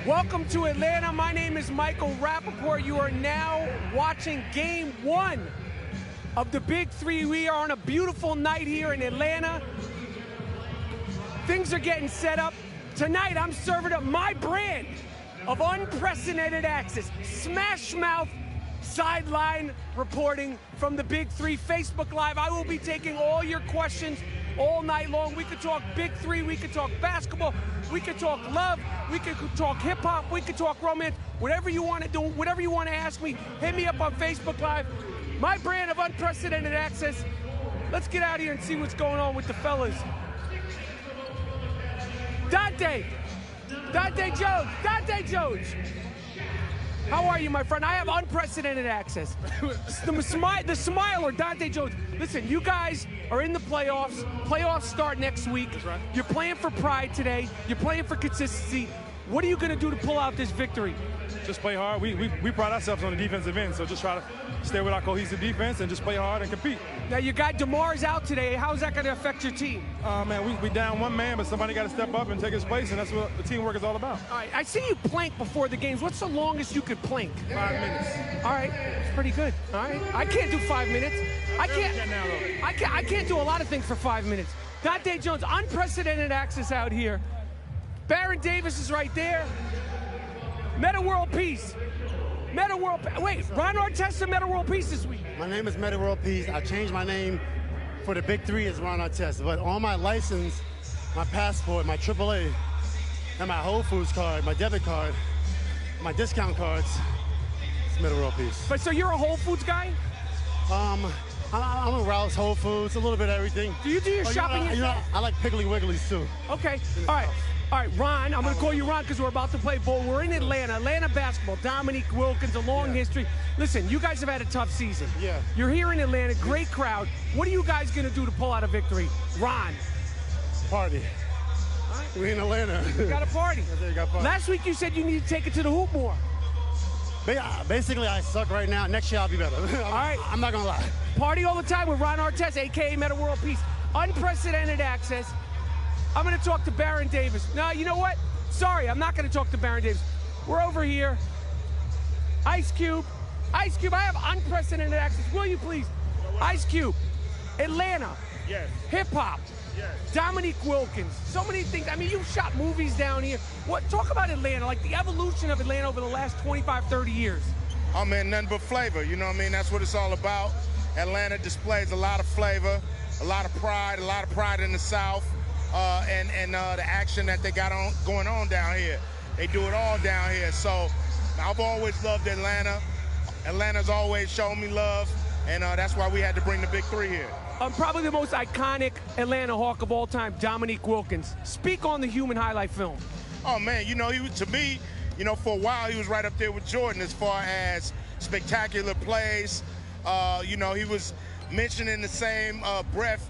Welcome to Atlanta. My name is Michael Rappaport. You are now watching Game 1 of the Big Three. We are on a beautiful night here in Atlanta. Things are getting set up. Tonight, I'm serving up my brand of unprecedented access. Smash mouth sideline reporting from the Big Three Facebook Live. I will be taking all your questions all night long. We could talk Big Three, we could talk basketball, we could talk love, we could talk hip-hop, we could talk romance, whatever you want to do, whatever you want to ask me, hit me up on Facebook Live. My brand of unprecedented access. Let's get out here and see what's going on with the fellas. Dante Jones. How are you, my friend? I have unprecedented access. The smiler, Dante Jones. Listen, you guys are in the playoffs. Playoffs start next week. That's right. You're playing for pride today. You're playing for consistency. What are you going to do to pull out this victory? Just play hard. We pride ourselves on the defensive end, so just try to stay with our cohesive defense and just play hard and compete. Now, your guy DeMar's out today. How's that going to affect your team? Man, we down one man, but somebody got to step up and take his place, and that's what the teamwork is all about. All right, I see you plank before the games. What's the longest you could plank? 5 minutes. All right, that's pretty good. All right, I can't do 5 minutes. I can't do a lot of things for 5 minutes. Dante Jones, unprecedented access out here. Baron Davis is right there. Meta World Peace. Wait, Ron Artest Meta World Peace this week. My name is Meta World Peace. I changed my name for the Big Three as Ron Artest, but on my license, my passport, my AAA, and my Whole Foods card, my debit card, my discount cards, it's Meta World Peace. But so you're a Whole Foods guy? I'm a Ralph's, Whole Foods, a little bit of everything. Do you do your shopping? I like Piggly Wigglies too. Okay, all right, Ron, I'm going to call you Ron because we're about to play ball. We're in Atlanta basketball. Dominique Wilkins, a long history. Listen, you guys have had a tough season. Yeah. You're here in Atlanta, great crowd. What are you guys going to do to pull out a victory? Ron. Party. We're in Atlanta. You got a party. You got a party. Last week you said you need to take it to the hoop more. Basically, I suck right now. Next year, I'll be better. All right. I'm not going to lie. Party all the time with Ron Artest, a.k.a. Meta World Peace. Unprecedented access. I'm going to talk to Baron Davis. No, you know what? Sorry, I'm not going to talk to Baron Davis. We're over here. Ice Cube, I have unprecedented access. Will you please? Ice Cube, Atlanta. Yes. Hip-hop. Yes. Dominique Wilkins. So many things. I mean, you've shot movies down here. Talk about Atlanta, like the evolution of Atlanta over the last 25, 30 years. Oh, man, nothing but flavor. You know what I mean? That's what it's all about. Atlanta displays a lot of flavor, a lot of pride in the South. And the action that they got going on down here. They do it all down here. So I've always loved Atlanta. Atlanta's always shown me love, and that's why we had to bring the Big Three here. Probably the most iconic Atlanta Hawk of all time, Dominique Wilkins. Speak on the human highlight film. Oh, man, he was, to me, for a while he was right up there with Jordan as far as spectacular plays. He was mentioned in the same breath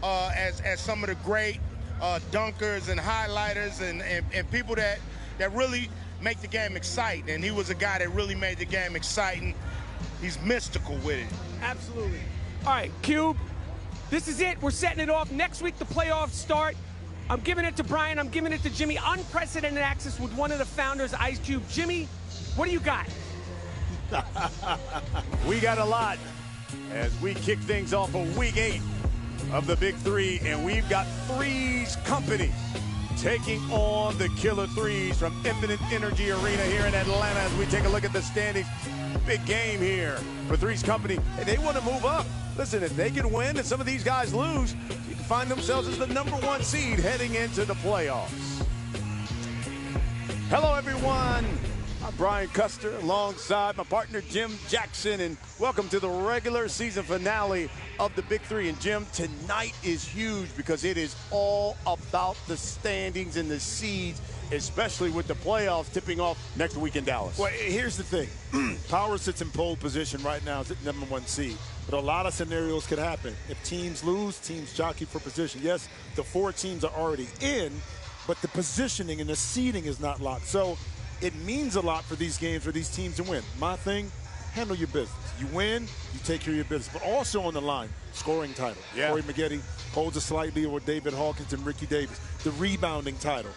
as some of the great dunkers and highlighters and people that really make the game exciting. And he was a guy that really made the game exciting. He's mystical with it. Absolutely. All right, Cube, this is it. We're setting it off. Next week, the playoffs start. I'm giving it to Brian. I'm giving it to Jimmy. Unprecedented access with one of the founders, Ice Cube. Jimmy, what do you got? We got a lot as we kick things off of week 8 of the Big Three, and we've got 3's company taking on the Killer 3's from Infinite Energy Arena here in Atlanta as we take a look at the standings. Big game here for 3's company, and they want to move up. Listen, if they can win and some of these guys lose, you can find themselves as the #1 seed heading into the playoffs. Hello, everyone. I'm Brian Custer alongside my partner Jim Jackson, and welcome to the regular season finale of the Big Three. And Jim, tonight is huge because it is all about the standings and the seeds, especially with the playoffs tipping off next week in Dallas. Well, here's the thing. Power sits in pole position right now as the #1 seed. But a lot of scenarios could happen. If teams lose, teams jockey for position. Yes, the 4 teams are already in, but the positioning and the seeding is not locked. So it means a lot for these games for these teams to win. My thing, handle your business. You win, you take care of your business. But also on the line, scoring title. Yeah. Corey Maggette holds a slight lead with David Hawkins and Ricky Davis. The rebounding title.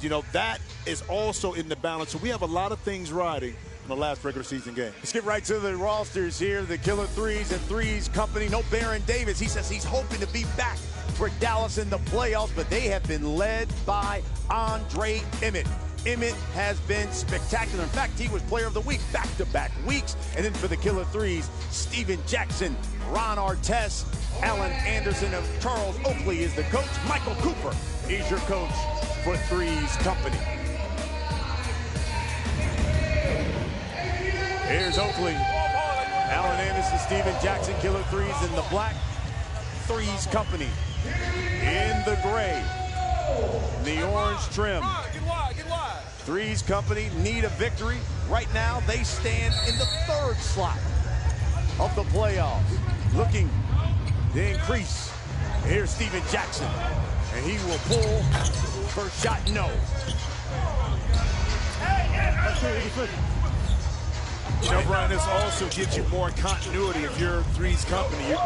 you know, that is also in the balance. So we have a lot of things riding in the last regular season game. Let's get right to the rosters here. The Killer 3's and 3's company. No Baron Davis. He says he's hoping to be back for Dallas in the playoffs, but they have been led by Andre Emmett. Emmett has been spectacular. In fact, he was player of the week back-to-back weeks. And then for the Killer 3's, Steven Jackson, Ron Artest, Alan Anderson, and Charles Oakley is the coach. Michael Cooper is your coach for 3's company. Here's Oakley. Alan Anderson, Steven Jackson, Killer 3's in the black. 3's company in the gray. The orange trim. 3's company need a victory. Right now, they stand in the 3rd slot of the playoffs, looking to increase. Here's Steven Jackson, and he will pull. First shot, no. You know, Brian, this also gives you more continuity if you're 3's company. You're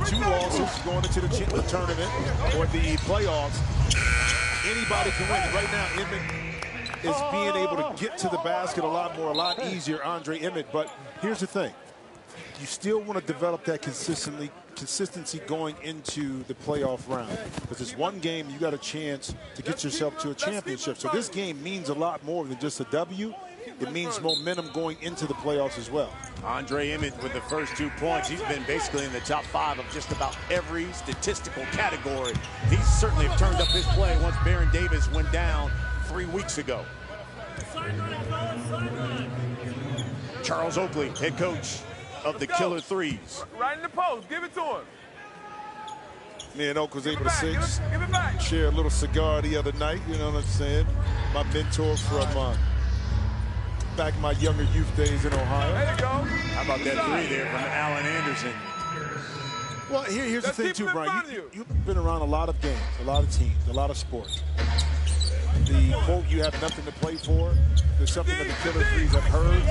2 losses going into the tournament or the playoffs. Anybody can win. Right now, Emmett is being able to get to the basket a lot easier, Andre Emmett. But here's the thing. You still want to develop that consistency going into the playoff round. Because it's one game, you got a chance to get yourself to a championship. So this game means a lot more than just a W. It means momentum going into the playoffs as well. Andre Emmett with the first 2 points. He's been basically in the top 5 of just about every statistical category. He certainly have turned up his play once Baron Davis went down 3 weeks ago. Charles Oakley, head coach of the Killer 3's. Right in the post, give it to him. Me and Oak was able to share a little cigar the other night, you know what I'm saying? My mentor from back in my younger youth days in Ohio. There you go. How about that 3 there from Alan Anderson? Well, here's the thing too, Brian. You've been around a lot of games, a lot of teams, a lot of sports. The quote, you have nothing to play for, there's something that the Killer 3's have heard,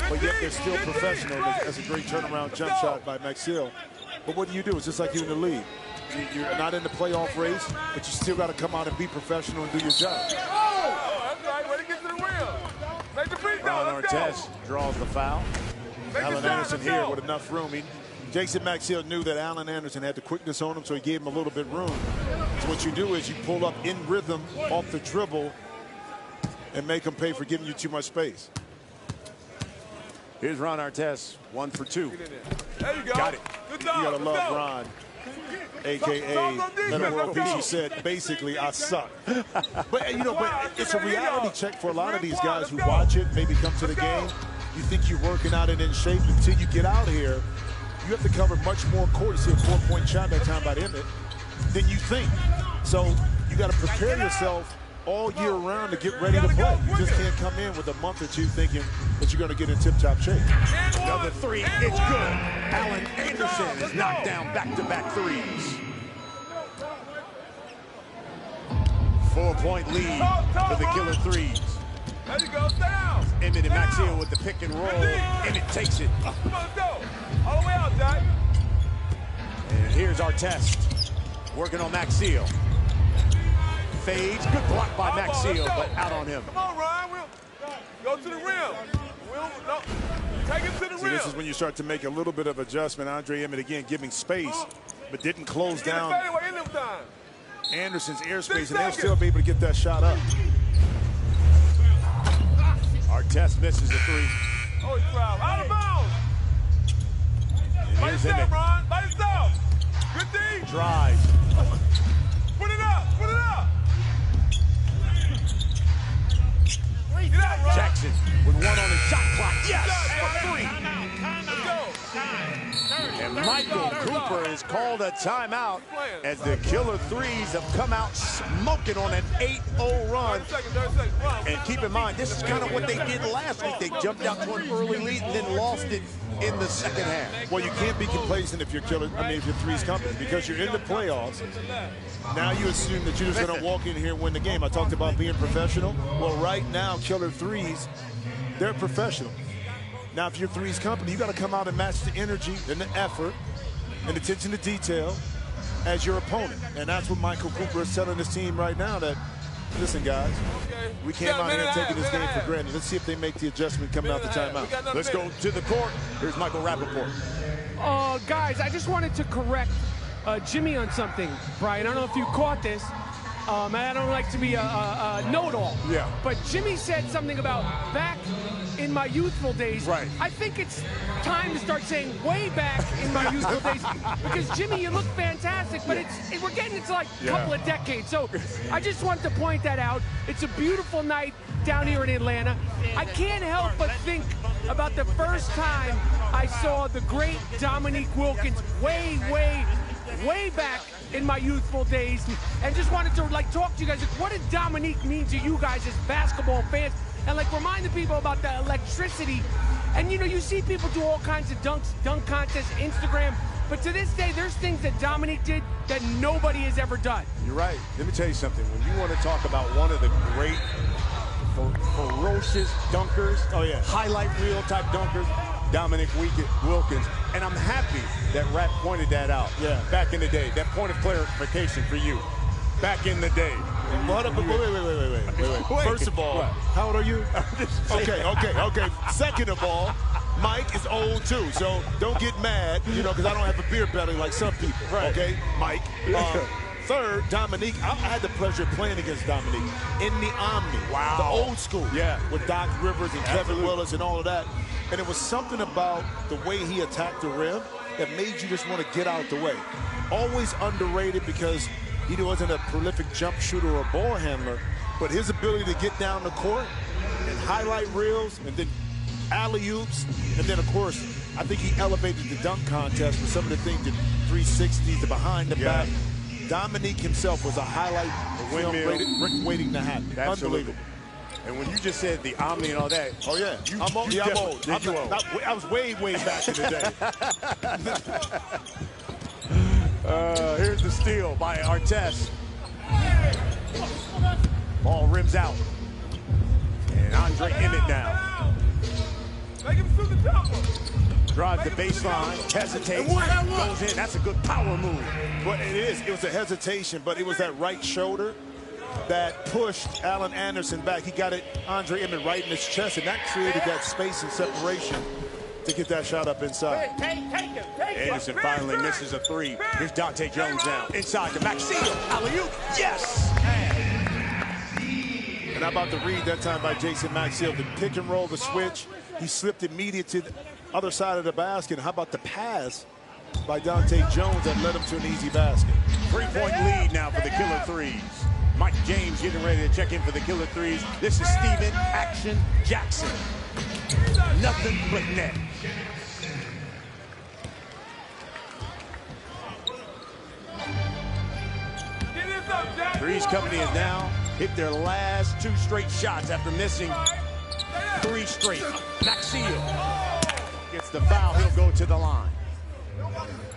but yet they're still professional. That's a great turnaround jump shot by Maxill. But what do? It's just like you're in the league. You're not in the playoff race, but you still got to come out and be professional and do your job. Oh, that's right. Way to get to the rim. Make the free throw. Ron Artest draws the foul. Alan Anderson here with enough room. Jason Maxill knew that Alan Anderson had the quickness on him, so he gave him a little bit room. So what you do is you pull up in rhythm off the dribble and make him pay for giving you too much space. Here's Ron Artest, 1 for 2. There you go. Got it. Good job. You gotta love Ron, a.k.a. Let World Peace. He said, basically, I suck. But, you know, but it's a reality check for a lot of these guys who watch it, maybe come to the game. You think you're working out and in shape until you get out here. You have to cover much more court. You see a 4-point shot that time by Emmett than you think. So you got to prepare yourself all year round to get ready to play. You just can't come in with a month or two thinking that you're going to get in tip-top shape. Another 3, it's good. Alan Anderson is knocked down back-to-back 3's. 4-point lead for the Killer 3's. There you go. Stay down. Emmett and Maxill with the pick and roll. Emmett takes it. Come on, let's go. All the way out, Jack. And here's Artest working on Maxill. Fades, good block by Maxill, but out on him. Come on, Ryan. Go to the rim. Take it to the rim. This is when you start to make a little bit of adjustment. Andre Emmett again giving space, but didn't close down Anderson's airspace, and they'll still be able to get that shot up. Artest misses a 3. Oh, he's fouled. Out of bounds. By yourself, Ron. By yourself. Good D. Drive. Put it up. Put it up. Get out, Ron. Jackson with 1 on the shot clock. Yes, for 3. Let's go. And Michael Cooper has called a timeout as the Killer 3's have come out smoking on an 8-0 run. 30 seconds. And keep in mind, this is kind of what they did last week. They jumped out to an early lead and then lost it in the second half. Well, you can't be complacent if you're if you're 3's company, because you're in the playoffs. Now you assume that you're just going to walk in here and win the game. I talked about being professional. Well, right now, Killer 3's, they're professional. Now, if you're 3's company, you got to come out and match the energy and the effort and attention to detail as your opponent. And that's what Michael Cooper is telling his team right now, that Listen, guys, we came out here taking this game for granted. granted. Let's see if they make the adjustment coming out the timeout. Let's go to the court. Here's Michael Rappaport. Guys, I just wanted to correct Jimmy on something. Brian, I don't know if you caught this. I don't like to be a know-it-all. Yeah. But Jimmy said something about back in my youthful days. Right. I think it's time to start saying way back in my youthful days. Because, Jimmy, you look fantastic, but we're getting into like a couple of decades. So I just want to point that out. It's a beautiful night down here in Atlanta. I can't help but think about the first time I saw the great Dominique Wilkins way back in my youthful days, and just wanted to talk to you guys. Like, what did Dominique mean to you guys as basketball fans? And remind the people about the electricity. And you see people do all kinds of dunk contests, Instagram, but to this day, there's things that Dominique did that nobody has ever done. You're right. Let me tell you something. When you want to talk about one of the great ferocious dunkers, highlight reel type dunkers, Dominique Wilkins. And I'm happy that Rap pointed that out. Yeah. Back in the day. That point of clarification for you. Back in the day. Wait. First of all, how old are you? Okay. Second of all, Mike is old too, so don't get mad, because I don't have a beer belly like some people. Right. Okay, Mike. Third, Dominique, I had the pleasure of playing against Dominique in the Omni. Wow. The old school. Yeah. With Doc Rivers and Kevin Willis and all of that. And it was something about the way he attacked the rim that made you just want to get out the way. Always underrated because he wasn't a prolific jump shooter or ball handler, but his ability to get down the court and highlight reels and then alley-oops, and then, of course, I think he elevated the dunk contest with some of the things, the 360s, the behind the back. Dominique himself was a highlight film waiting to happen. Unbelievable. And when you just said the Omni and all that, I'm old. I was way back in the day. Here's the steal by Artest. Ball rims out. And Andre Emmett now. Make him shoot the jumper. Drives the baseline, hesitates, goes in. That's a good power move. But it was a hesitation, but it was that right shoulder that pushed Allen Anderson back. He got it, Andre Emmett, right in his chest, and that created that space and separation to get that shot up inside. Anderson finally misses a three. Here's Dante Jones now. Inside to Maxio. Alley-oop. Yes! And how about the read that time by Jason Maxfield? The pick and roll, the switch. He slipped immediate to the other side of the basket. How about the pass by Dante Jones that led him to an easy basket? 3-point lead now for the Killer Threes. Mike James getting ready to check in for the Killer Threes. This is Steven Action Jackson. Nothing but net. Threes Company has now hit their last 2 straight shots after missing 3 straight. Maxio gets the foul. He'll go to the line.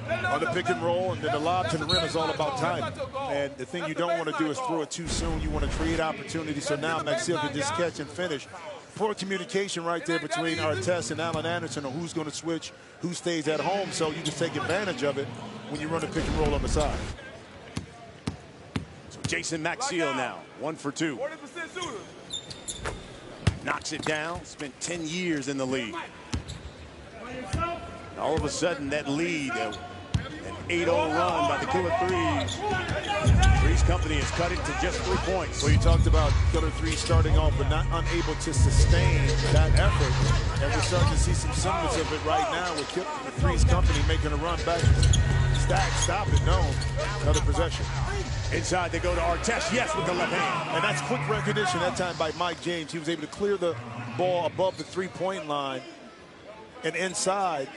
On the pick and roll, and then the lob to the rim is all about timing. And the thing you don't want to do is throw it too soon. You want to create opportunity. So now Maxfield can just catch and finish. Poor communication right there between Artest and Allen Anderson on who's going to switch, who stays at home. So you just take advantage of it when you run the pick and roll on the side. So Jason Maxfield now, 1 for 2. 40% shooter. Knocks it down. Spent 10 years in the league. All of a sudden, that lead, an 8-0 run by the Killer Threes. Threes Company has cut it to just 3 points. Well, you talked about Killer Threes starting off, but not unable to sustain that effort. And we're starting to see some semblance of it right now with the Threes Company making a run back. Stack, stop it, no. Another possession. Inside, they go to Artest, yes, with the left hand. And that's quick recognition that time by Mike James. He was able to clear the ball above the three-point line. And inside,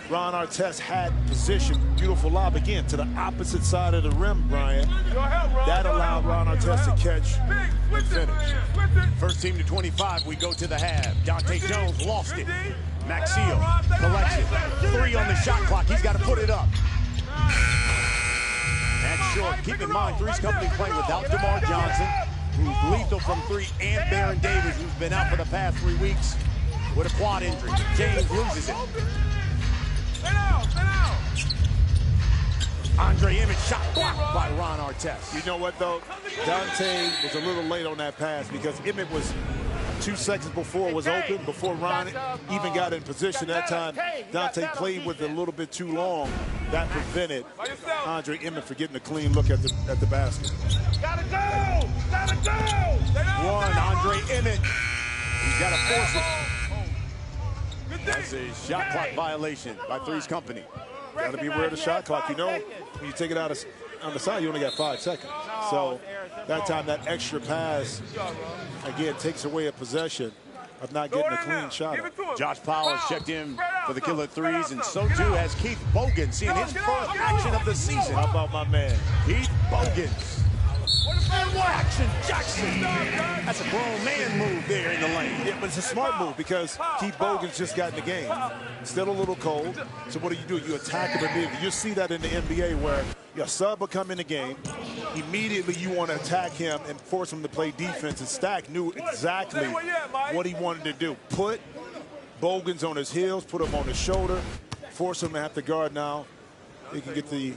Ron Artest had position. Beautiful lob again to the opposite side of the rim, Brian. That allowed Ron Artest to catch and finish. First team to 25, we go to the half. Dante Jones lost it. Maxio collects it. 3 on the shot clock. He's got to put it up. That's short. Keep in mind, Threes Company playing without DeMar Johnson, who's lethal from 3, and Baron Davis, who's been out for the past 3 weeks with a quad injury. James loses it. Andre Emmett shot blocked by Ron Artest. test. You know what, though? Dante was a little late on that pass because Emmett was 2 seconds before was open, before Ron even got in position. That time, Dante played with it a little bit too long. That prevented Andre Emmett from getting a clean look at the basket. Gotta go! Gotta go! One, Andre Emmett. He's got to force it. That's a shot clock violation by 3's company. Got to be aware of the shot clock. You know, when you take it out on the side, you only got 5 seconds. So that time, that extra pass, again, takes away a possession of not getting a clean shot. Josh Powell has checked in for the Killer 3's, and so too has Keith Bogan, seeing his first action of the season. How about my man? Keith Bogans. Action Jackson. That's a grown man move there in the lane. Yeah, but it's a smart move because Keith Bogan's just got in the game. Still a little cold. So what do? You attack him immediately. You see that in the NBA where your sub will come in the game. Immediately you want to attack him and force him to play defense. And Stack knew exactly what he wanted to do. Put Bogans on his heels, put him on his shoulder, force him to have to guard now. He can get the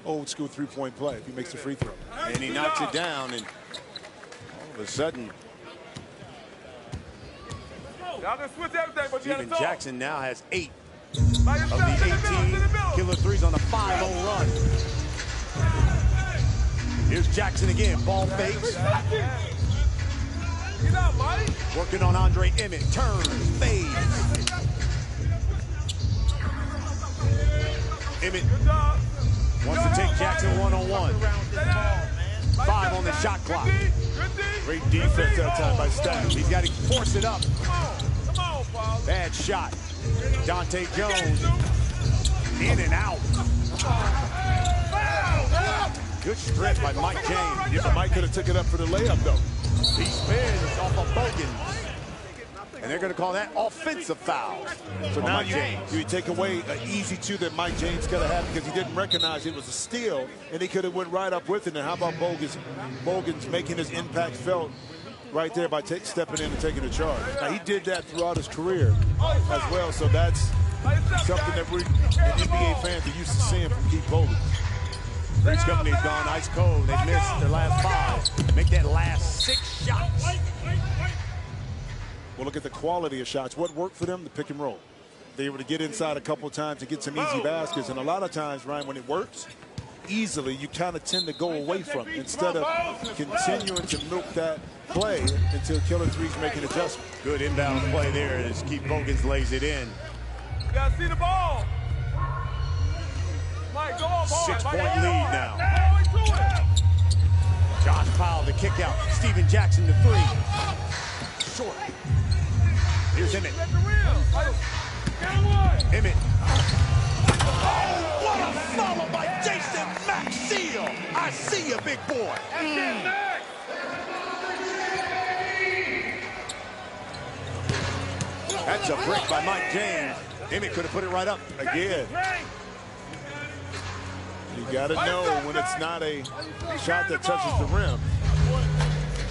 old school three-point play if he makes the free throw. And he knocks it down, and all of a sudden, Steven Jackson now has 8 of the 18 Killer 3's on a 5-0 run. Here's Jackson again, ball fakes. Working on Andre Emmett, turns, fades. Emmett wants to take Jackson one-on-one. 5 on the shot clock. Great defense that time by Stack. He's got to force it up. Bad shot. Dante Jones in and out. Good strip by Mike James. Yeah, Mike could have took it up for the layup, though. He spins off of Bogans. And they're going to call that offensive foul. So now you take away an easy 2 that Mike James could have had because he didn't recognize it was a steal, and he could have went right up with it. And how about Bogans making his impact felt right there by stepping in and taking a charge. Now, he did that throughout his career as well, so that's something that we NBA fans are used to seeing from Keith Bogans. 3's company's gone ice cold. They missed their last 5. Make that last 6 shots. Well, look at the quality of shots. What worked for them? The pick and roll. They were able to get inside a couple of times and get some easy baskets. And a lot of times, Ryan, when it works easily, you kind of tend to go away from it instead of continuing to milk that play until Killer 3's making adjustments. Good inbound play there as Keith Bogans lays it in. You gotta see the ball. Mike, go off hard. 6-point lead now. Josh Powell, the kick out. Steven Jackson, the 3. Short. Here's Emmett. Emmett. Oh, what a follow by Jason Maxiel. I see you, big boy. That's a break by Mike James. Emmett could have put it right up again. You got to know when it's not a shot that touches the rim.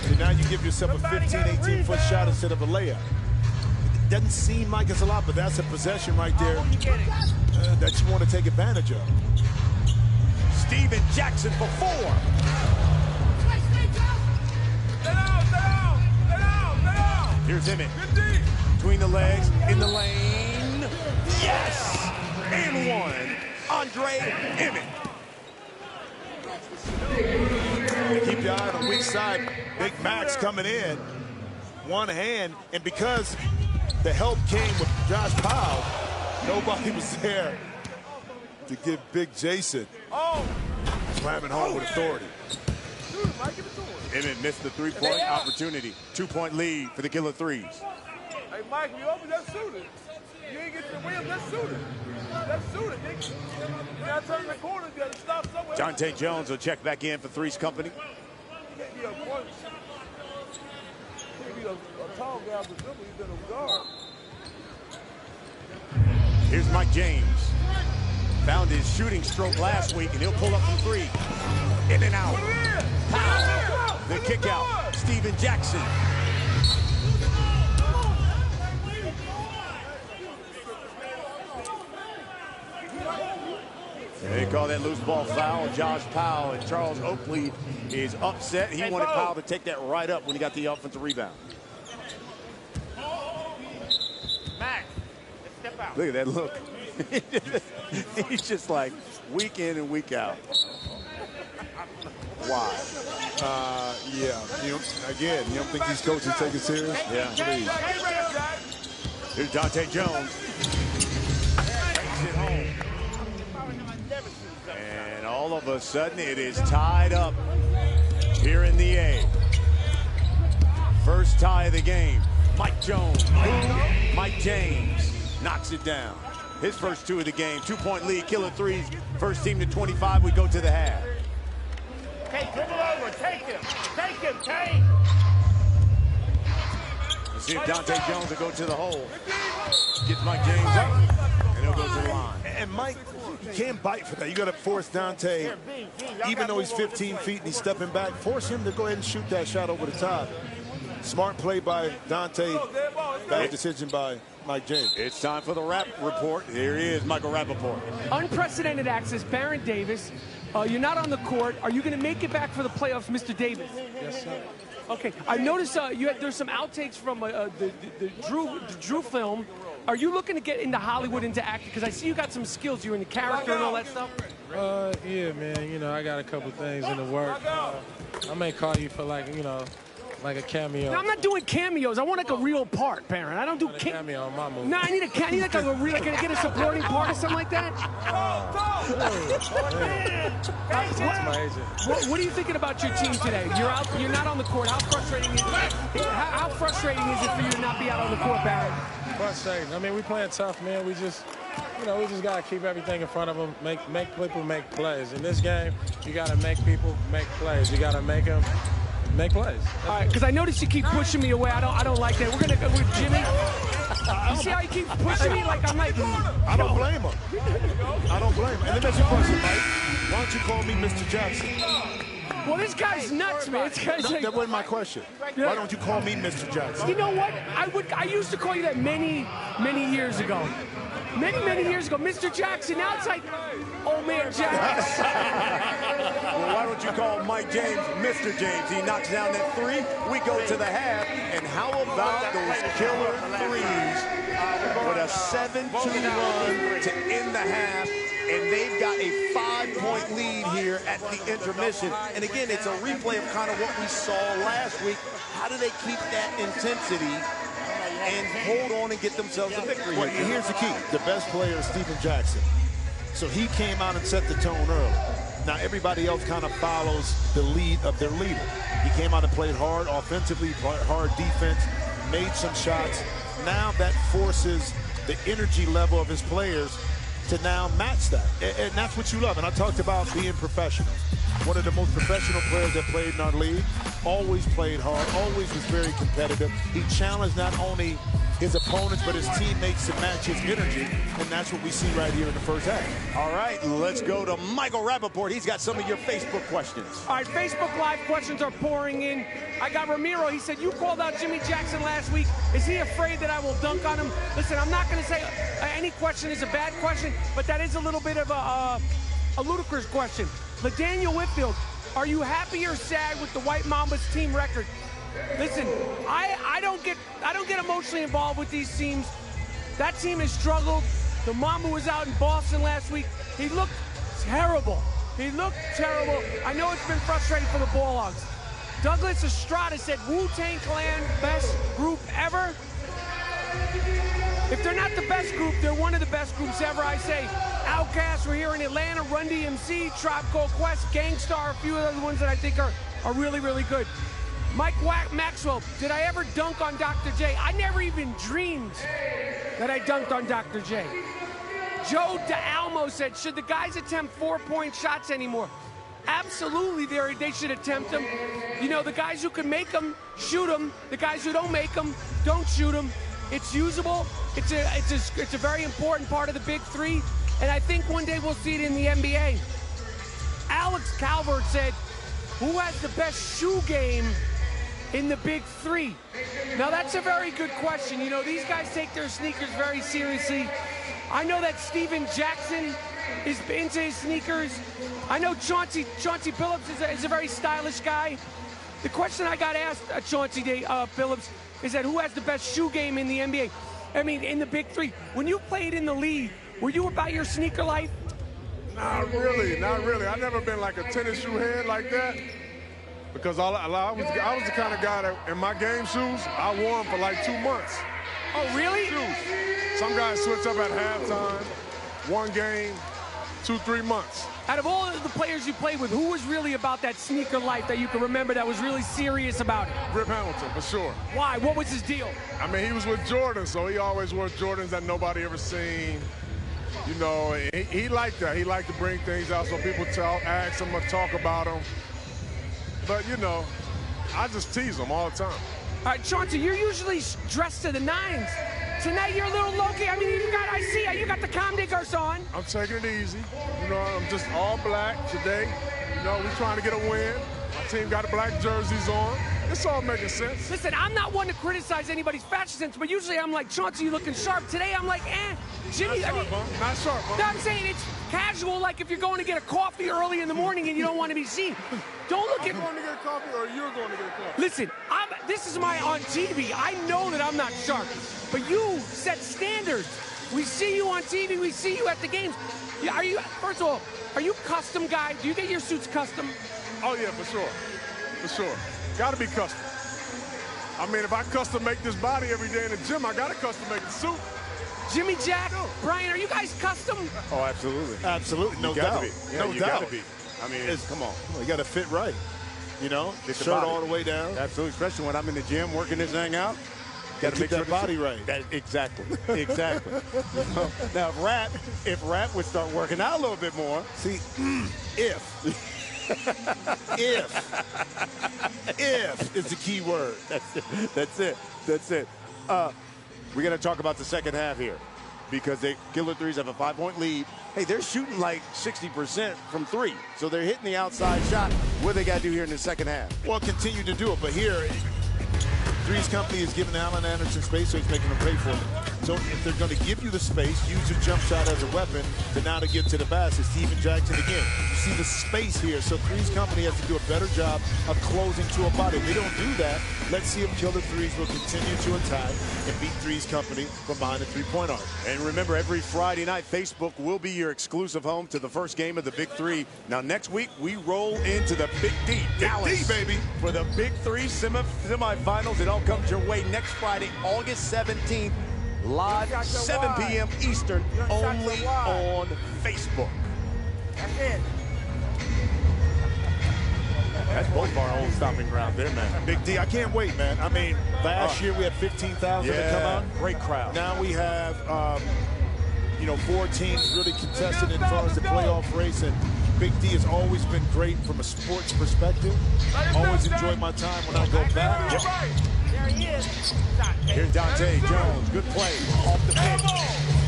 And now you give yourself a 15, 18-foot shot instead of a layup. It doesn't seem like it's a lot, but that's a possession right there that you want to take advantage of. Steven Jackson for 4. Here's Emmett. Between the legs, in the lane. Yes! And 1. Andre Emmett. Keep your eye on the weak side. Big Max coming in. One hand, and because the help came with Josh Powell, nobody was there to give Big Jason slamming home with authority. Emmett missed the 3-point opportunity. 2-point lead for the Killer 3's. Hey, Mike, you open, let's shoot it. You ain't get to the rim, let's shoot it. Let's shoot it, nigga. You gotta turn the corner, you gotta stop somewhere. Dante Jones will check back in for 3's company. You can't be a point. You can't be a tall guy with dribble, you better guard. Here's Mike James. Found his shooting stroke last week, and he'll pull up from 3. In and out. Powell. The kick out. Steven Jackson. They call that loose ball foul. Josh Powell, and Charles Oakley is upset. He wanted Powell to take that right up when he got the offensive rebound. Max, step out. Look at that look. He's just like week in and week out. Why? Yeah. You don't think these coaches take it serious? Yeah. Please. Here's Dante Jones. Takes it home. And all of a sudden it is tied up here in the A. First tie of the game. Mike Jones. Mike James knocks it down. His first two of the game. 2-point lead. Killer threes. First team to 25. We go to the half. Hey, dribble over. Take him. Take him, Kane. Let's see if Dante Jones will go to the hole. Gets Mike James up, and he'll go to the line. And Mike, you can't bite for that. You got to force Dante, even though he's 15 feet and he's stepping back, force him to go ahead and shoot that shot over the top. Smart play by Dante. Bad decision by Mike James. It's time for the Rap Report. Here he is, Michael Rappaport. Unprecedented access, Baron Davis. You're not on the court. Are you going to make it back for the playoffs, Mr. Davis? Yes, sir. Okay. I noticed there's some outtakes from the Drew film. Are you looking to get into Hollywood, into acting? Because I see you got some skills. You're in the character and all that stuff. Yeah, man. You know, I got a couple things in the work. I may call you for like a cameo. No, I'm not doing cameos. I want like a real part, Baron. I don't do cameo on my movie. No, I need like a real. Can I get a supporting part or something like that? That's my agent. What are you thinking about your team today? You're out. You're not on the court. How frustrating is it? How frustrating is it for you to not be out on the court, Baron? Frustrating. I mean, we playing tough, man. We just gotta keep everything in front of them. Make people make plays. In this game, you gotta make people make plays. You gotta make them make plays. All right, because I noticed you keep pushing me away. I don't like that. We're gonna go with Jimmy. You see how he keeps pushing me like I'm like. I don't blame him. I don't blame him. And then there's your question, Mike. Why don't you call me Mr. Jackson? Well, this guy's nuts, man. This guy's like, that wasn't my question. Why don't you call me Mr. Jackson? You know what? I used to call you that many years ago. Many years ago, Mr. Jackson. Now it's like, oh man, Jackson. Well, why don't you call Mike James Mr. James? He knocks down that three. We go to the half. And how about those killer threes with a 7-2 run to end the half? And they've got a 5-point lead here at the intermission. And again, it's a replay of kind of what we saw last week. How do they keep that intensity and hold on and get themselves a victory? Well, here's the key. The best player is Stephen Jackson. So he came out and set the tone early. Now everybody else kind of follows the lead of their leader. He came out and played hard offensively, played hard defense, made some shots. Now that forces the energy level of his players to now match that. And that's what you love. And I talked about being professional. One of the most professional players that played in our league. Always played hard, always was very competitive. He challenged not only his opponents, but his teammates to match his energy. And that's what we see right here in the first half. All right, let's go to Michael Rappaport. He's got some of your Facebook questions. All right, Facebook Live questions are pouring in. I got Ramiro. He said, you called out Jimmy Jackson last week. Is he afraid that I will dunk on him? Listen, I'm not going to say any question is a bad question, but that is a little bit of a ludicrous question. LaDaniel Whitfield, are you happy or sad with the White Mambas team record? Listen, I don't get emotionally involved with these teams. That team has struggled. The Mamba was out in Boston last week. He looked terrible. He looked terrible. I know it's been frustrating for the Ball Hogs. Douglas Estrada said Wu-Tang Clan best group ever. If they're not the best group, they're one of the best groups ever. I say Outkast, we're here in Atlanta, Run DMC, Tribe Called Quest, Gangstar, a few of the ones that I think are really, really good. Mike Maxwell, did I ever dunk on Dr. J? I never even dreamed that I dunked on Dr. J. Joe DeAlmo said, should the guys attempt 4-point shots anymore? Absolutely, they should attempt them. You know, the guys who can make them, shoot them. The guys who don't make them, don't shoot them. It's usable. It's a very important part of the Big Three, and I think one day we'll see it in the NBA. Alex Calvert said, who has the best shoe game in the Big Three? Now, that's a very good question. You know, these guys take their sneakers very seriously. I know that Stephen Jackson is into his sneakers. I know Chauncey Billups is a very stylish guy. The question I got asked, Chauncey Billups, is that who has the best shoe game in the NBA? I mean, in the Big Three. When you played in the league, were you about your sneaker life? Not really, not really. I've never been like a tennis shoe head like that. Because I was the kind of guy that in my game shoes, I wore them for like 2 months. Oh, really? Shoes. Some guys switch up at halftime, one game, 2-3 months. Out of all of the players you played with, who was really about that sneaker life that you can remember that was really serious about it? Rip Hamilton, for sure. Why? What was his deal? I mean, he was with Jordan, so he always wore Jordans that nobody ever seen. You know, he liked that. He liked to bring things out so people ask him or talk about them. But, you know, I just tease him all the time. All right, Chauncey, you're usually dressed to the nines. Tonight you're a little low-key. I mean, you got the Comdigers on. I'm taking it easy. You know, I'm just all black today. You know, we're trying to get a win. My team got the black jerseys on. It's all making sense. Listen, I'm not one to criticize anybody's fashion sense, but usually I'm like, Chauncey, you looking sharp. Today I'm like, Jimmy. Not sharp, Not sharp, huh? No, I'm saying it's casual, like if you're going to get a coffee early in the morning and you don't want to be seen. Don't look at me. I'm going to get a coffee or you're going to get a coffee? Listen, this is my on TV. I know that I'm not sharp, but you set standards. We see you on TV. We see you at the games. First of all, are you custom guy? Do you get your suits custom? Oh, yeah, for sure. For sure. Got to be custom. I mean, if I custom make this body every day in the gym, I got to custom make the suit. Jimmy, Jack, Brian, are you guys custom? Oh, absolutely. Absolutely, no You doubt. gotta be. Yeah, No you doubt. gotta be. I mean, come on. You got to fit right. You know, It's the shirt body. all the way down. Absolutely, especially when I'm in the gym working this thing out. Got to Keep that body right. Exactly. Exactly. Now, if Rap would start working out a little bit more. See, if is the key word. That's it. We're going to talk about the second half here because the Killer Threes have a 5-point lead. Hey, they're shooting like 60% from three, so they're hitting the outside shot. What they got to do here in the second half? Well, continue to do it, but here, 3's company is giving Allen Anderson space, so he's making him pay for it. So if they're going to give you the space, use your jump shot as a weapon to now to get to the basket. Steven Jackson again. You see the space here, so 3's company has to do a better job of closing to a body. If they don't do that, let's see if Killer Threes will continue to attack and beat 3's company from behind the three-point arc. And remember, every Friday night, Facebook will be your exclusive home to the first game of the Big Three. Now, next week, we roll into the Big D, Dallas, baby, for the Big Three semifinals. It all comes your way next Friday, August 17th, live 7 p.m. Eastern, only on Facebook. That's it. That's both of our old stomping ground there, man. Big D, I can't wait, man. I mean, last year we had 15,000 to come out. Great crowd. Now we have, 4 teams really contested in far as the playoff race, and Big D has always been great from a sports perspective. Always enjoy my time when I go back. There he is. Here's Dante Jones. Good play. Off the pitch.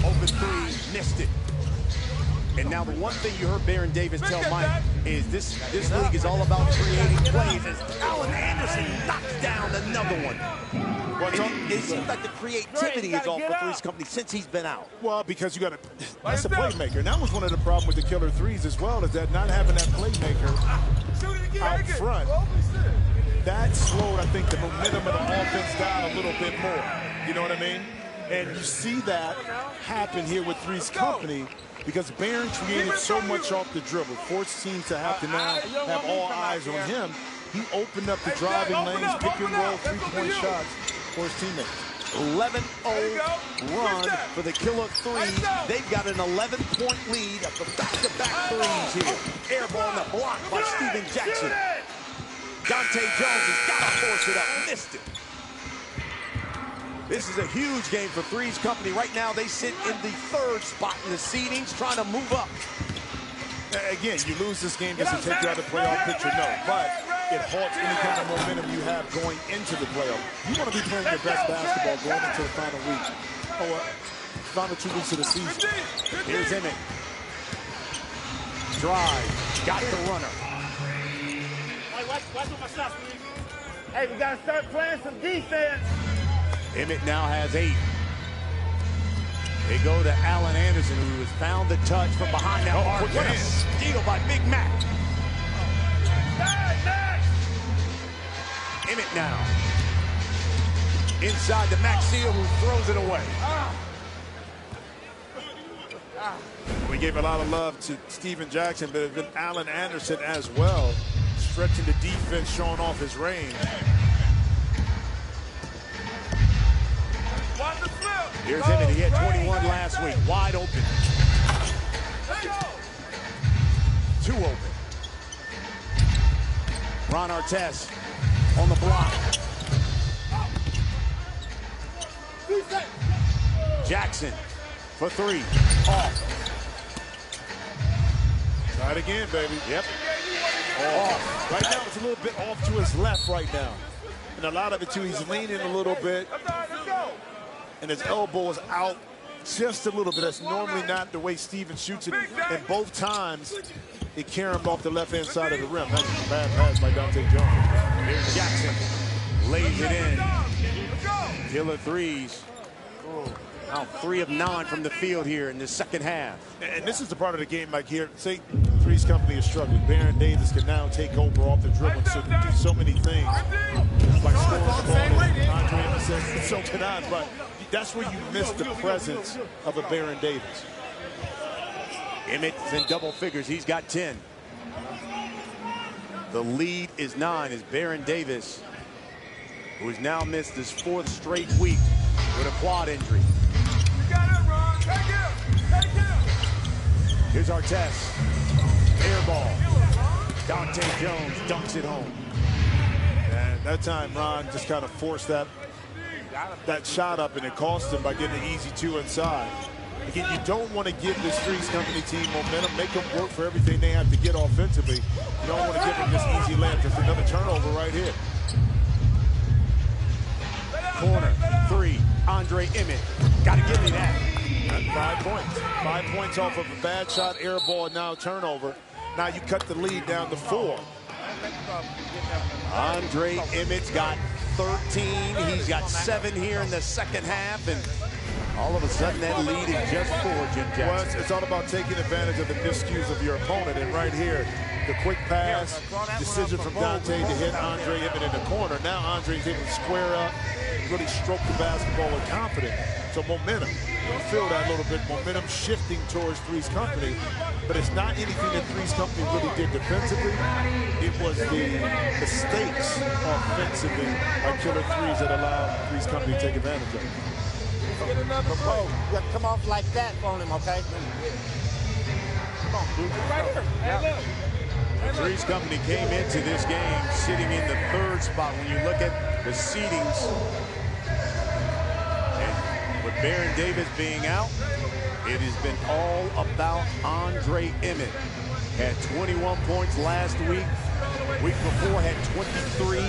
Open three. Missed it. And now the one thing you heard Baron Davis tell Mike is this league is all about creating plays as Allen Anderson knocks down another one. It seems like the creativity is off for 3's company since he's been out. Well, because you got that's a playmaker. And that was one of the problems with the Killer Threes as well, is that not having that playmaker out front, that slowed, I think, the momentum of the offense down a little bit more. You know what I mean? And you see that happen here with 3's company because Barron created so much off the dribble, forced teams to have to now have all eyes on him. He opened up the driving lanes, pick and roll, three-point shots for his teammates. 11-0 run for the Killer Threes. They've got an 11-point lead of the back-to-back threes here. Air ball on the block by Steven Jackson. Dante Jones has got to force it up. Missed it. This is a huge game for 3's company. Right now, they sit in the 3rd spot in the seedings, trying to move up. Again, you lose this game, does it take you out of the playoff picture? No, but it halts any kind of momentum you have going into the playoff. You want to be playing your best basketball going into the final week, or final 2 weeks of the season. Here's Emmett. Drive, got the runner. Hey, watch my shots, please. Hey, we got to start playing some defense. Emmett now has 8. They go to Allen Anderson, who has found the touch from behind that arc. What a steal by Big Mac. Emmett now. Inside to Maxiell, who throws it away. We gave a lot of love to Steven Jackson, but it's been Allen Anderson as well, stretching the defense, showing off his range. Here's Emmett. He had 21 last week. Wide open. Two open. Ron Artest on the block. Jackson for three. Off. Try it again, baby. Yep. Off. Right now, it's a little bit off to his left right now. And a lot of it, too, he's leaning a little bit. And his elbow is out just a little bit. That's normally not the way Steven shoots it. And both times, it caromed off the left-hand side of the rim. That's a bad pass by Dante Jones. Here's Jackson. Lays it in. Killer threes. Now 3 of 9 from the field here in the second half. And this is the part of the game, like here, say 3's company is struggling. Baron Davis can now take over off the dribbling, so can do so many things. Like scoring the ball, Andre Emmett says, so can I, but that's where you miss the presence of a Baron Davis. Emmett's in double figures. He's got 10. The lead is 9 as Baron Davis, who has now missed his 4th straight week with a quad injury. Here's Artest. Air ball. Dante Jones dunks it home. And that time, Ron just kind of forced that shot up, and it cost him by getting an easy 2 inside. Again, you don't want to give this 3's company team momentum. Make them work for everything they have to get offensively. You don't want to give them this easy layup. Just another turnover right here. Corner, 3, Andre Emmett. Got to give me that. 5 points. 5 points off of a bad shot, air ball, now turnover. Now you cut the lead down to 4. Andre Emmett's got 13. He's got 7 here in the second half, and all of a sudden that lead is just 4, Jim Jackson. Well, it's all about taking advantage of the miscues of your opponent, and right here, the quick pass, decision from Dante to hit Andre Emmett in the corner. Now Andre's able to square up, really stroke the basketball with confidence. So momentum, you feel that a little bit, momentum shifting towards 3's company, but it's not anything that 3's company really did defensively. It was the mistakes offensively by Killer 3's that allowed 3's company to take advantage of it. Get another ball. You got to come off like that on him, okay? Come on, dude. Right here. Hey, look. 3's company came into this game sitting in the 3rd spot when you look at the seedings. And with Baron Davis being out, it has been all about Andre Emmett. Had 21 points last week. Week before had 23,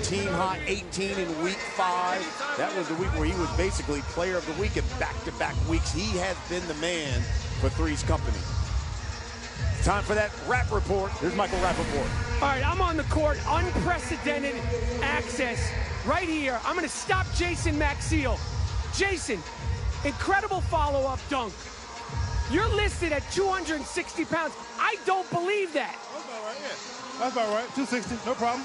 team high 18 in week 5. That was the week where he was basically player of the week in back-to-back weeks. He has been the man for 3's company. Time for that Rap Report. Here's Michael Rappaport. All right, I'm on the court. Unprecedented access right here. I'm going to stop Jason Maxiell. Jason, incredible follow-up dunk. You're listed at 260 pounds. I don't believe that. That's about right, yeah. That's about right. 260, no problem.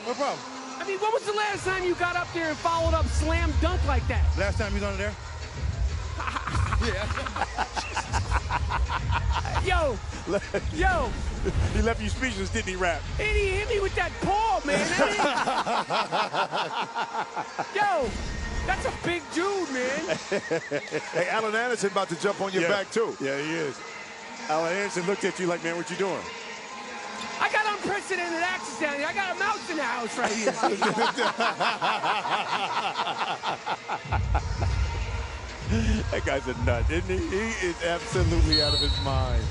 No problem. I mean, when was the last time you got up there and followed up slam dunk like that? Last time he was under there? Yo. He left you speechless, didn't he, Rap? And he hit me with that paw, man. Yo, that's a big dude, man. Hey, Allen Anderson about to jump on your back, too. Yeah, he is. Allen Anderson looked at you like, man, what you doing? I got unprecedented access down here. I got a mouse in the house right here. That guy's a nut, isn't he? He is absolutely out of his mind.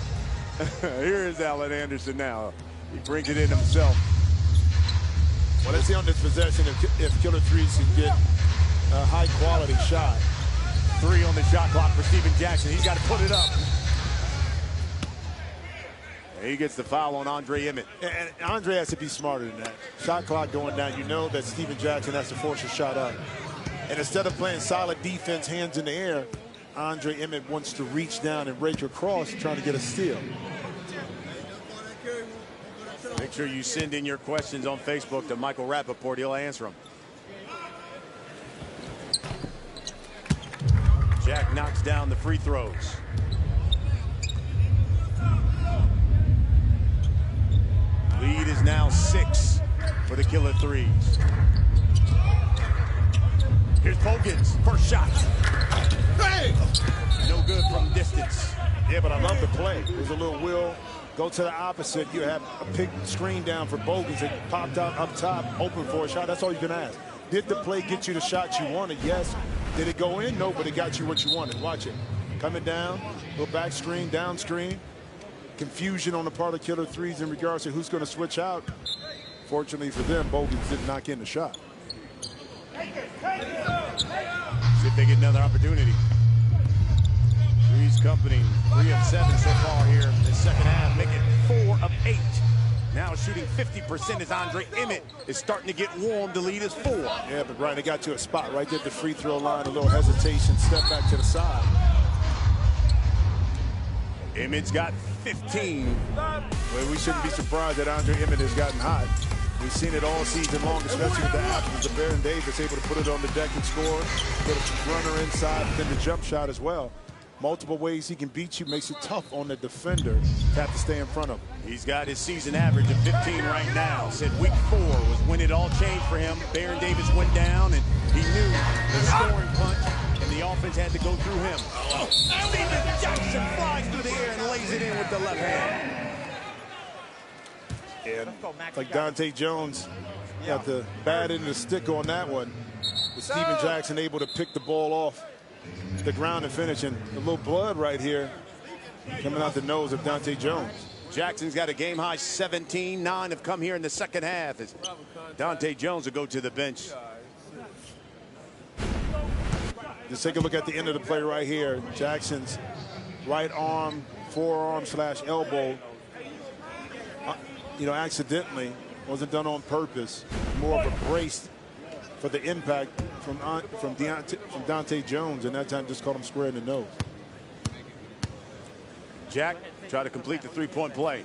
Here is Allen Anderson now. He brings it in himself. Well, let's see on this possession if Killer 3's can get a high-quality shot. 3 on the shot clock for Steven Jackson. He's got to put it up. He gets the foul on Andre Emmett. And Andre has to be smarter than that. Shot clock going down. You know that Steven Jackson has to force a shot up. And instead of playing solid defense, hands in the air, Andre Emmett wants to reach down and rake across trying to get a steal. Make sure you send in your questions on Facebook to Michael Rappaport. He'll answer them. Jack knocks down the free throws. Lead is now 6 for the Killer Threes. Here's Pogans, first shot. Hey! No good from distance. Yeah, but I love the play. There's a little wheel. Go to the opposite. You have a pick screen down for Bogans. It popped out up top, open for a shot. That's all you can ask. Did the play get you the shot you wanted? Yes. Did it go in? No, but it got you what you wanted. Watch it. Coming down, little back screen, down screen. Confusion on the part of Killer Threes in regards to who's going to switch out. Fortunately for them, Bogans didn't knock in the shot. See if they get another opportunity. Threes company, 3 of 7 so far here in the second half, make it 4 of 8. Now shooting 50% as Andre Emmett is starting to get warm. The lead is 4. Yeah, but Brian, they got to a spot right there at the free throw line. A little hesitation, step back to the side. Emmett's got 15. Well, we shouldn't be surprised that Andre Emmett has gotten hot. We've seen it all season long, especially with the absence of Baron Davis, able to put it on the deck and score. Put a runner inside, then the jump shot as well. Multiple ways he can beat you, makes it tough on the defender to have to stay in front of him. He's got his season average of 15 right now. Said week 4 was when it all changed for him. Baron Davis went down, and he knew the scoring punch, and the offense had to go through him. Steven Jackson flies through the air and lays it in with the left hand. And like Dante Jones got the bad end of the stick on that one. With Steven Jackson able to pick the ball off the ground and finish. And a little blood right here coming out the nose of Dante Jones. Jackson's got a game-high 17. 9 have come here in the second half as Dante Jones will go to the bench. Just take a look at the end of the play right here. Jackson's right arm, forearm / elbow. You know, accidentally, wasn't done on purpose. More of a brace for the impact from Dante Jones, and that time just caught him square in the nose. Jack try to complete the three-point play.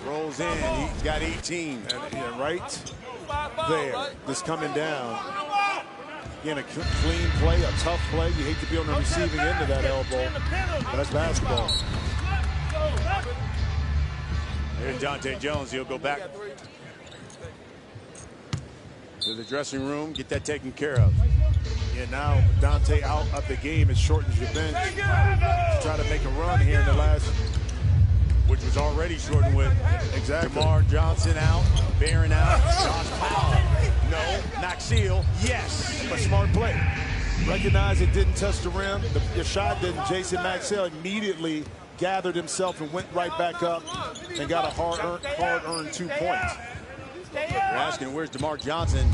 Rolls in, he's got 18. And yeah, right there, just coming down. Again, a clean play, a tough play. You hate to be on the receiving end of that elbow, but that's basketball. Here's Dante Jones. He'll go back to the dressing room, get that taken care of. Yeah, now Dante out of the game, it shortens your bench. Try to make a run here in the last, which was already shortened with DeMar Johnson out, Barron out, Josh Powell. No, Maxfield, yes. A smart play. Recognize it didn't touch the rim. The shot didn't. Jason Maxwell immediately gathered himself and went right back up and got a hard-earned 2 points. You're asking where's DeMar Johnson?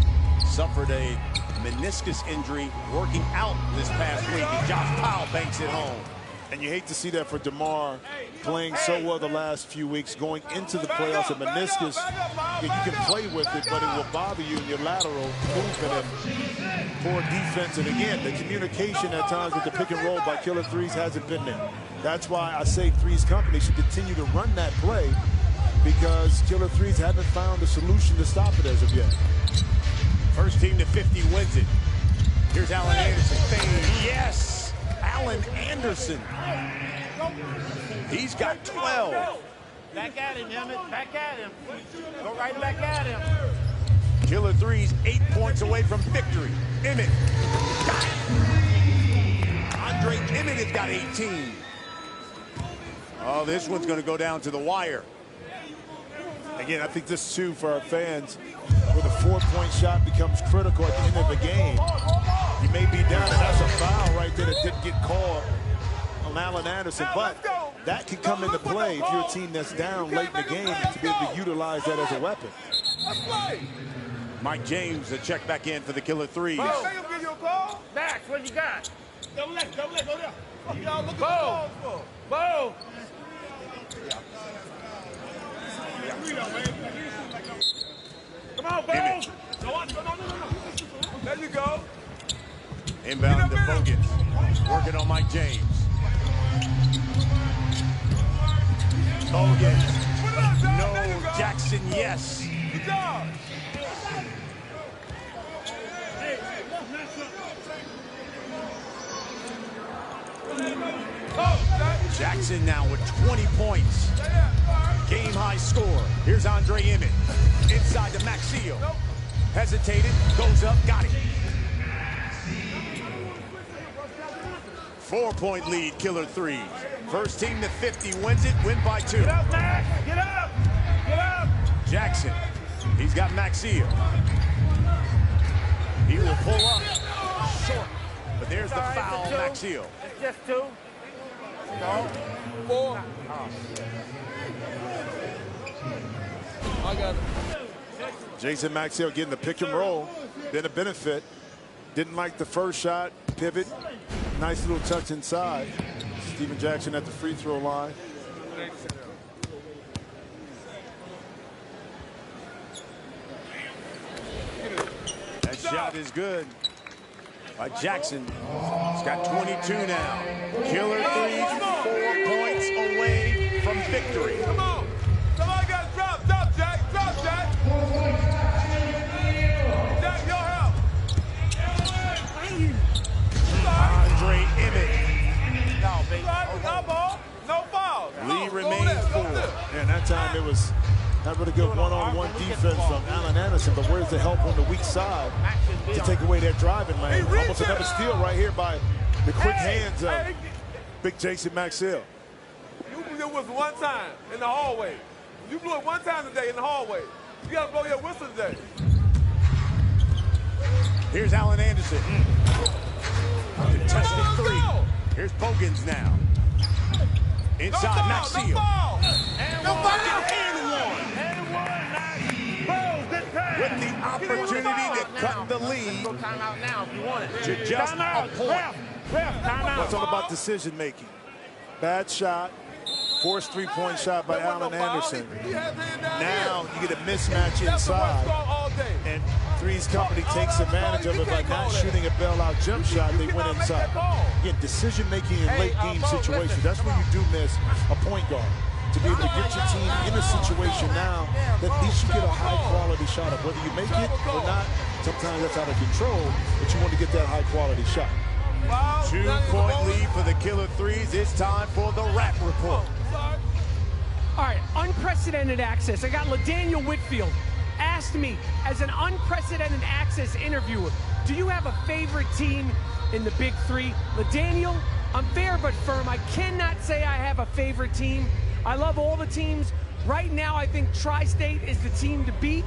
Suffered a meniscus injury working out this past week, and Josh Powell banks it home. And you hate to see that for DeMar, playing so well the last few weeks, going into the playoffs. A meniscus, you can play with it, but it will bother you in your lateral movement and poor defense. And again, the communication at times with the pick and roll by Killer Threes hasn't been there. That's why I say Threes company should continue to run that play, because Killer Threes haven't found a solution to stop it as of yet. First team to 50 wins it. Here's Allen Anderson. Fade. Yes! Allen Anderson. He's got 12. Back at him, Emmett. Back at him. Go right back at him. Killer Threes 8 points away from victory. Emmett got it. Andre Emmett has got 18. Oh, this one's going to go down to the wire. Again, I think this too for our fans, where the 4-point shot becomes critical at the end of the game. You may be down, and that's a foul right there that didn't get called on Allen Anderson, but that could come into play if you're a team that's down late in the game to be able to utilize that as a weapon. Mike James, a check back in for the Killer Threes. Max, what you got? Double leg, go there. Y'all looking for Bo. Come on, Bo. No. There you go. Inbound to Bogans. Working on Mike James. Bogans. No. Jackson, yes. Good job. Jackson now with 20 points. Game high score. Here's Andre Emmett. Inside to Maxio. Hesitated, goes up, got it. 4-point lead, Killer 3's. First team to 50 wins it, win by 2. Get up, Max! Get up! Get up! Jackson, he's got Maxio. He will pull up short, but there's the foul, Maxio. It's just 2. No. 4. I got it. Jason Maxio getting the pick and roll. Been a benefit. Didn't like the first shot. Pivot. Nice little touch inside. Steven Jackson at the free throw line. That shot is good by Jackson. He's got 22 now. Killer 3's 4 points away from victory. Come on. Somebody got to drop. Drop, Jack. Drop, Jack. Jack, your help. Andre Emmett. No, baby. No ball. No foul. Lee remains 4. And that time it was not really good one-on-one defense from Allen Anderson, but where's the help on the weak side to take away that driving lane? Almost another steal right here by the quick hands of big Jason Maxio. You blew your whistle one time in the hallway. You blew it one time today in the hallway. You got to blow your whistle today. Here's Allen Anderson. Contested 3. Here's Bogans now. Inside Maxio. No foul. With the opportunity to cut the lead Timeout now if you want it. to just a point. It's all about decision making. Bad shot. Forced three-point shot by Allen Anderson. Now you get a mismatch inside. And 3's company takes advantage of it by not shooting a bailout jump shot. They went inside. Again, decision making in late game situations. That's where you do miss a point guard. To be able to get your team in a situation now that at least you get a high-quality shot up. Whether you make it or not, sometimes that's out of control, but you want to get that high-quality shot. 2-point lead for the Killer 3's. It's time for the Rap Report. All right, unprecedented access. I got LaDaniel Whitfield asked me as an unprecedented access interviewer, do you have a favorite team in the Big 3? LaDaniel, I'm fair but firm. I cannot say I have a favorite team. I love all the teams. Right now, I think Tri-State is the team to beat.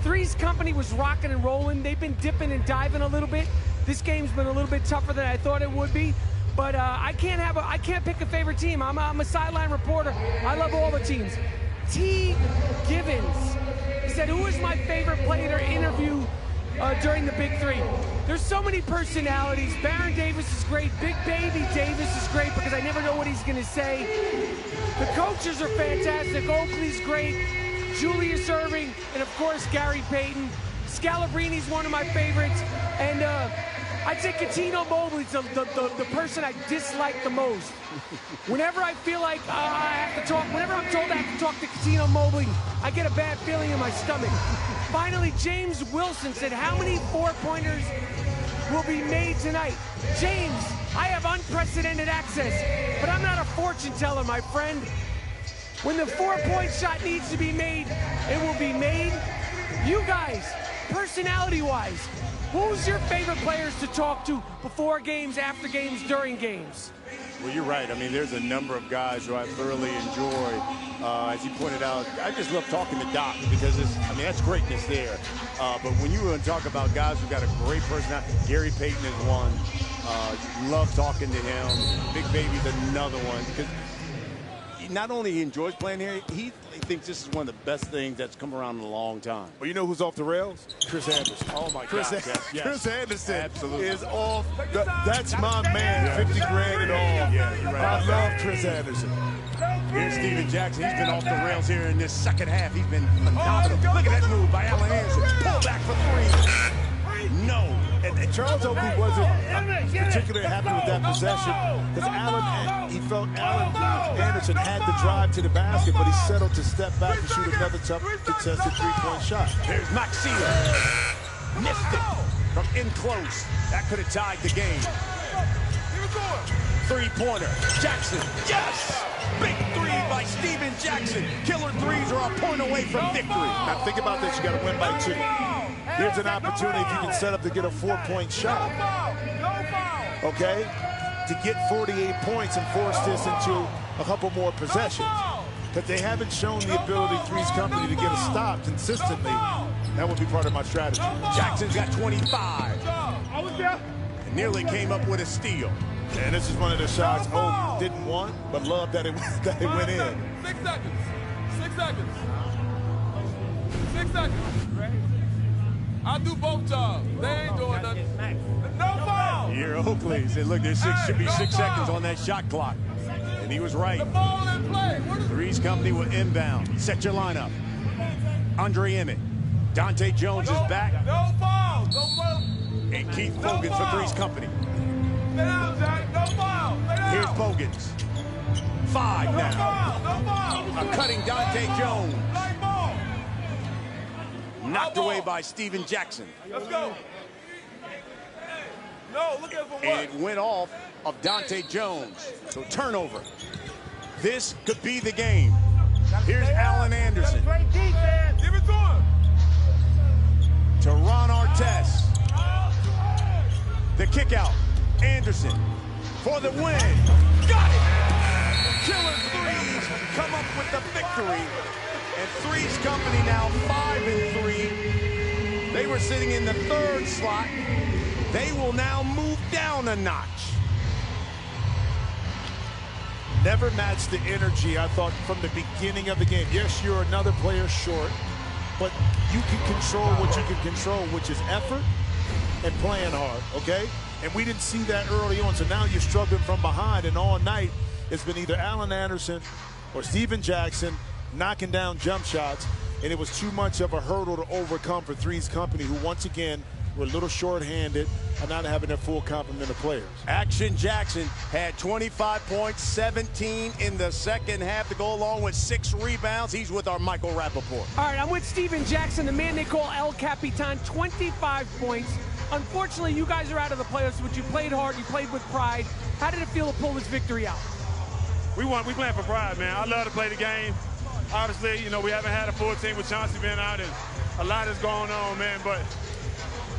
3's company was rocking and rolling. They've been dipping and diving a little bit. This game's been a little bit tougher than I thought it would be. But I can't pick a favorite team. I'm a sideline reporter. I love all the teams. T. Givens, he said, who is my favorite player to interview during the Big 3? There's so many personalities. Baron Davis is great. Big Baby Davis is great because I never know what he's going to say. The coaches are fantastic. Oakley's great. Julius Erving, and of course, Gary Payton. Scalabrini's one of my favorites. And I'd say Cuttino Mobley's the person I dislike the most. Whenever I feel like I have to talk, whenever I'm told I have to talk to Cuttino Mobley, I get a bad feeling in my stomach. Finally, James Wilson said, how many four-pointers will be made tonight? James, I have unprecedented access, but I'm not a fortune teller, my friend. When the four-point shot needs to be made, it will be made. You guys, personality-wise, who's your favorite players to talk to before games, after games, during games? Well, you're right. I mean, there's a number of guys who I thoroughly enjoy. As you pointed out, I just love talking to Doc because that's greatness there. But when you want to talk about guys who got a great personality, Gary Payton is one. Love talking to him. Big Baby's another one because he not only enjoys playing here, he thinks this is one of the best things that's come around in a long time. Well, you know who's off the rails? Chris Anderson. Oh, my God. Yes. Chris Anderson Absolutely. is off. That's my man, 50 grand and all. Yeah, you're right. I love Chris Anderson. Here's Steven Jackson. He's been off the rails here in this second half. He's been phenomenal. Look at that move by Allen Anderson. Pull back for 3. No. And Charles Oakley wasn't particularly happy with that possession because he felt Allen Anderson had the drive to the basket, but he settled to step back and shoot another tough contested three-point shot. There's Maxilla. Missed it from in close. That could have tied the game. Three-pointer. Jackson. Yes! Big three by Steven Jackson. Killer threes are a point away from victory. Now think about this. You got to win by 2. Here's an opportunity if you can set up to get a 4-point shot. Okay? To get 48 points and force this into a couple more possessions. But they haven't shown the ability, 3's company, to get a stop consistently. That would be part of my strategy. Jackson's got 25. And nearly came up with a steal. And this is one of the shots Oak didn't want, but loved that it went in. 6 seconds. 6 seconds. 6 seconds. I'll do both jobs. They ain't doing nothing. No foul. Here, Oakley said, look, there should be 6 seconds on that shot clock. And he was right. The ball in play. 3's company will inbound. Set your lineup. Andre Emmett. Dante Jones is back. No foul. No foul. And Keith Bogans for 3's company. Stay down, Jack. No foul. Stay down. Here's Bogans. 5 now. No foul. A cutting Dante Jones. Light ball. Knocked away by Steven Jackson. Let's go. No, look at it for what? And it went off of Dante Jones. So turnover. This could be the game. Here's Allen Anderson. Give it to him. To Ron Artest. The kick out. Anderson for the win. Got it! Killer threes come up with the victory. And 3's company now 5-3. They were sitting in the 3rd slot. They will now move down a notch. Never matched the energy, I thought, from the beginning of the game. Yes, you're another player short, but you can control what you can control, which is effort and playing hard, okay? And we didn't see that early on, so now you're struggling from behind, and all night it's been either Allen Anderson or Steven Jackson knocking down jump shots, and it was too much of a hurdle to overcome for 3's company, who once again were a little short-handed and not having their full complement of players. Action Jackson had 25 points, 17 in the second half to go along with 6 rebounds. He's with our Michael Rappaport. All right, I'm with Steven Jackson, the man they call El Capitan, 25 points. Unfortunately, you guys are out of the playoffs, but you played hard, you played with pride. How did it feel to pull this victory out? We playing for pride, man. I love to play the game. Obviously, you know, we haven't had a full team with Chauncey being out, and a lot is going on, man, but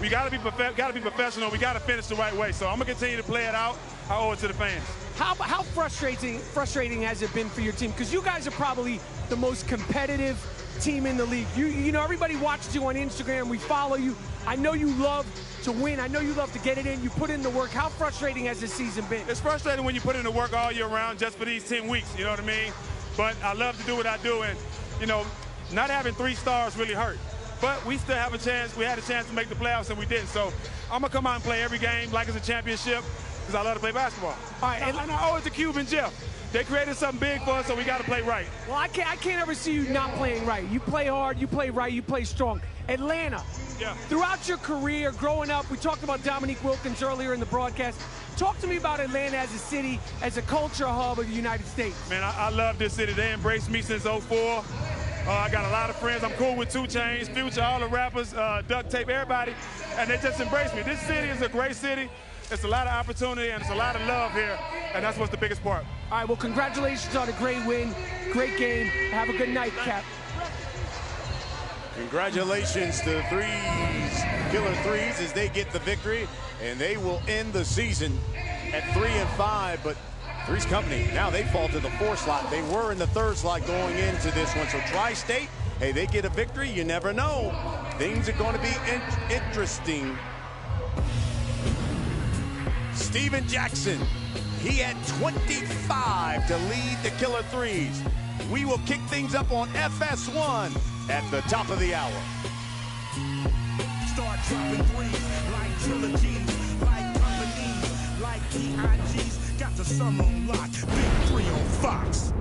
we got to be professional. We got to finish the right way. So I'm going to continue to play it out. I owe it to the fans. How frustrating has it been for your team? Because you guys are probably the most competitive team in the league. You know, everybody watches you on Instagram. We follow you. I know you love to win. I know you love to get it in. You put in the work. How frustrating has this season been? It's frustrating when you put in the work all year round just for these 10 weeks. You know what I mean? But I love to do what I do. And, you know, not having 3 stars really hurt. But we still have a chance. We had a chance to make the playoffs, and we didn't. So I'm going to come out and play every game like it's a championship because I love to play basketball. All right, and I owe it to Cube and Jeff. They created something big for us, so we got to play right. Well, I can't ever see you not playing right. You play hard, you play right, you play strong. Atlanta, throughout your career, growing up, we talked about Dominique Wilkins earlier in the broadcast. Talk to me about Atlanta as a city, as a culture hub of the United States. Man, I love this city. They embraced me since '04. I got a lot of friends. I'm cool with 2 Chainz, Future, all the rappers, Duct Tape, everybody, and they just embrace me. This city is a great city. It's a lot of opportunity, and it's a lot of love here, and that's what's the biggest part. All right, well, congratulations on a great win, great game. Have a good night, Cap. Congratulations to 3's, Killer 3's, as they get the victory, and they will end the season at 3-5, but 3's company, now they fall to the 4th slot. They were in the 3rd slot going into this one. So Tri-State, hey, they get a victory. You never know. Things are going to be interesting. Steven Jackson, he had 25 to lead the Killer 3's. We will kick things up on FS1 at the top of the hour. Start dropping 3's like trilogies, like companies, like EIGs. Got the summer on lock, Big 3 on Fox.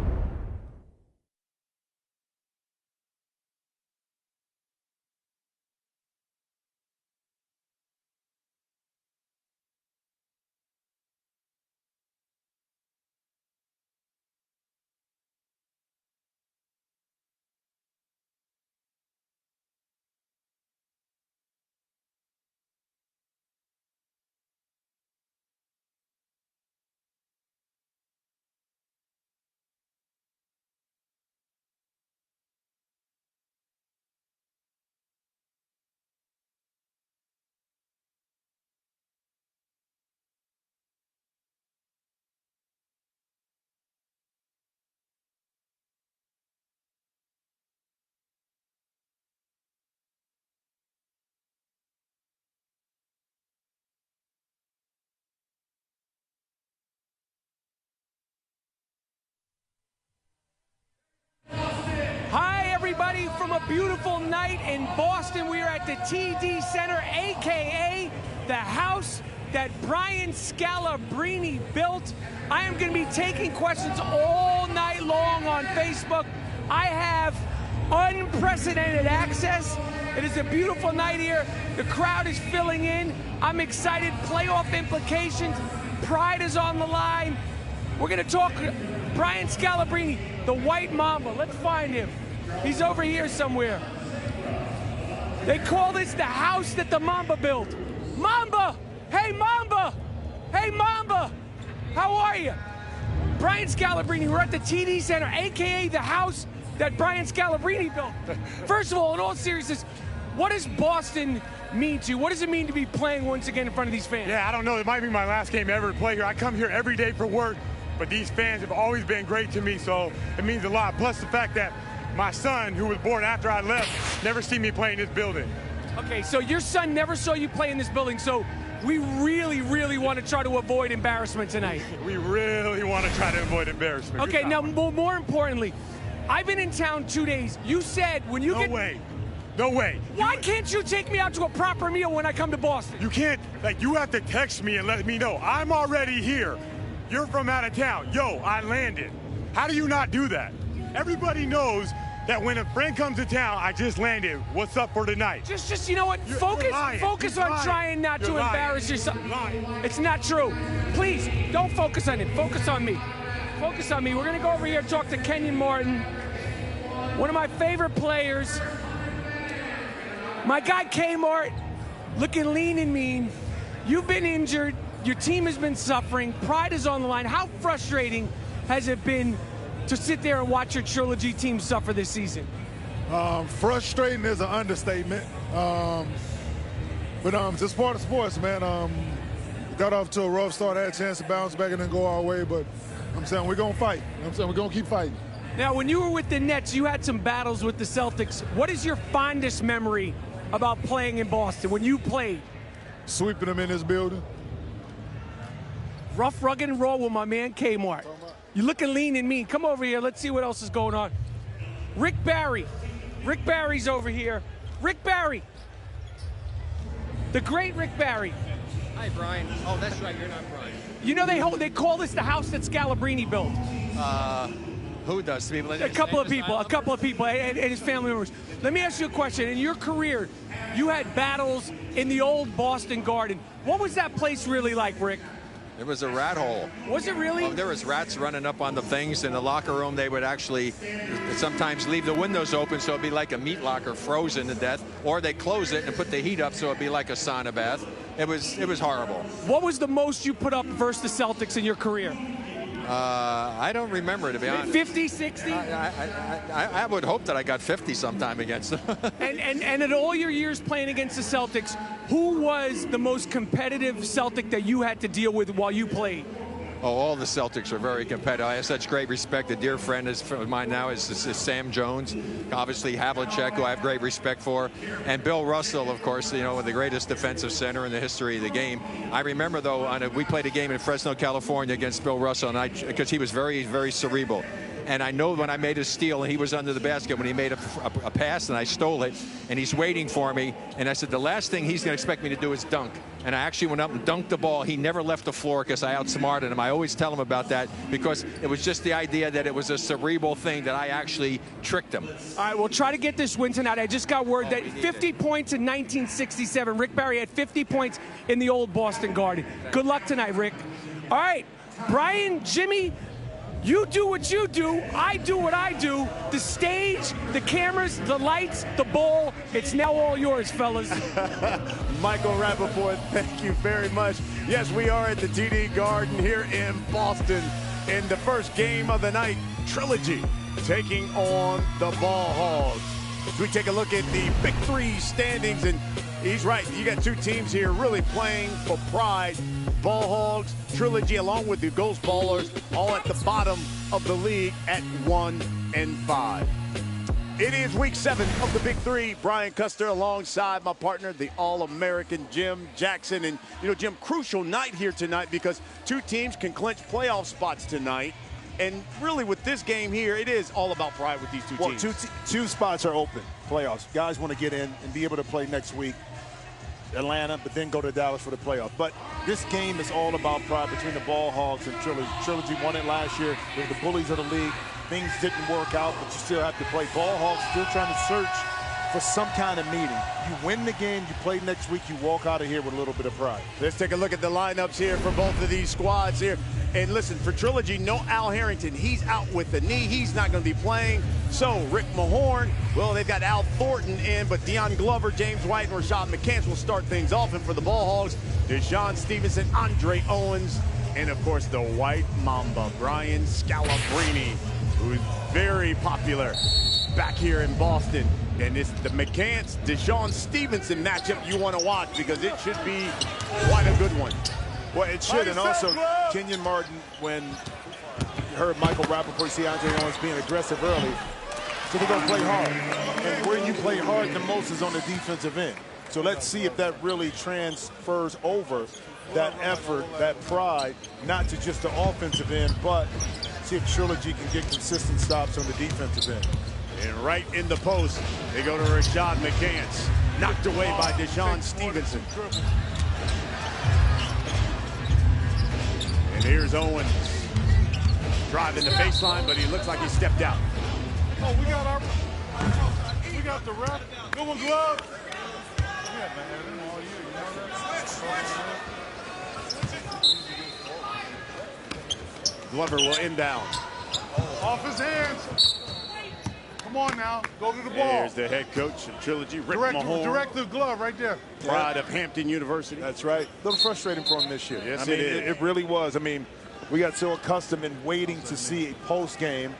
everybody, from a beautiful night in Boston. We are at the TD Center, a.k.a. the house that Brian Scalabrine built. I am going to be taking questions all night long on Facebook. I have unprecedented access. It is a beautiful night here. The crowd is filling in. I'm excited. Playoff implications. Pride is on the line. We're going to talk Brian Scalabrine, the White Mamba. Let's find him. He's over here somewhere. They call this the house that the Mamba built. Mamba! Hey, Mamba! Hey, Mamba! How are you? Brian Scalabrine, we're at the TD Center, a.k.a. the house that Brian Scalabrine built. First of all, in all seriousness, what does Boston mean to you? What does it mean to be playing once again in front of these fans? Yeah, I don't know. It might be my last game ever to play here. I come here every day for work, but these fans have always been great to me, so it means a lot. Plus the fact that my son, who was born after I left, never seen me play in this building. Okay, so your son never saw you play in this building, so we really, really want to try to avoid embarrassment tonight. We really want to try to avoid embarrassment. Okay, now more importantly, I've been in town 2 days. You said when you No way. No way. Why can't you take me out to a proper meal when I come to Boston? You can't, you have to text me and let me know. I'm already here. You're from out of town. Yo, I landed. How do you not do that? Everybody knows that when a friend comes to town, I just landed. What's up for tonight? Just you know what? Focus on trying not to embarrass yourself. It's not true. Please, don't focus on it. Focus on me. Focus on me. We're going to go over here and talk to Kenyon Martin, one of my favorite players. My guy Kmart, looking lean and mean. You've been injured. Your team has been suffering. Pride is on the line. How frustrating has it been to sit there and watch your Trilogy team suffer this season? Frustrating is an understatement. But just part of sports, man. Got off to a rough start, had a chance to bounce back and then go our way, but I'm saying we're going to fight. I'm saying we're going to keep fighting. Now, when you were with the Nets, you had some battles with the Celtics. What is your fondest memory about playing in Boston when you played? Sweeping them in this building. Rough, rugged, and raw with my man Kmart. You're looking lean and mean. Come over here. Let's see what else is going on. Rick Barry. Rick Barry's over here. Rick Barry. The great Rick Barry. Hi, Brian. Oh, that's right. You're not Brian. You know they call this the house that Scalabrine built. Who does? A couple of people, and his family members. Let me ask you a question. In your career, you had battles in the old Boston Garden. What was that place really like, Rick? It was a rat hole. Was it really? Oh, there was rats running up on the things in the locker room. They would actually sometimes leave the windows open so it'd be like a meat locker frozen to death, or they close it and put the heat up so it'd be like a sauna bath. It was horrible. What was the most you put up versus the Celtics in your career? I don't remember, to be honest. 50, 60? I would hope that I got 50 sometime against them. and in all your years playing against the Celtics, who was the most competitive Celtic that you had to deal with while you played? Oh, all the Celtics are very competitive. I have such great respect. A dear friend of mine now is Sam Jones. Obviously, Havlicek, who I have great respect for. And Bill Russell, of course, you know, the greatest defensive center in the history of the game. I remember, though, we played a game in Fresno, California against Bill Russell, because he was very, very cerebral. And I know when I made a steal and he was under the basket when he made a pass and I stole it, and he's waiting for me. And I said, the last thing he's going to expect me to do is dunk. And I actually went up and dunked the ball. He never left the floor because I outsmarted him. I always tell him about that because it was just the idea that it was a cerebral thing that I actually tricked him. All right, we'll try to get this win tonight. I just got word that 50 points in 1967. Rick Barry had 50 points in the old Boston Garden. Good luck tonight, Rick. All right, Brian, Jimmy, you do what you do, I do what I do. The stage, the cameras, the lights, the ball, it's now all yours, fellas. Michael Rappaport, thank you very much. Yes, we are at the TD Garden here in Boston in the first game of the night. Trilogy taking on the Ball Hogs. As we take a look at the Big Three standings, and he's right, you got two teams here really playing for pride. Ball Hogs, Trilogy, along with the Ghost Ballers, all at the bottom of the league at 1-5. It is week 7 of the Big Three. Brian Custer alongside my partner, the All-American Jim Jackson. And, you know, Jim, crucial night here tonight because two teams can clinch playoff spots tonight. And really with this game here, it is all about pride with these two teams. Well, two spots are open, playoffs. Guys want to get in and be able to play next week. Atlanta, but then go to Dallas for the playoff. But this game is all about pride between the Ball Hogs and Trilogy. Trilogy won it last year. They were the bullies of the league. Things didn't work out, but you still have to play. Ball Hogs still trying to search for some kind of meeting. You win the game, you play next week, you walk out of here with a little bit of pride. Let's take a look at the lineups here for both of these squads here. And listen, for Trilogy, no Al Harrington. He's out with the knee. He's not going to be playing. So Rick Mahorn, well, they've got Al Thornton in, but Deion Glover, James White, and Rashad McCants will start things off. And for the Ball Hogs, Deshaun Stevenson, Andre Owens, and of course the White Mamba, Brian Scalabrine, who's very popular back here in Boston. And it's the McCants, Deshaun Stevenson matchup you want to watch because it should be quite a good one. Well, it should, and also Kenyon Martin, when you heard Michael Rappaport see Andre Owens being aggressive early, so they're going to play hard. And where you play hard the most is on the defensive end. So let's see if that really transfers over, that effort, that pride, not to just the offensive end, but see if Trilogy can get consistent stops on the defensive end. And right in the post, they go to Rashad McCants, knocked away by Deshaun Stevenson. And here's Owens driving the baseline, but he looks like he stepped out. Oh, we got the ref. Good one, Glove. Yeah, man. All year, you know that? Glover will inbound. Off his hands. Come on now, go to the ball. There's the head coach of Trilogy, Rick Mahorn. Direct the glove right there. Pride of Hampton University. That's right. A little frustrating for him this year. Yes, I mean, it is. It really was. I mean, we got so accustomed in waiting to see a post game,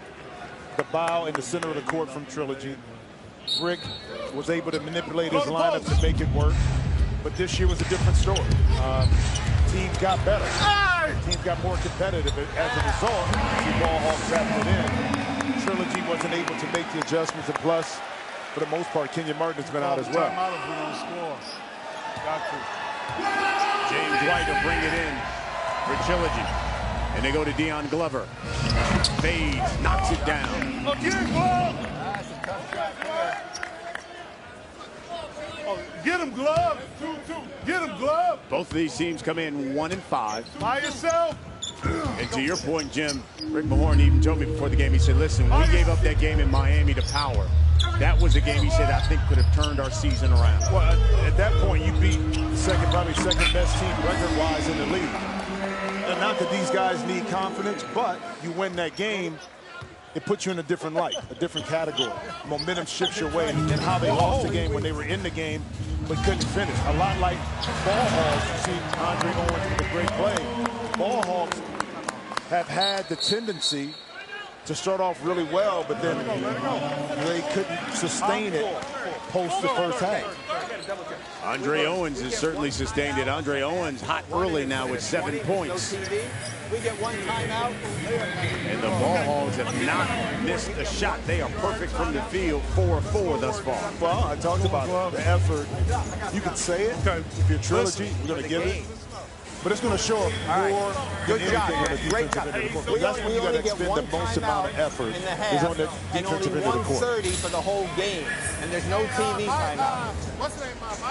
the bow in the center of the court from Trilogy. Rick was able to manipulate his lineup to make it work. But this year was a different story. Teams got better. Teams got more competitive. As a result, the Ball Hogs tapped it in. Trilogy wasn't able to make the adjustments, and plus, for the most part, Kenyon Martin has been out as well. James White will bring it in for Trilogy. And they go to Deion Glover. Fades, knocks it down. Get him, Glove. Get him, Glove. Both of these teams come in 1-5. By yourself. And to your point, Jim, Rick Mahorn even told me before the game, he said, listen, we gave up that game in Miami to Power. That was a game, he said, I think could have turned our season around. Well, at that point, you beat probably second best team record-wise in the league. And not that these guys need confidence, but you win that game, it puts you in a different light, a different category. Momentum shifts your way, and how they lost the game when they were in the game but couldn't finish. A lot like Ball Hogs. You see Andre Owens with a great play. Ball Hogs have had the tendency to start off really well, but then they couldn't sustain it post the first half. Andre Owens has certainly sustained it. Andre Owens hot early now with 7 points. We get one timeout. And the Ball Hogs have not missed a shot. They are perfect from the field, 4-4 thus far. Well, I talked about the effort. You could say it. If you're Trilogy, we're going to give it. But it's going to show up more than anything on the defensive end of the court. That's when you got to expend the most amount of effort is on the defensive end of the court. 30 for the whole game, and there's no TV timeout. What's the name? What's the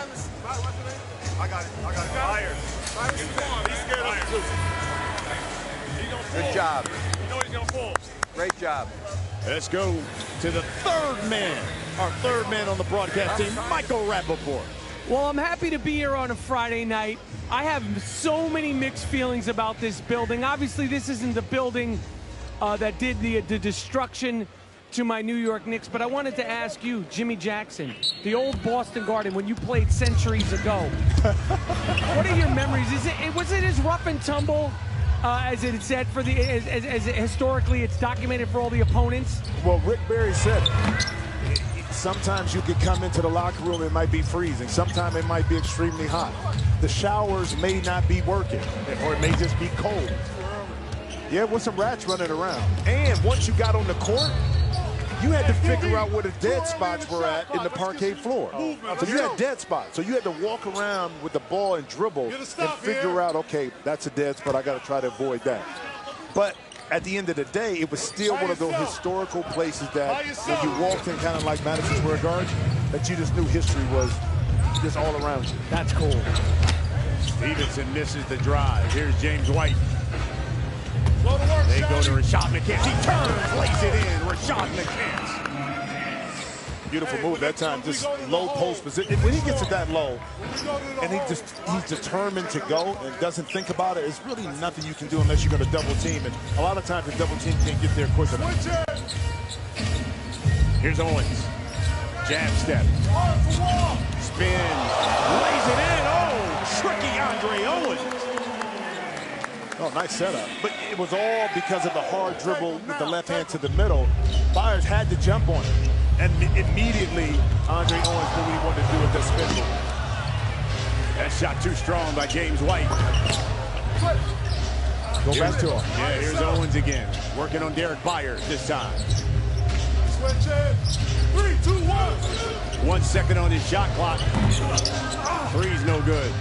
name? I got it. Myers. He's scared of Good job. You know he's going to fall. Great job. Let's go to the third man. Our third man on the broadcast team, Michael Rappaport. Well, I'm happy to be here on a Friday night. I have so many mixed feelings about this building. Obviously, this isn't the building that did the destruction to my New York Knicks, but I wanted to ask you, Jimmy Jackson, the old Boston Garden, when you played centuries ago, what are your memories? Was it as rough and tumble as it said for as historically it's documented for all the opponents? Well, Rick Barry said it. Sometimes you could come into the locker room, it might be freezing. Sometimes it might be extremely hot. The showers may not be working, or it may just be cold. Yeah, with some rats running around. And once you got on the court, you had to figure out where the dead spots were at in the parquet floor. So you had dead spots. So you had to walk around with the ball and dribble and figure out, okay, that's a dead spot. I got to try to avoid that. But at the end of the day, it was still one of those historical places that when you walked in kind of like Madison Square Garden, that you just knew history was just all around you. That's cool. Stevenson misses the drive. Here's James White. They go to Rashad McCants. He turns, lays it in. Rashad McCants. Beautiful move that time. Just low post position. When he gets it that low, and he's determined to go and doesn't think about it, it's really nothing you can do unless you're going to double team. And a lot of times the double team can't get there quick enough. Here's Owens. Jab step. Spins. Lays it in. Oh, tricky Andre Owens. Oh, nice setup. But it was all because of the hard dribble with the left hand to the middle. Byers had to jump on it. And immediately, Andre Owens knew what he wanted to do with that spin move. That shot too strong by James White. Go back to him. Yeah, here's Owens again. Working on Derek Byers this time. Switch it. 3, 2, 1. 1 second on his shot clock. Three's no good.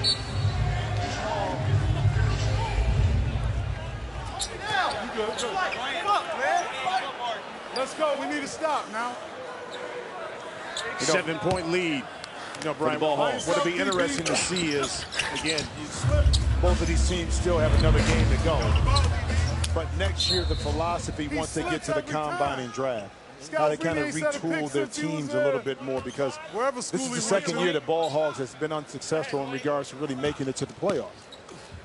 Good. Let's go. We need to stop now. 7-point lead. You know, Brian, what'll be interesting to see is, again, both of these teams still have another game to go. But next year, the philosophy, once they get to the combine and draft, how they kind of retool their teams a little bit more, because this is the second year that Ball Hogs has been unsuccessful in regards to really making it to the playoffs.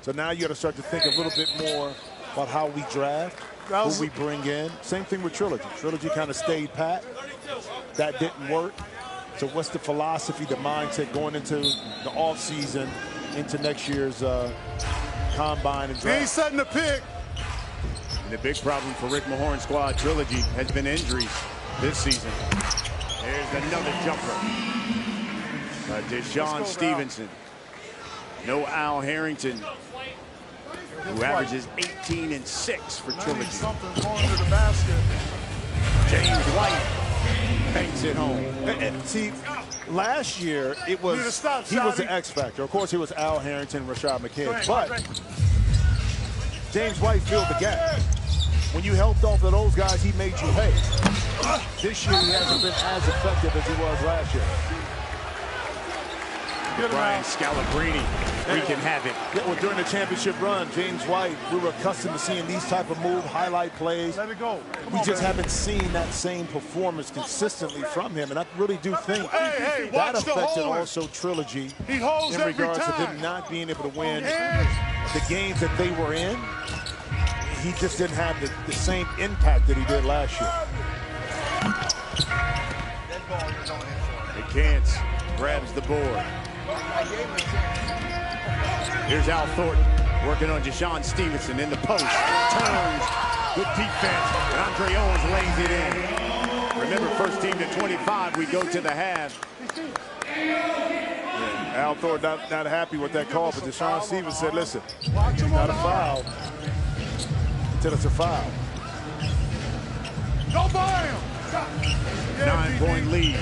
So now you got to start to think a little bit more about how we draft, who we bring in. Same thing with Trilogy. Trilogy kind of stayed pat. That didn't work. So what's the philosophy, the mindset going into the offseason, into next year's combine and draft? He's setting the pick. And the big problem for Rick Mahorn's squad, Trilogy, has been injuries this season. There's another jumper. Deshaun Stevenson. No Al Harrington, who averages 18 and 6 for Trilogy. Something's going to the basket. James White banks it home. And see, last year he was the X factor. Of course, he was Al Harrington, Rashad McCants, but James White filled the gap. When you helped off of those guys, he made you pay. This year, he hasn't been as effective as he was last year. Brian Scalabrine wreaking havoc. Yeah, well, during the championship run, James White, we were accustomed to seeing these type of highlight plays. Let it go. We just haven't seen that same performance consistently from him, and I really do think that affected also Trilogy in regards to them not being able to win the games that they were in. He just didn't have the same impact that he did last year. McCants grabs the board. Here's Al Thornton working on Deshaun Stevenson in the post. Turns. Good defense. And Andre Owens lays it in. Remember, first team to 25, we go to the half. Yeah, Al Thornton not happy with that call, but Deshaun Stevenson said, listen, it's not a foul until it's a foul. Go by him. 9-point lead.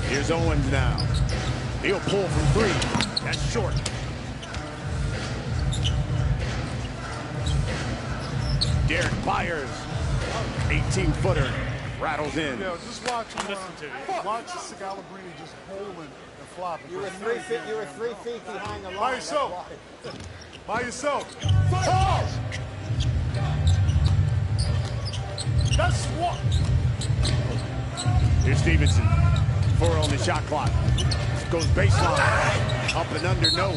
Here's Owens now. He'll pull from 3. That's short. Derek Byers, 18-footer, rattles in. Yeah, just watch him. Watch Scalabrine just holding and flopping. You were 3 feet behind the line. By yourself. By yourself. Pause. That's what. Here's Stevenson. 4 on the shot clock. Goes baseline. Up and under, no.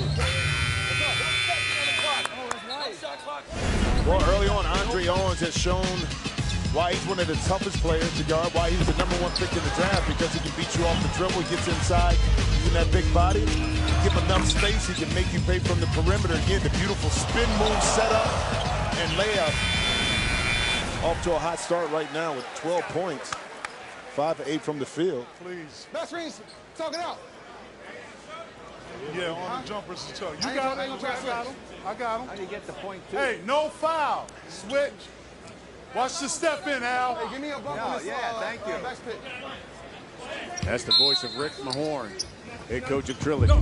Well, early on, Andre Owens has shown why he's one of the toughest players to guard, why he was the #1 pick in the draft, because he can beat you off the dribble, he gets inside, using that big body, give him enough space, he can make you pay from the perimeter. Again, the beautiful spin move setup and layup. Off to a hot start right now with 12 points. 5 of 8 from the field. Please. Best Reese, talk it out. Yeah, on the jumpers is tough. You got him. I got him. How do you get the point 2? Hey, no foul. Switch. Watch the step in, Al. Hey, give me a bump on this. Yeah, thank you. Next pick. That's the voice of Rick Mahorn, head coach of Trilogy.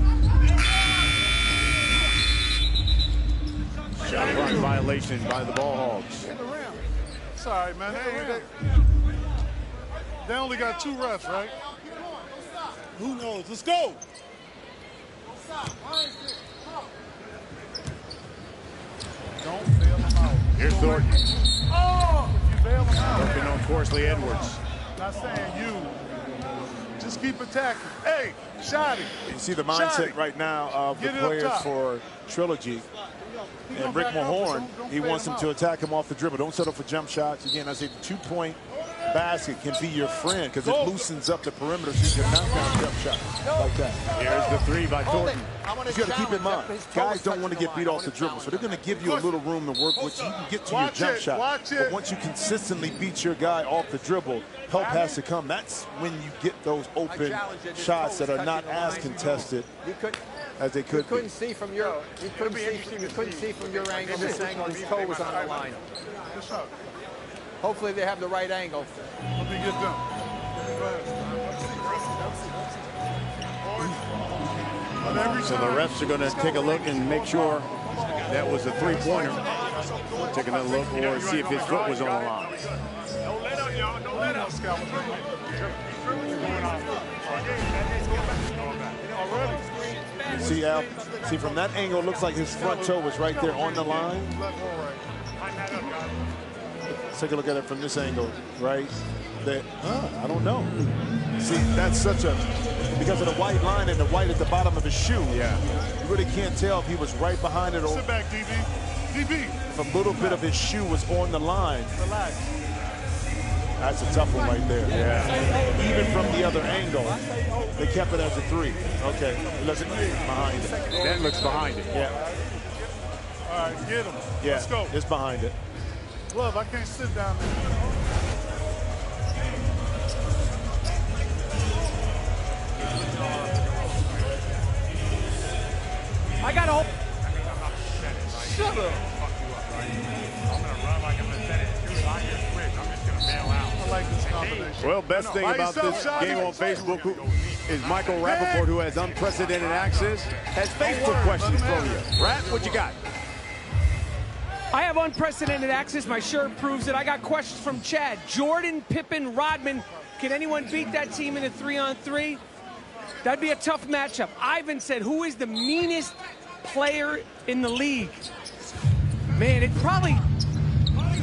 Shot clock violation by the Ball Hogs. It's all right, man. They only got 2 refs, right? Who knows? Let's go. Don't bail him out. Here's Thornton. Oh! If you bail him out. Working on Corsley Edwards. Not saying you. Just keep attacking. Hey, Shotty. You see the mindset right now of the players for Trilogy. And Rick Mahorn, he wants him to attack him off the dribble. Don't settle for jump shots. Again, I say the 2-point basket can be your friend because it loosens up the perimeter so you can knock down jump shots like that. Here's the 3 by Thornton. You got to keep in mind, guys don't want to get beat off the dribble, so they're going to give you a little room to work with so you can get to your jump shot. But once you consistently beat your guy off the dribble, help has to come. That's when you get those open shots that are not as contested as they could be. You couldn't see from your angle. This angle, his toe was on the line. Hopefully they have the right angle. Let me get them. So the refs are going to take a look and make sure that was a 3-pointer. Taking a look or see if his foot was on the line. Don't let up, y'all. Don't let up. See, Al, see from that angle, it looks like his front toe was right there on the line. Let's take a look at it from this angle, right? That, I don't know. See, that's such a, because of the white line and the white at the bottom of his shoe. Yeah. You really can't tell if he was right behind it or sit back, DB. DB. If a little bit of his shoe was on the line. Relax. That's a tough one right there. Yeah. Even from the other angle, they kept it as a 3. Okay, it looks behind it. That looks behind it. Yeah. All right, get him. Yeah, Let's go. it's behind it. Love, I can't sit down there. I got hope. Shut up. Well, best thing about this game on Facebook is Michael Rappaport, who has unprecedented access, has Facebook questions for you. Rapp, what you got? I have unprecedented access. My shirt proves it. I got questions from Chad. Jordan, Pippen, Rodman. Can anyone beat that team in a 3-on-3? That'd be a tough matchup. Ivan said, who is the meanest player in the league? Man, it's probably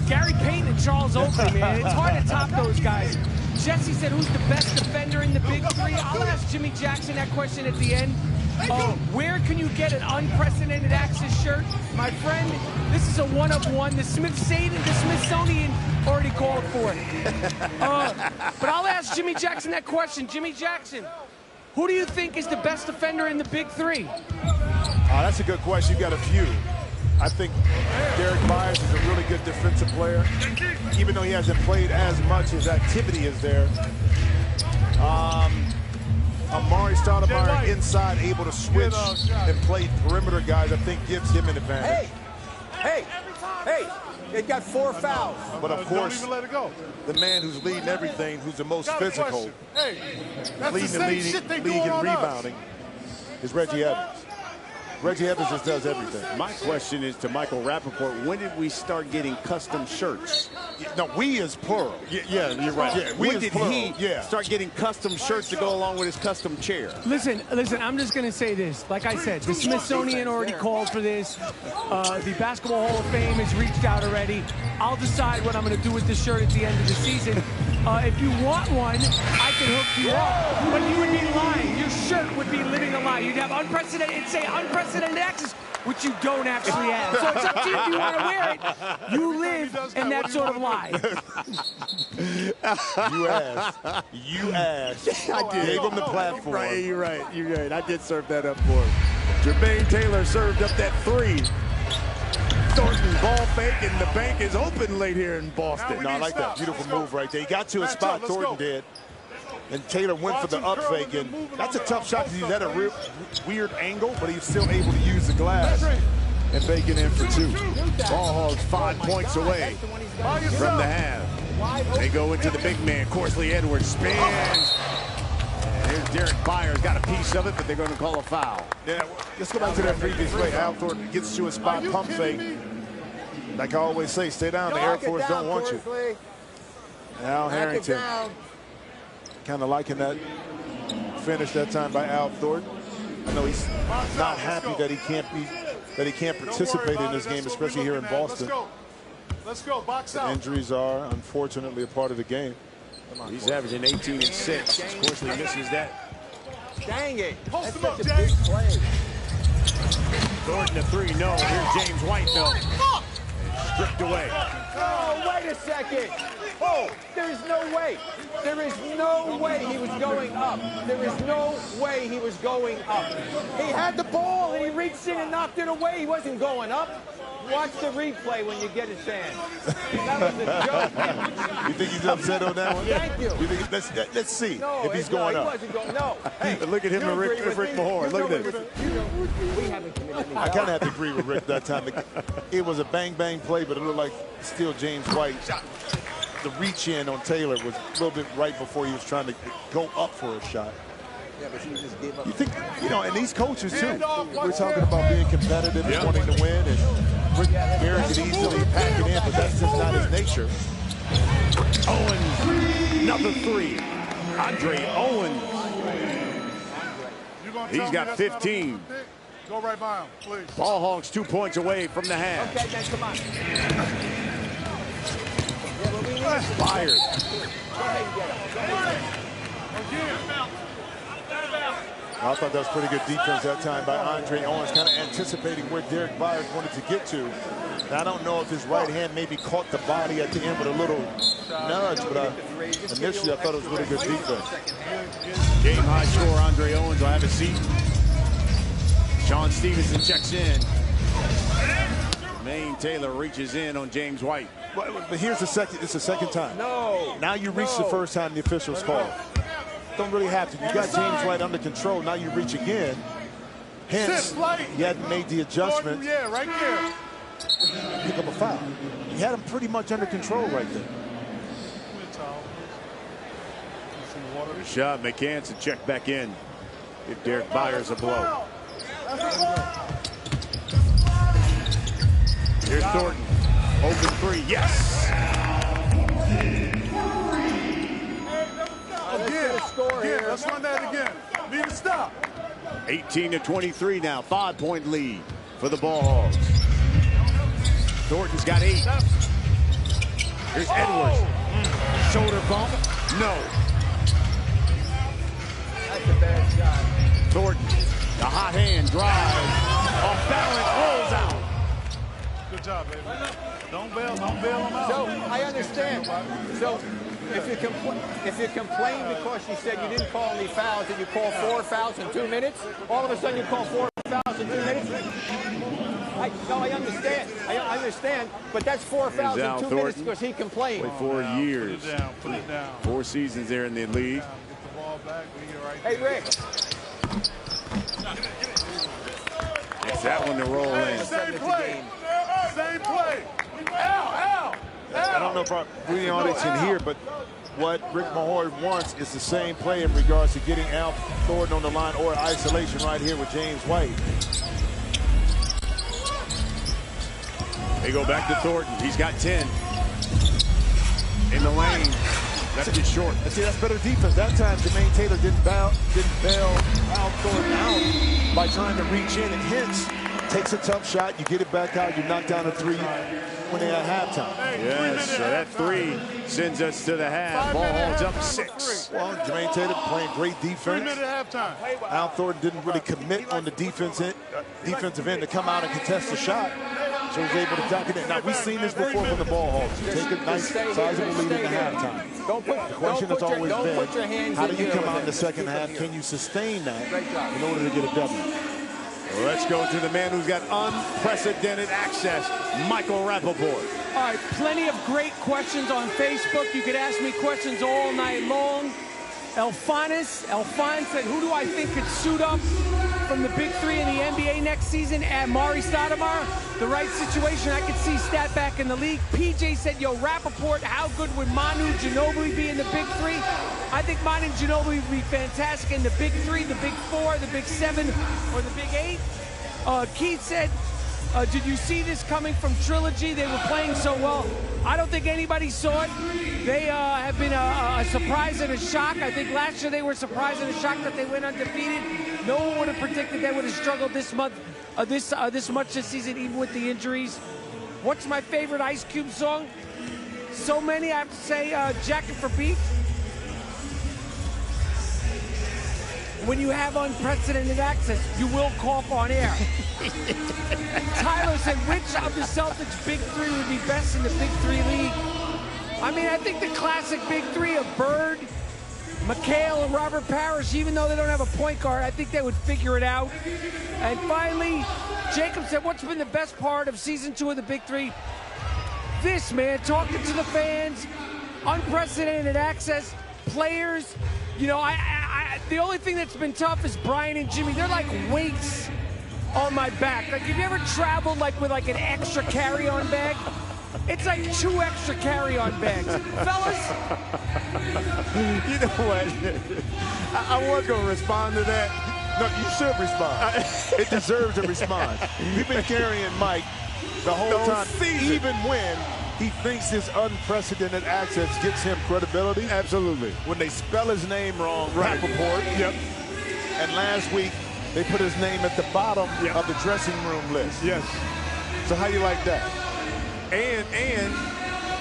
Gary Payton and Charles Oakley, man. It's hard to top those guys. Jesse said, who's the best defender in the Big Three? I'll ask Jimmy Jackson that question at the end. Where can you get an unprecedented access shirt? My friend, this is a one-of-one. The Smithsonian already called for it. But I'll ask Jimmy Jackson that question. Jimmy Jackson, who do you think is the best defender in the Big Three? That's a good question. You got a few. I think Derek Myers is a really good defensive player. Even though he hasn't played as much, his activity is there. Amari Stoudemire inside, able to switch and play perimeter guys, I think gives him an advantage. Hey, they got 4 fouls. But of course, don't even let it go. the man who's leading everything, who's the most physical, hey, that's leading the league in rebounding, is Reggie Evans. Reggie Evans just does everything. My question is to Michael Rappaport, when did we start getting custom shirts? No, we is plural. Yeah, you're right. Yeah, when did he start getting custom shirts to go along with his custom chair? Listen, I'm just going to say this. Like I said, the Smithsonian already called for this. The Basketball Hall of Fame has reached out already. I'll decide what I'm going to do with this shirt at the end of the season. If you want one, I can hook you up. But you would be lying. Your shirt would be living a lie. You'd have unprecedented access, which you don't actually have. So it's up to you if you want to wear it. You live in that sort of lie. You asked. I did. Gave him the platform. Right, you're right. I did serve that up for him. Jermaine Taylor served up that 3. Thornton ball fake, and the bank is open late here in Boston. No, I like that. Beautiful move right there. He got to his spot, Thornton did. And Taylor went for the up fake, and that's a tough shot because he's at a real weird angle, but he's still able to use the glass and fake it in for 2. Ball Hogs 5 points away from the half. They go into the big man. Corsley Edwards spins. Here's Derek Byers, got a piece of it, but they're going to call a foul. Yeah, let's go back to that previous play. Al Thornton gets to a spot, pump fake, Like I always say, stay down. The Air Force don't want you. Al Harrington, kind of liking that finish that time by Al Thornton. I know he's not happy that he can't participate in this game, especially here in Boston. Let's go. Box out. Injuries are unfortunately a part of the game. He's averaging 18 and 6. Of course, he misses that. Dang it. Post him That's up, such a big James. play. Thornton a 3, no. Here's James White, though. Stripped away. Oh, wait a second. Oh, there is no way. There is no way he was going up. There is no way he was going up. He had the ball and he reached in and knocked it away. He wasn't going up. Watch the replay when you get a chance. That was a joke. You think he's upset on that one? Thank you. Let's see No, if he's going he up. wasn't going. No. Hey, Look at him and Rick Mahorn. Look at this. We haven't committed any I kind of have to agree with Rick that time. It was a bang-bang play, but it looked like still James White. The reach-in on Taylor was a little bit right before he was trying to go up for a shot. Yeah, but he just gave up. You think, and these coaches, too. We're talking about being competitive and wanting to win, and Rick Barry could easily pack it in, but that's just not his nature. Owens, another 3. Andre Owens. He's got 15. Go right by him, please. Ball Hawks 2 points away from the half. Okay, then come on. Fired. Go ahead and get him. I thought that was pretty good defense that time by Andre Owens, kind of anticipating where Derek Byers wanted to get to. Now, I don't know if his right hand maybe caught the body at the end with a little nudge, but initially I thought it was really good defense. Game high score, Andre Owens will have a seat. Sean Stevenson checks in. Maine Taylor reaches in on James White. But here's the second, it's the second time. No. Now you reach the first time the officials call. Don't really have to. You got James White under control. Now you reach again. Hence, you hadn't made the adjustment. Yeah, right there. Pick up a foul. You had him pretty much under control right there. Rashad McCants to check back in. Give Derek Byers a blow. Here's Thornton. Open 3. Yes. Again, let's run that again. Need to stop. 18-23 now. 5-point lead for the Ball Hogs. Thornton's got 8. Here's Edwards. Shoulder bump. No. That's a bad shot. Thornton, the hot hand drive. Off balance, rolls out. Good job, baby. Don't bail him out. So, I understand. So, if you complain because you said you didn't call any fouls and you call 4 fouls in 2 minutes, all of a sudden you call 4 fouls in 2 minutes? I understand. I understand, but that's 4 fouls in 2 minutes because he complained. Played 4 years. Put it down. 4 seasons there in the league. Get the ball back. Hey, Rick. It's that one to roll in. Same play. Same play. Ow. I don't know if our viewing audience can hear, but what Rick Mahorn wants is the same play in regards to getting Al Thornton on the line or isolation right here with James White. They go back to Thornton. He's got 10. In the lane. Left it short. That's better defense. That time Jermaine Taylor didn't bail Al Thornton out by trying to reach in, and hence takes a tough shot. You get it back out. You knock down a 3 when they're at halftime. Yes, so that 3 sends us to the half. Ball Hogs up 6. Well, Jermaine Taylor playing great 3 defense. minute halftime. Al Thornton didn't really commit on the defensive end to come out and contest the shot. So he was able to dock it in. Now, we've seen this before from the Ball Hogs. You take a nice, sizable lead in the halftime. The question has always been, how do you come out in the second half? Can you sustain that in order to get a W? Well, let's go to the man who's got unprecedented access, Michael Rappaport. All right, plenty of great questions on Facebook. You could ask me questions all night long. Alphonse said, who do I think could suit up from the big 3 in the NBA next season? At Mari Stoudemire, the right situation, I could see Stat back in the league. PJ said, yo, Rappaport, how good would Manu Ginobili be in the big 3? I think Manu Ginobili would be fantastic in the big 3, the big 4, the big 7, or the big 8. Keith said, Did you see this coming from Trilogy? They were playing so well. I don't think anybody saw it. They have been a surprise and a shock. I think last year they were surprised and a shock that they went undefeated. No one would have predicted they would have struggled this much this season, even with the injuries. What's my favorite Ice Cube song? So many, I have to say, Jacket for Beef. When you have unprecedented access, you will cough on air. Tyler said, which of the Celtics' big three would be best in the Big Three league? I mean, I think the classic big three of Bird, McHale, and Robert Parrish, even though they don't have a point guard, I think they would figure it out. And finally, Jacob said, what's been the best part of season 2 of the Big Three? This, man, talking to the fans, unprecedented access, players. You know, the only thing that's been tough is Brian and Jimmy. They're like weights on my back. Like, have you ever traveled like with like an extra carry-on bag? It's like 2 extra carry-on bags. Fellas? You know what? I was going to respond to that. No, you should respond. It deserves a response. We've been carrying Mike the whole time, season. even when he thinks his unprecedented access gets him credibility. Absolutely. When they spell his name wrong, Right. Rappaport. Yep. And last week, they put his name at the bottom of the dressing room list. Yes. So how you like that? And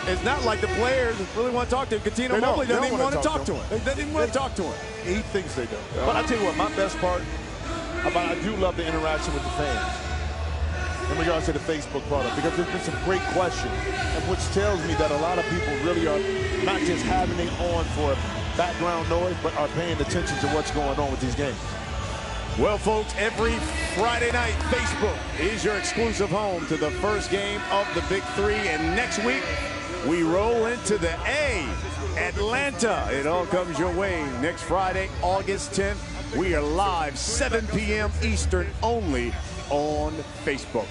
it's not like the players really want to talk to him. Coutinho Mobley doesn't even want to talk to him. They doesn't even want to talk to him. He thinks they do. But I tell you what, my best part about I do love the interaction with the fans in regards to the Facebook product, because there's been some great questions, and which tells me that a lot of people really are not just having it on for background noise, but are paying attention to what's going on with these games. Well, folks, every Friday night, Facebook is your exclusive home to the first game of the Big Three. And next week, we roll into the A, Atlanta. It all comes your way next Friday, August 10th. We are live 7 p.m. Eastern only on Facebook.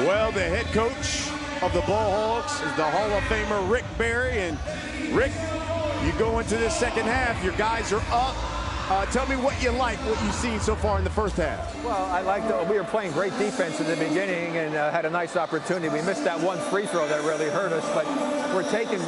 Well, the head coach of the Ball Hogs is the Hall of Famer Rick Barry. And Rick, you go into this second half, your guys are up. Tell me what you like, what you've seen so far in the first half. Well, I liked we were playing great defense in the beginning and had a nice opportunity. We missed that one free throw that really hurt us, but we're taking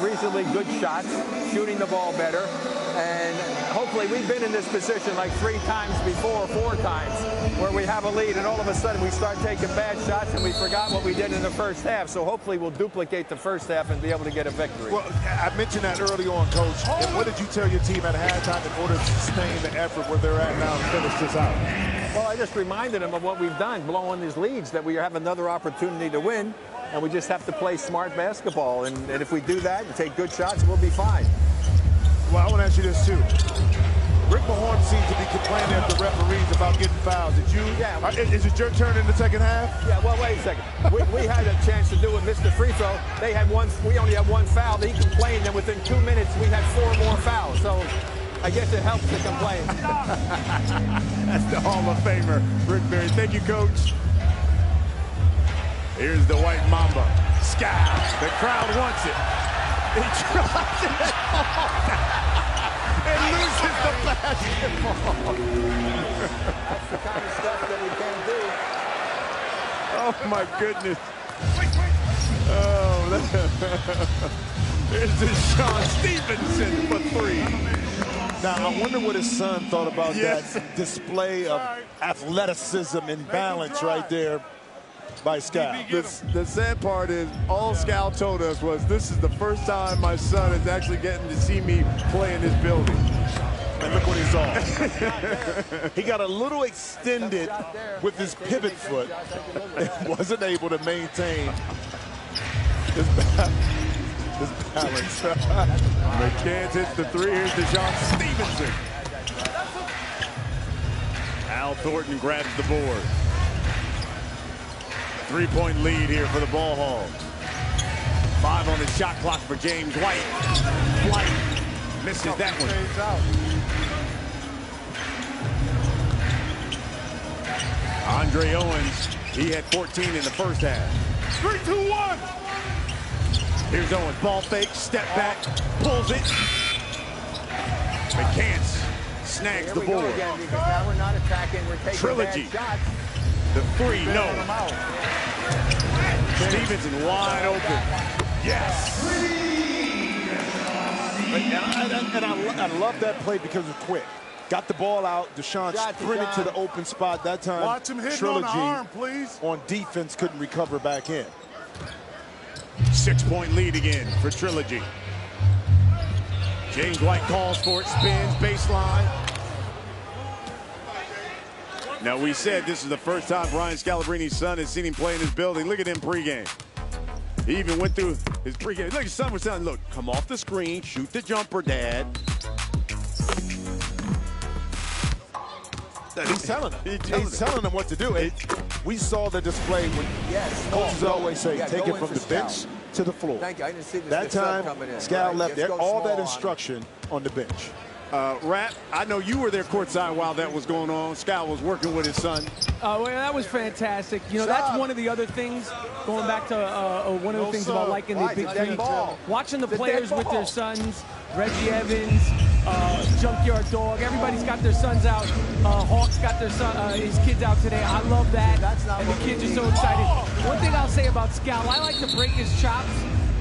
reasonably good shots, shooting the ball better, and hopefully we've been in this position like 3 times before, 4 times, where we have a lead and all of a sudden we start taking bad shots and we forgot what we did in the first half. So hopefully we'll duplicate the first half and be able to get a victory. Well, I mentioned that early on, Coach. And what did you tell your team at halftime in order to sustain the effort where they're at now and finish this out? Well, I just reminded them of what we've done, blowing these leads, that we have another opportunity to win, and we just have to play smart basketball. And if we do that and take good shots, we'll be fine. Well, I want to ask you this, too. Rick Mahorn seems to be complaining at the referees about getting fouls. Did you? Yeah. Is it your turn in the second half? Yeah, well, wait a second. We had a chance to do it, missed the free throw. They had one. We only had 1 foul. He complained, and within 2 minutes, we had 4 more fouls. So I guess it helps to complain. That's the Hall of Famer, Rick Barry. Thank you, Coach. Here's the White Mamba. Sky. The crowd wants it. He drops it and loses the basketball. That's the kind of stuff that we can't do. Oh, my goodness. Oh, there's this Sean Stevenson for 3. Now, I wonder what his son thought about that display of athleticism and balance right there by Scal. The sad part is all Scal told us was this is the first time my son is actually getting to see me play in this building. And look what he saw. He got a little extended with his pivot foot and wasn't able to maintain his balance. McCann hits the 3. Here's DeJohn Stevenson. Al Thornton grabs the board. 3-point lead here for the Ball Hogs. 5 on the shot clock for James White. White misses that one. Andre Owens, he had 14 in the first half. 3, 2, 1. Here's Owens, ball fake, step back, pulls it. McCants snags the board. Again, because now we're not attacking, we're taking Trilogy. bad shots. The three, no. Stevenson wide open. Yes. And I love that play because it's quick. Got the ball out. Deshaun sprinted to the open spot. That time, watch him hitting Trilogy on the arm, please. On defense couldn't recover back in. 6-point lead again for Trilogy. James White calls for it, spins, baseline. Now, we said this is the first time Brian Scalabrini's son has seen him play in his building. Look at him pregame. He even went through his pregame. Look, his son was telling, look, come off the screen, shoot the jumper, Dad. He's telling him. He's telling them what to do. We saw the display when coaches always say, take it from the bench to the floor. Thank you. I didn't see that time, Scal left there, all that instruction on the bench. Rat, I know you were there courtside while that was going on. Scal was working with his son. Well, that was fantastic. You know, that's one of the other things, going back to one of the things about liking the Big Three, watching the players with their sons, Reggie Evans, Junkyard Dog, everybody's got their sons out. Hawk's got their his kids out today. I love that, and the kids are so excited. One thing I'll say about Scal, I like to break his chops,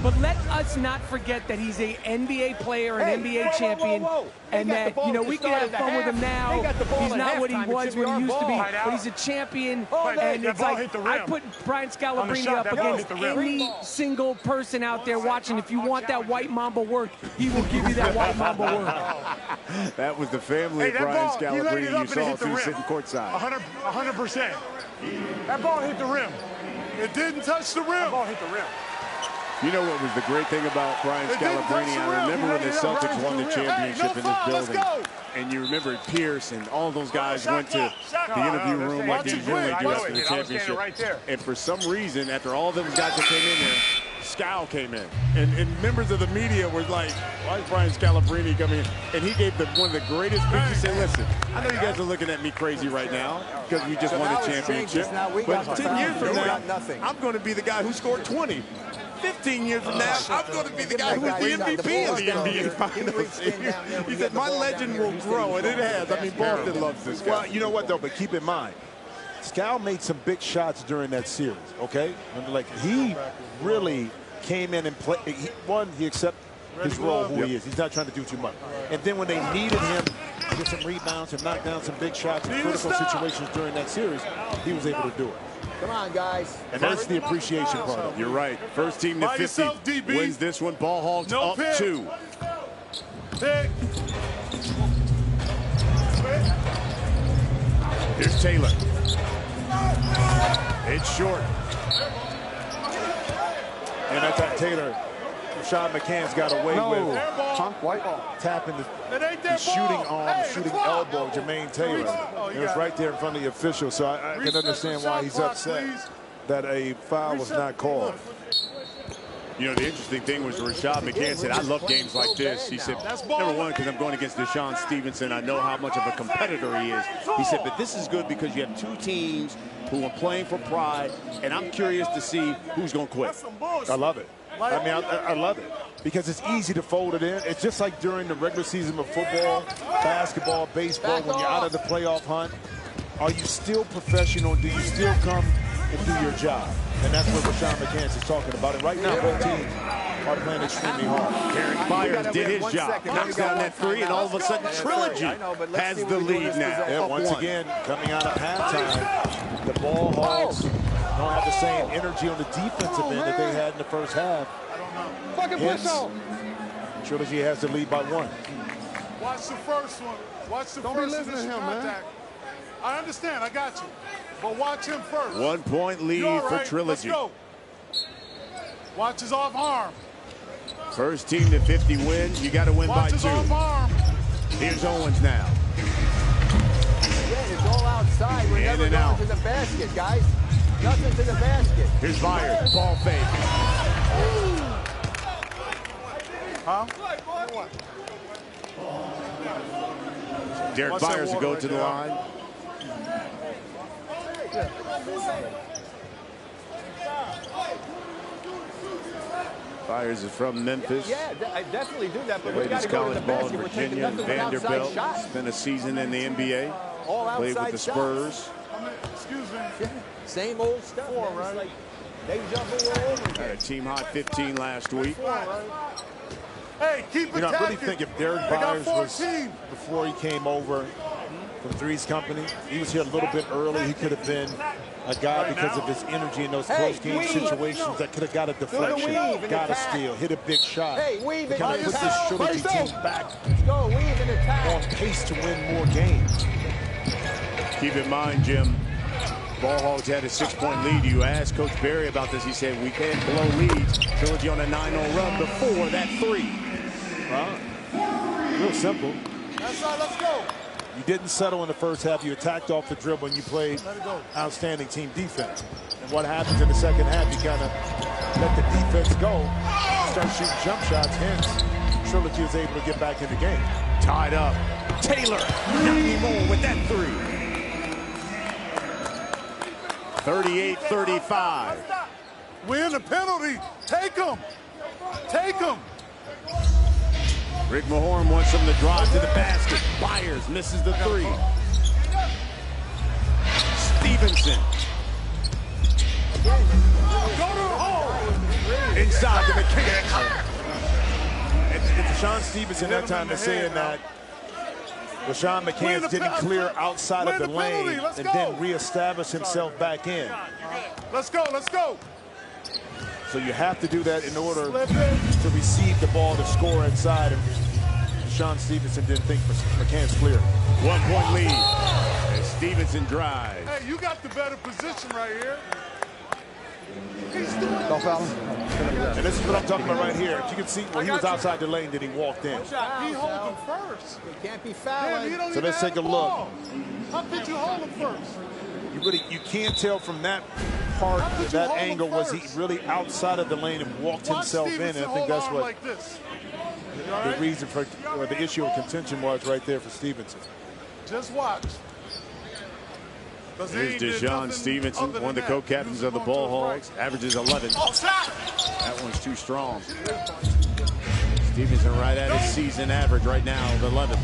but let us not forget that he's an NBA player, an NBA champion, and that, you know, we can have fun with him now. He's not what he was when he used to be, but he's a champion, and it's like, I put Brian Scalabrine up against any single person out there watching. If you want that white mamba work, he will give you that white mamba work. That was the family of Brian Scalabrine you saw through sitting courtside. 100%. That ball hit the rim. It didn't touch the rim. That ball hit the rim. You know what was the great thing about Brian Scalabrine? I remember when the Celtics won the championship in this building. And you remember Pierce and all those guys went to the interview room like they usually do after the championship. And for some reason, after all those guys that came in there, Scal came in. And members of the media were like, why is Brian Scalabrine coming in? And he gave them one of the greatest speeches. He said, listen, I know you guys are looking at me crazy right now because we just won the championship. But 10 years from now, I'm going to be the guy who scored 20. 15 years from now, I'm going to be the guy who's the MVP of the NBA Finals. He said, my legend will grow, and it has. I mean, Boston loves this guy. Well, you know what, though, but keep in mind, Scal made some big shots during that series, okay? And like, he really came in and played. He accepted his role, who he is. He's not trying to do too much. And then when they needed him to get some rebounds and knock down some big shots in critical situations during that series, he was able to do it. Come on, guys. And that's the appreciation part of it. You're right. First team to 50 wins this one. Ball Hogs up 2. Here's Taylor. It's short. And that's that Taylor. Rashad McCann's got away with tapping the shooting arm, shooting elbow, Jermaine Taylor. It was right there in front of the official, so I can understand why he's upset that a foul was not called. You know, the interesting thing was Rashad McCann said, I love games like this. He said, number one, because I'm going against Deshaun Stevenson. I know how much of a competitor he is. He said, but this is good because you have two teams who are playing for pride, and I'm curious to see who's going to quit. I love it. I mean, I love it because it's easy to fold it in. It's just like during the regular season of football, basketball, baseball, when you're out of the playoff hunt. Are you still professional? Do you still come and do your job? And that's what Rashad McCann is talking about. And right now, both teams are playing extremely hard. Eric Byers did his job. Knocks down that three, and all of a sudden, Trilogy has the lead now. Yeah, once again, coming out of halftime, the Ball Hogs don't have the same energy on the defensive end that they had in the first half. Hence, Trilogy has the lead by 1. Watch the first one. Watch the first initial contact. I understand. I got you. But watch him first. 1 point lead for Trilogy. Let's go. Watch his off arm. First team to 50 wins. You got to win by 2. Here's Owens now. Yeah, it's all outside. We're never going to the basket, guys. Nothing to the basket. Here's Byers. Ball fake. Huh? Derek Byers will go to the line. Byers is from Memphis. Yeah, I definitely do that. But played his college ball in We're Virginia and Vanderbilt. Spent a season in the NBA. Played with the Spurs. Excuse me. Same old stuff. Four, man. right? It's like deja vu all over again. Had a team high 15 last week. Hey, keep attacking. You know, I really think if Derek They got Byers was, 14. before he came over from 3's company, he was here a little bit early. He could have been a guy because of his energy in those close game situations that could have got a deflection, got a steal, hit a big shot. Hey, weave to in kind of put this Trilogy team back Let's go, weave in attack. on pace to win more games. Keep in mind, Jim, Ball Hogs had a 6-point lead. You asked Coach Barry about this. He said, we can't blow leads. Trilogy on a 9-0 run before that 3. Well, real simple. That's all, let's go. You didn't settle in the first half. You attacked off the dribble, and you played outstanding team defense. And what happens in the second half, you kind of let the defense go, start shooting jump shots. Hence, Trilogy is able to get back in the game. Tied up. Taylor, not anymore with that 3. 38-35. Win the penalty. Take them. Take them. Rick Mahorn wants him to drive to the basket. Byers misses the 3. Stevenson. Go to the hole. Inside the mechanics. It's Sean Stevenson that time is saying that Rashawn McCants didn't clear outside of the lane and then reestablish himself back in. Let's go, let's go. So you have to do that in order to receive the ball to score inside. And Sean Stevenson didn't think McCants cleared. 1-point lead as Stevenson drives. Hey, you got the better position right here. Don't foul him. And this is what I'm talking about right here. If you can see, well, he was outside the lane, then he walked in. He hold him first. He can't be fouling. So let's take a look. How could you hold him first? You can't tell from that part, that angle, was he really outside of the lane and walked himself in. And I think that's what the reason for, or the issue of contention was right there for Stevenson. Just watch. Here's Deshaun Stevenson, one of the co-captains of the Ball Hogs, averages 11. That one's too strong. Stevenson right at his season average right now of 11.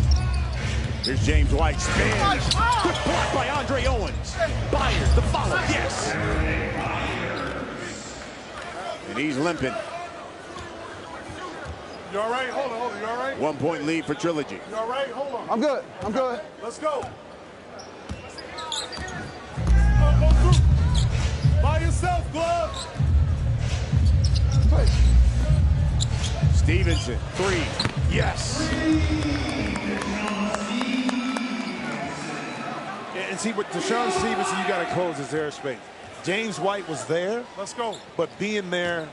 Here's James White, spins. Good block by Andre Owens. Byers, the follow, yes. And he's limping. You all right? Hold on, you all right? 1-point lead for Trilogy. You all right? Hold on. I'm good, I'm good. Let's go. Go through. By yourself, Glove. Stevenson, 3, yes. And see, with Deshaun Stevenson, you got to close his airspace. James White was there. Let's go. But being there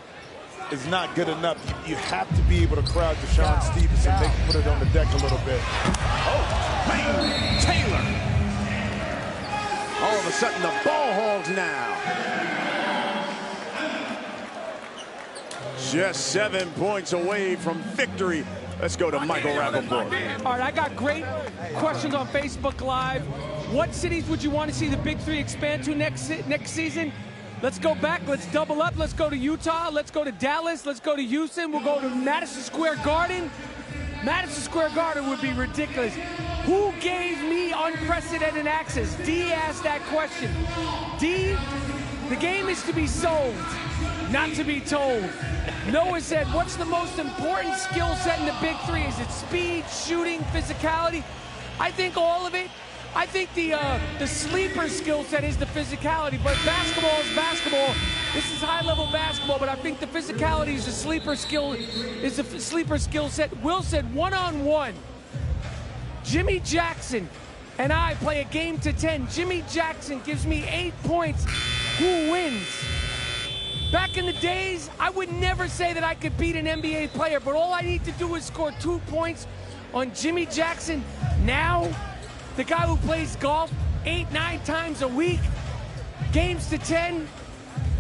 is not good enough. You have to be able to crowd Deshaun Stevenson, make him put it on the deck a little bit. Oh, man, Taylor. All of a sudden, the Ball Hogs now. Just 7 points away from victory. Let's go to Michael Rappaport. All right, I got great questions on Facebook Live. What cities would you want to see the Big Three expand to next season? Let's go back. Let's double up. Let's go to Utah. Let's go to Dallas. Let's go to Houston. We'll go to Madison Square Garden. Madison Square Garden would be ridiculous. Who gave me unprecedented access? D asked that question. D, the game is to be sold, not to be told. Noah said, what's the most important skill set in the Big Three? Is it speed, shooting, physicality? I think all of it. I think the sleeper skill set is the physicality, but basketball is basketball. This is high-level basketball, but I think the physicality is the sleeper skill set. Will said one-on-one. Jimmy Jackson and I play a game to 10. Jimmy Jackson gives me 8 points. Who wins? Back in the days, I would never say that I could beat an NBA player, but all I need to do is score 2 points on Jimmy Jackson. Now, the guy who plays golf 8-9 times a week, games to 10,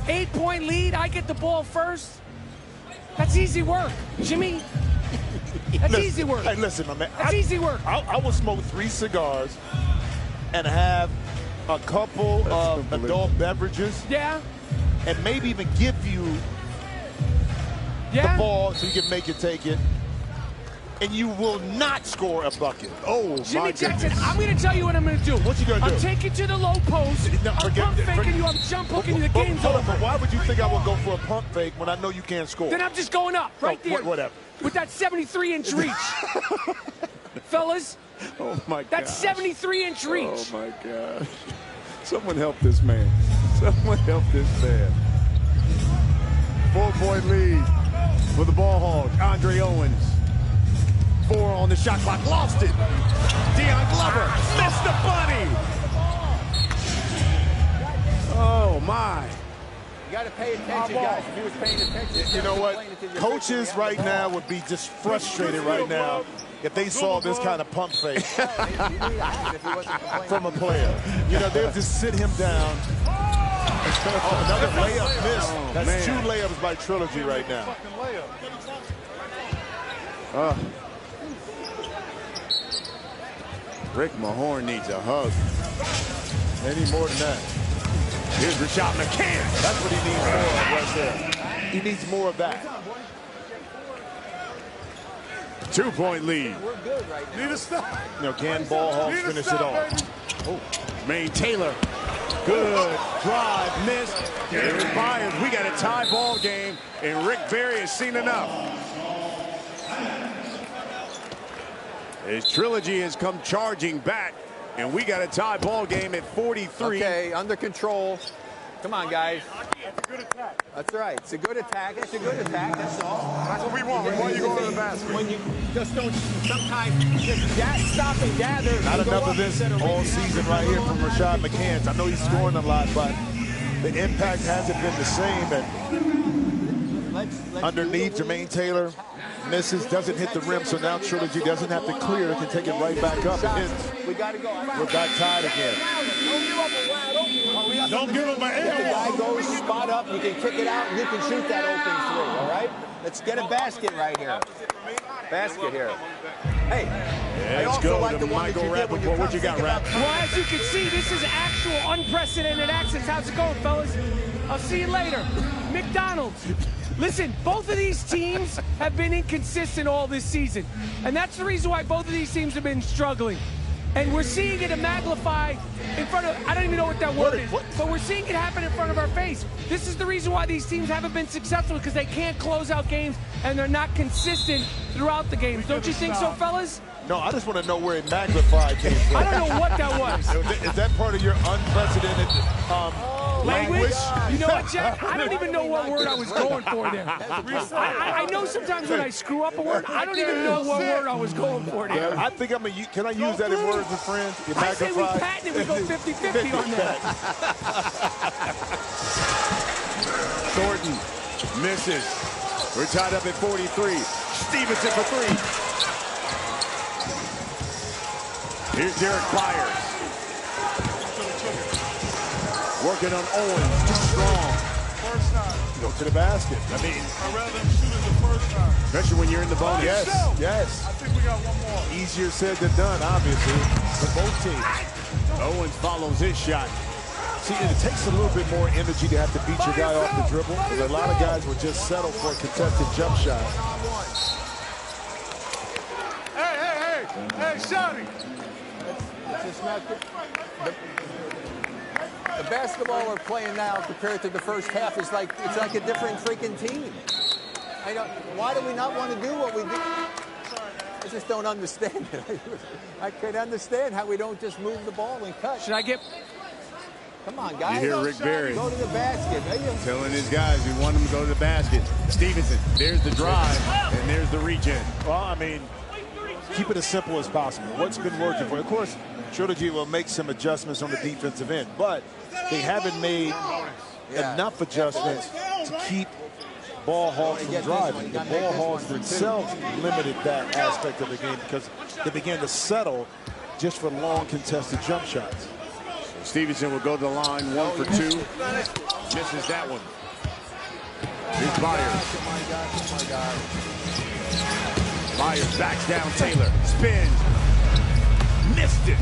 8-point lead, I get the ball first. That's easy work, Jimmy. That's easy work. Hey, listen, my man. That's easy work. I will smoke 3 cigars and have a couple of adult beverages. Yeah. And maybe even give you the ball so you can make it take it. and you will not score a bucket. Oh, Jimmy my Jackson, goodness. I'm going to tell you what I'm going to do. What you going to do? I'm taking you to the low post. No, I'm pump faking you. I'm jump hooking you. The game's hold on, over. but why would you think I would go for a pump fake when I know you can't score? Then I'm just going up right there. Whatever. With that 73-inch reach. Fellas. Oh, my God. That's 73-inch reach. Oh, my God. Someone help this man. Someone help this man. 4-point lead for the ball hog, Andre Owens. 4 on the shot clock, lost it. Deion Glover missed the bunny. Oh, my. You got to pay attention, guys. If he was paying attention. You know what? Coaches right now would be just frustrated right now if they saw this kind of pump fake from a player. You know, they'll just sit him down. Another layup missed. That's 2 layups by Trilogy right now. Rick Mahorn needs a hug. They need more than that. Here's Rashad McCann. That's what he needs more of right there. He needs more of that. 2-point lead. We're good right now. Need a stop. You know, can ball hogs finish it off? Oh, Maine Taylor. Good drive, missed. Here's Byers. We got a tie ball game, and Rick Barry has seen enough. His Trilogy has come charging back, and we got a tie ball game at 43. Okay, under control. Come on, guys. That's a good attack. That's right. It's a good attack. It's a good attack. That's all. That's what we want. We want you going to the basket. When you just don't sometimes just stop and gather. Not enough of this all season right here from Rashad McCann. I know he's scoring a lot, but the impact hasn't been the same. And underneath, Jermaine Taylor misses, doesn't hit the rim, so now Trilogy doesn't have to clear. It can take it right back up and hit. We got to go. We're back tied again. Don't give him an The guy goes spot up, you can kick it out, and you can shoot that open 3, all right? Let's get a basket right here. Basket here. Hey, I Let's also go like to the one that Michael you did when you Rappaport. What you got, Rapp? Well, as you can see, this is actual unprecedented access. How's it going, fellas? I'll see you later. McDonald's. Listen, both of these teams have been inconsistent all this season. And that's the reason why both of these teams have been struggling. And we're seeing it magnify in front of, I don't even know what that word is, but we're seeing it happen in front of our face. This is the reason why these teams haven't been successful, because they can't close out games and they're not consistent throughout the games. Don't you think so, fellas? No, I just want to know where it magnified came from. I don't know what that was. Is that part of your unprecedented language? You know what, Jack? I don't even know what word I was going for there. I know sometimes when I screw up a word, I don't even know what word I was going for there. I think can I use that in Words with Friends? I say we patent it, we go 50-50 on that. Thornton misses. We're tied up at 43. Stevenson for 3. Here's Derek Byers. Working on Owens. Too strong. First time. Go to the basket. I mean, I'd rather them shoot it the first time. Especially when you're in the bonus. Yes. I think we got one more. Easier said than done, obviously, for both teams. Owens follows his shot. See, it takes a little bit more energy to have to beat your guy off the dribble, because a lot of guys will just settle for a contested jump shot. Hey, Shotty. It's not the basketball we're playing now compared to the first half is like, it's like a different freaking team. Why do we not want to do what we do? I just don't understand it. I can understand how we don't just move the ball and cut. Should I get... Come on, guys. You hear Rick Barry go to the basket. telling his guys we want them to go to the basket. Stevenson, there's the drive, and there's the regen. Well, I mean, keep it as simple as possible. What's been working for you? Of course, Trilogy will make some adjustments on the defensive end, but they haven't made enough adjustments to keep ball hogs from driving. The ball hogs themselves limited that aspect of the game because they began to settle just for long contested jump shots. Stevenson will go to the line, 1 for 2. Misses that one. Here's Byers. Byers backs down Taylor. Spins. Missed it.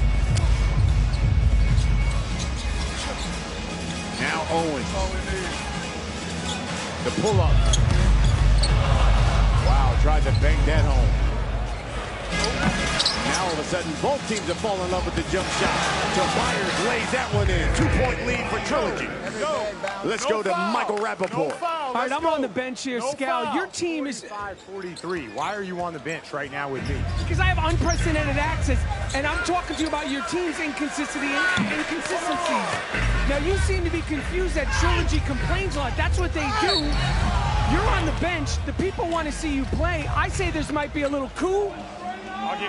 Now Owens. The pull-up. Wow, tried to bank that home. Now all of a sudden, both teams have fallen in love with the jump shot. So Myers lays that one in. 2-point lead for Trilogy. Let's go to Michael Rappaport. All right, I'm on the bench here, Scal. Your team is 45-43. Why are you on the bench right now with me? because I have unprecedented access, and I'm talking to you about your team's inconsistencies. Now, you seem to be confused that Trilogy complains a lot. That's what they do. You're on the bench. The people want to see you play. I say this might be a little cool. I'll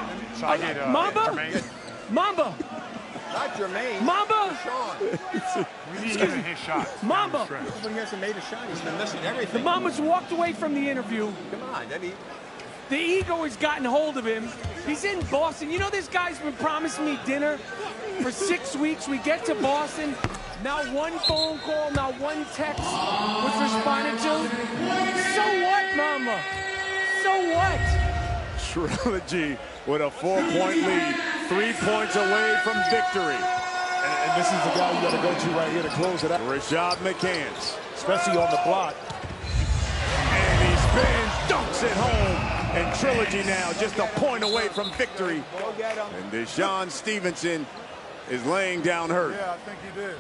get Mamba? Jermaine. Mamba. Not Jermaine. Mamba. We need him to hit shots. Mamba. When he hasn't made a shot, he's been missing everything. The Mamba's walked away from the interview. Come on, The ego has gotten hold of him. He's in Boston. You know, this guy's been promising me dinner for 6 weeks. We get to Boston. Not one phone call, not one text was responded to. So what, Mama? So what? Trilogy with a 4-point lead. 3 points away from victory. And this is the guy you got to go to right here to close it out. Rashad McCants. Especially on the block. And he spins, dunks it home. And Trilogy now just a point away from victory. And Deshaun Stevenson is laying down hurt. Yeah, I think he did.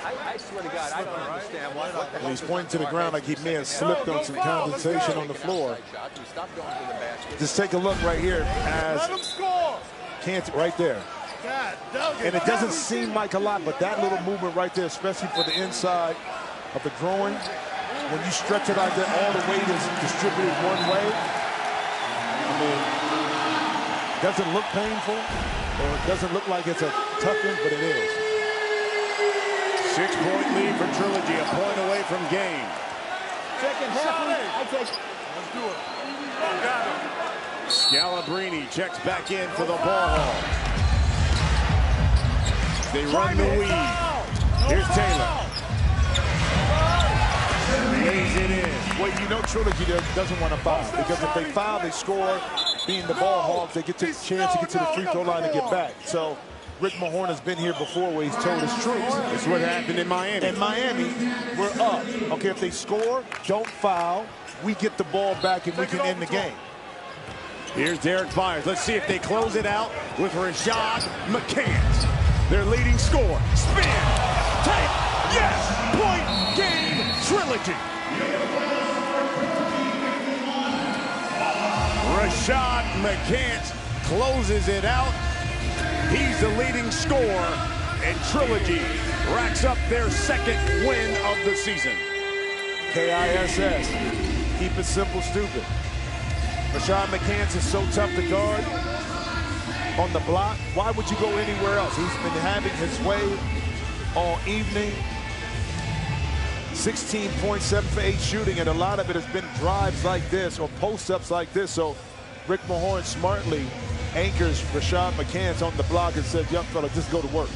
I swear to God, I don't understand what the hell. He's pointing to the ground like he may have slipped on some condensation on the floor. Just take a look right here as Let him score. Can't right there. God, And it doesn't seem like a lot, but that little movement right there, especially for the inside of the groin, when you stretch it like that, all the weight is distributed one way. I mean, it doesn't look painful, or it doesn't look like it's a tuck-in, but it is. 6-point lead for Trilogy, a point away from game. Second half, I take. Let's do it. Got it. Scalabrini checks back in for the ball hog. They run the weave. Here's Taylor. Lays it in. Well, you know Trilogy doesn't want to foul, because if they foul, they score. Being the ball hogs, they get the chance to get to the free throw line and get back. So Rick Mahorn has been here before where he's told his troops. That's what happened in Miami. In Miami, we're up. Okay, if they score, don't foul, we get the ball back and we can end the game. Here's Derek Byers. Let's see if they close it out with Rashad McCants. Their leading scorer. Spin. Take. Yes. Point game. Trilogy. Rashad McCants closes it out. He's the leading scorer, and Trilogy racks up their second win of the season. KISS. Keep it simple, stupid. Rashad McCants is so tough to guard on the block. Why would you go anywhere else? He's been having his way all evening. 16.7 for 8 shooting, and a lot of it has been drives like this or post-ups like this. So Rick Mahorn smartly anchors Rashad McCants on the block and said, young fella, just go to work.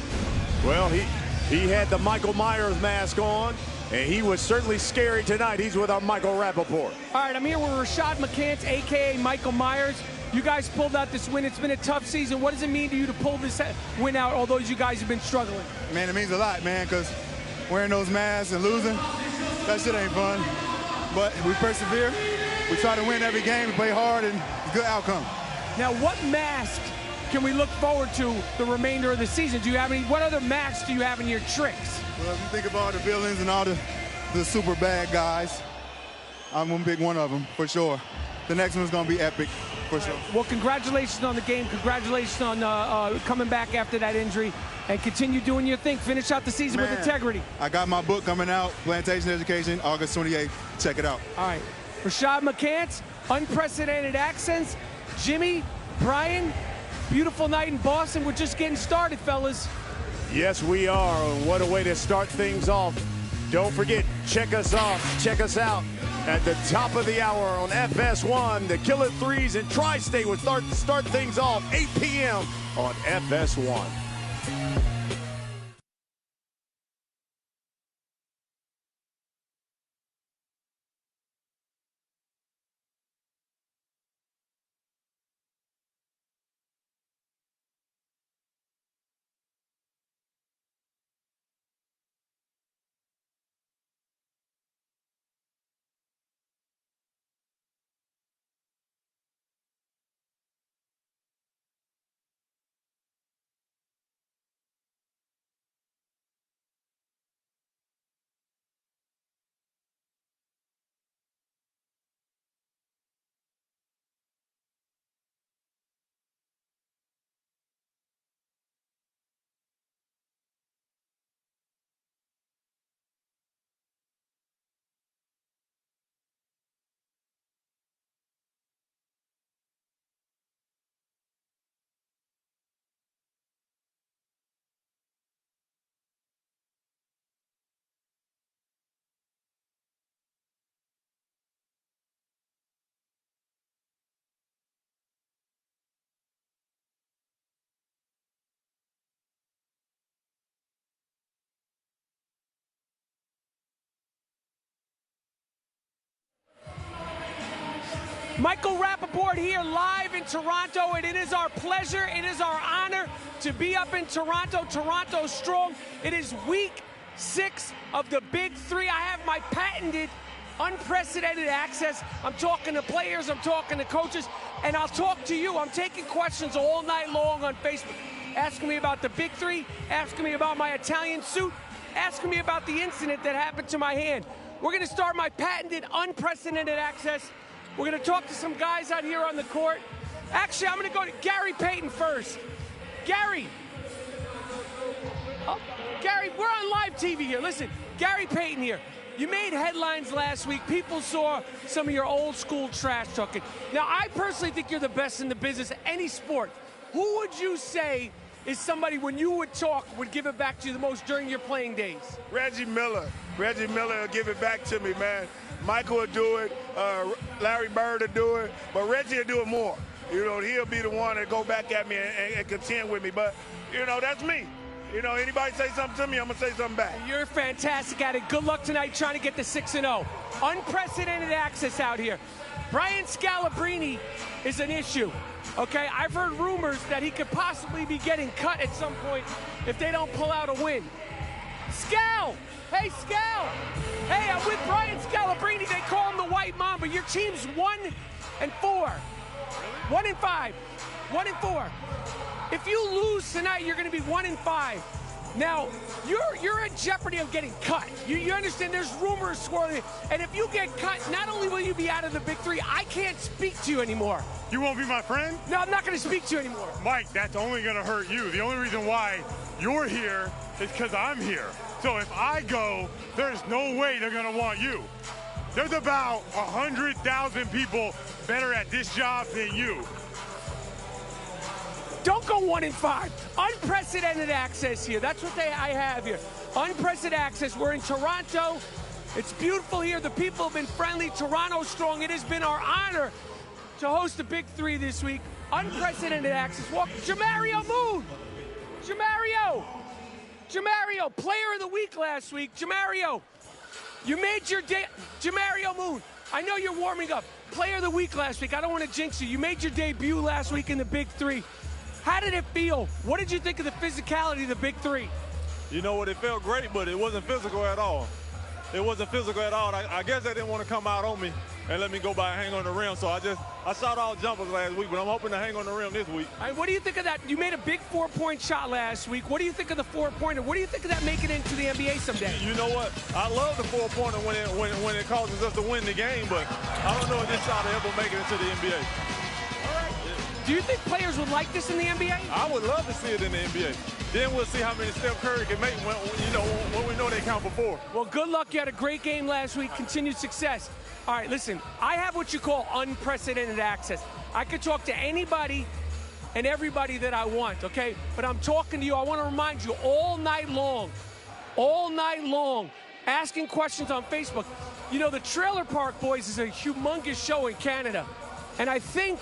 Well, he had the Michael Myers mask on, and he was certainly scary tonight. He's with our Michael Rappaport. All right, I'm here with Rashad McCants, a.k.a. Michael Myers. You guys pulled out this win. It's been a tough season. What does it mean to you to pull this win out, although you guys have been struggling? Man, it means a lot, man, because wearing those masks and losing, that shit ain't fun. But we persevere. We try to win every game. We play hard, and it's a good outcome. Now, what mask can we look forward to the remainder of the season? Do you have any? What other masks do you have in your tricks? Well, if you think about the villains and all the super bad guys, I'm going to pick one of them for sure. The next one's going to be epic for sure. Well, congratulations on the game. Congratulations on coming back after that injury, and continue doing your thing. Finish out the season with integrity. I got my book coming out, Plantation Education, August 28th. Check it out. All right. Rashad McCants, Unprecedented Accents. Jimmy, Brian, beautiful night in Boston. We're just getting started, fellas. Yes, we are. What a way to start things off. Don't forget, check us out at the top of the hour on FS1. The Killer 3's and Tri-State will start things off 8 p.m. on FS1. Michael Rappaport here live in Toronto, and it is our pleasure, it is our honor to be up in Toronto. Toronto strong. It is week 6 of the Big 3. I have my patented, unprecedented access. I'm talking to players, I'm talking to coaches, and I'll talk to you. I'm taking questions all night long on Facebook, asking me about the Big 3, asking me about my Italian suit, asking me about the incident that happened to my hand. We're going to start my patented, unprecedented access. We're going to talk to some guys out here on the court. Actually, I'm going to go to Gary Payton first. Gary. Gary, we're on live TV here. Listen, Gary Payton here. You made headlines last week. People saw some of your old school trash talking. Now, I personally think you're the best in the business, any sport. Who would you say is somebody, when you would talk, would give it back to you the most during your playing days? Reggie Miller. Reggie Miller will give it back to me, man. Michael will do it. Larry Bird will do it. But Reggie will do it more. You know, he'll be the one that go back at me and contend with me. But, you know, that's me. You know, anybody say something to me, I'm going to say something back. You're fantastic at it. Good luck tonight trying to get to 6-0. Unprecedented access out here. Brian Scalabrine is an issue. Okay, I've heard rumors that he could possibly be getting cut at some point if they don't pull out a win. Scal! Hey, Scal! Hey, I'm with Brian Scalabrine. They call him the White Mamba. Your team's 1-4. 1-5. 1-4. If you lose tonight, you're going to be 1-5. Now, you're in jeopardy of getting cut. You understand there's rumors swirling. And if you get cut, not only will you be out of the Big 3, I can't speak to you anymore. You won't be my friend? No, I'm not going to speak to you anymore. Mike, that's only going to hurt you. The only reason why you're here is because I'm here. So if I go, there's no way they're going to want you. There's about 100,000 people better at this job than you. Don't go 1-5. Unprecedented access here. That's what I have here. Unprecedented access. We're in Toronto. It's beautiful here. The people have been friendly. Toronto strong. It has been our honor to host the Big 3 this week. Unprecedented access. Walk. Jamario Moon. Jamario, player of the week last week. Jamario, you made your day. Jamario Moon, I know you're warming up. Player of the week last week. I don't want to jinx you. You made your debut last week in the Big 3. How did it feel? What did you think of the physicality of the Big 3? You know what, it felt great, but it wasn't physical at all. It wasn't physical at all. I guess they didn't want to come out on me and let me go by and hang on the rim. So I shot all jumpers last week, but I'm hoping to hang on the rim this week. All right, what do you think of that? You made a big 4-point shot last week. What do you think of the 4-pointer? What do you think of that making it into the NBA someday? You know what? I love the 4-pointer when it causes us to win the game, but I don't know if this shot will ever make it into the NBA. Do you think players would like this in the NBA? I would love to see it in the NBA. Then we'll see how many Steph Curry can make when we know they count before. Well, good luck. You had a great game last week. Continued success. All right, listen, I have what you call unprecedented access. I could talk to anybody and everybody that I want, okay? But I'm talking to you. I want to remind you all night long, asking questions on Facebook. You know, the Trailer Park Boys is a humongous show in Canada. And I think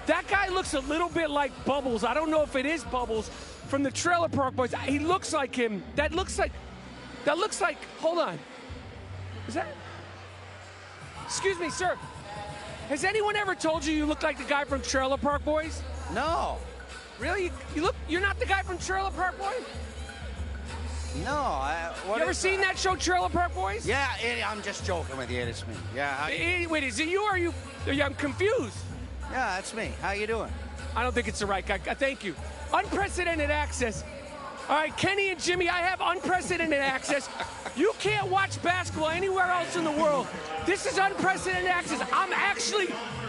that guy looks a little bit like Bubbles. I don't know if it is Bubbles from the Trailer Park Boys. He looks like him. That looks like, hold on. Is that? Excuse me, sir. Has anyone ever told you look like the guy from Trailer Park Boys? No. Really? You're not the guy from Trailer Park Boys? No. You ever seen that show, Trailer Park Boys? Yeah, I'm just joking with you. It's me. Yeah. Wait, is it you or are you? I'm confused. Yeah, that's me. How you doing? I don't think it's the right guy. Thank you. Unprecedented access. All right, Kenny and Jimmy, I have unprecedented access. You can't watch basketball anywhere else in the world. This is unprecedented access.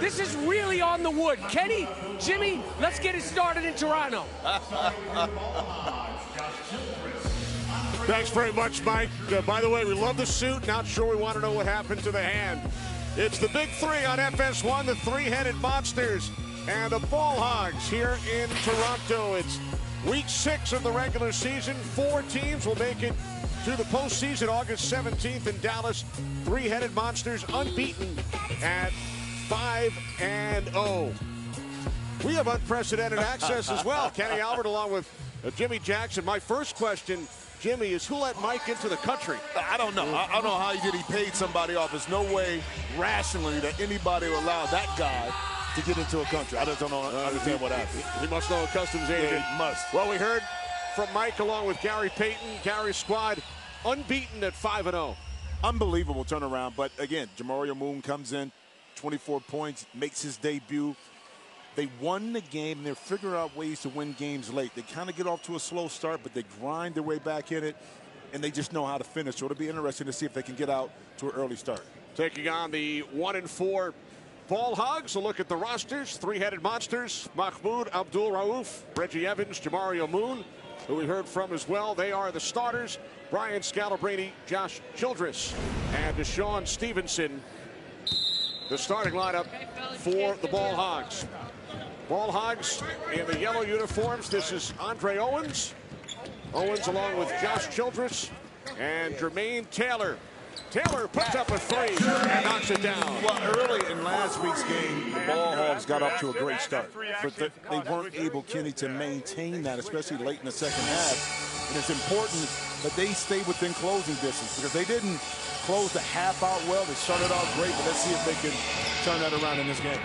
This is really on the wood. Kenny, Jimmy, let's get it started in Toronto. Thanks very much, Mike. By the way, we love the suit. Not sure we want to know what happened to the hand. It's the Big 3 on FS1, the three-headed monsters and the Ball Hogs here in Toronto. It's week 6 of the regular season. 4 teams will make it to the postseason August 17th in Dallas. Three-headed monsters unbeaten at 5-0. We have unprecedented access as well. Kenny Albert along with Jimmy Jackson. My first question Jimmy, is who let Mike into the country? I don't know. I don't know how he paid somebody off. There's no way rationally that anybody will allow that guy to get into a country. I just don't understand what happened. He must know a customs agent. Yeah, he must. Well, we heard from Mike along with Gary Payton. Gary's squad unbeaten at 5-0. Unbelievable turnaround. But again, Jamario Moon comes in, 24 points, makes his debut. They won the game, and they're figuring out ways to win games late. They kind of get off to a slow start, but they grind their way back in it, and they just know how to finish. So it'll be interesting to see if they can get out to an early start. Taking on the 1-4 Ball Hogs. A look at the rosters. Three-headed monsters: Mahmoud Abdul-Rauf, Reggie Evans, Jamario Moon, who we heard from as well. They are the starters. Brian Scalabrine, Josh Childress, and Deshaun Stevenson, the starting lineup for the Ball Hogs. Ball Hogs in the yellow uniforms. This is Andre Owens. Owens along with Josh Childress and Jermaine Taylor. Taylor puts up a three and knocks it down. Well, early in last week's game, the Ball Hogs got up to a great start. But they weren't able, Kenny, to maintain that, especially late in the second half. And it's important that they stay within closing distance because they didn't close the half out well. They started out great, but let's see if they can turn that around in this game.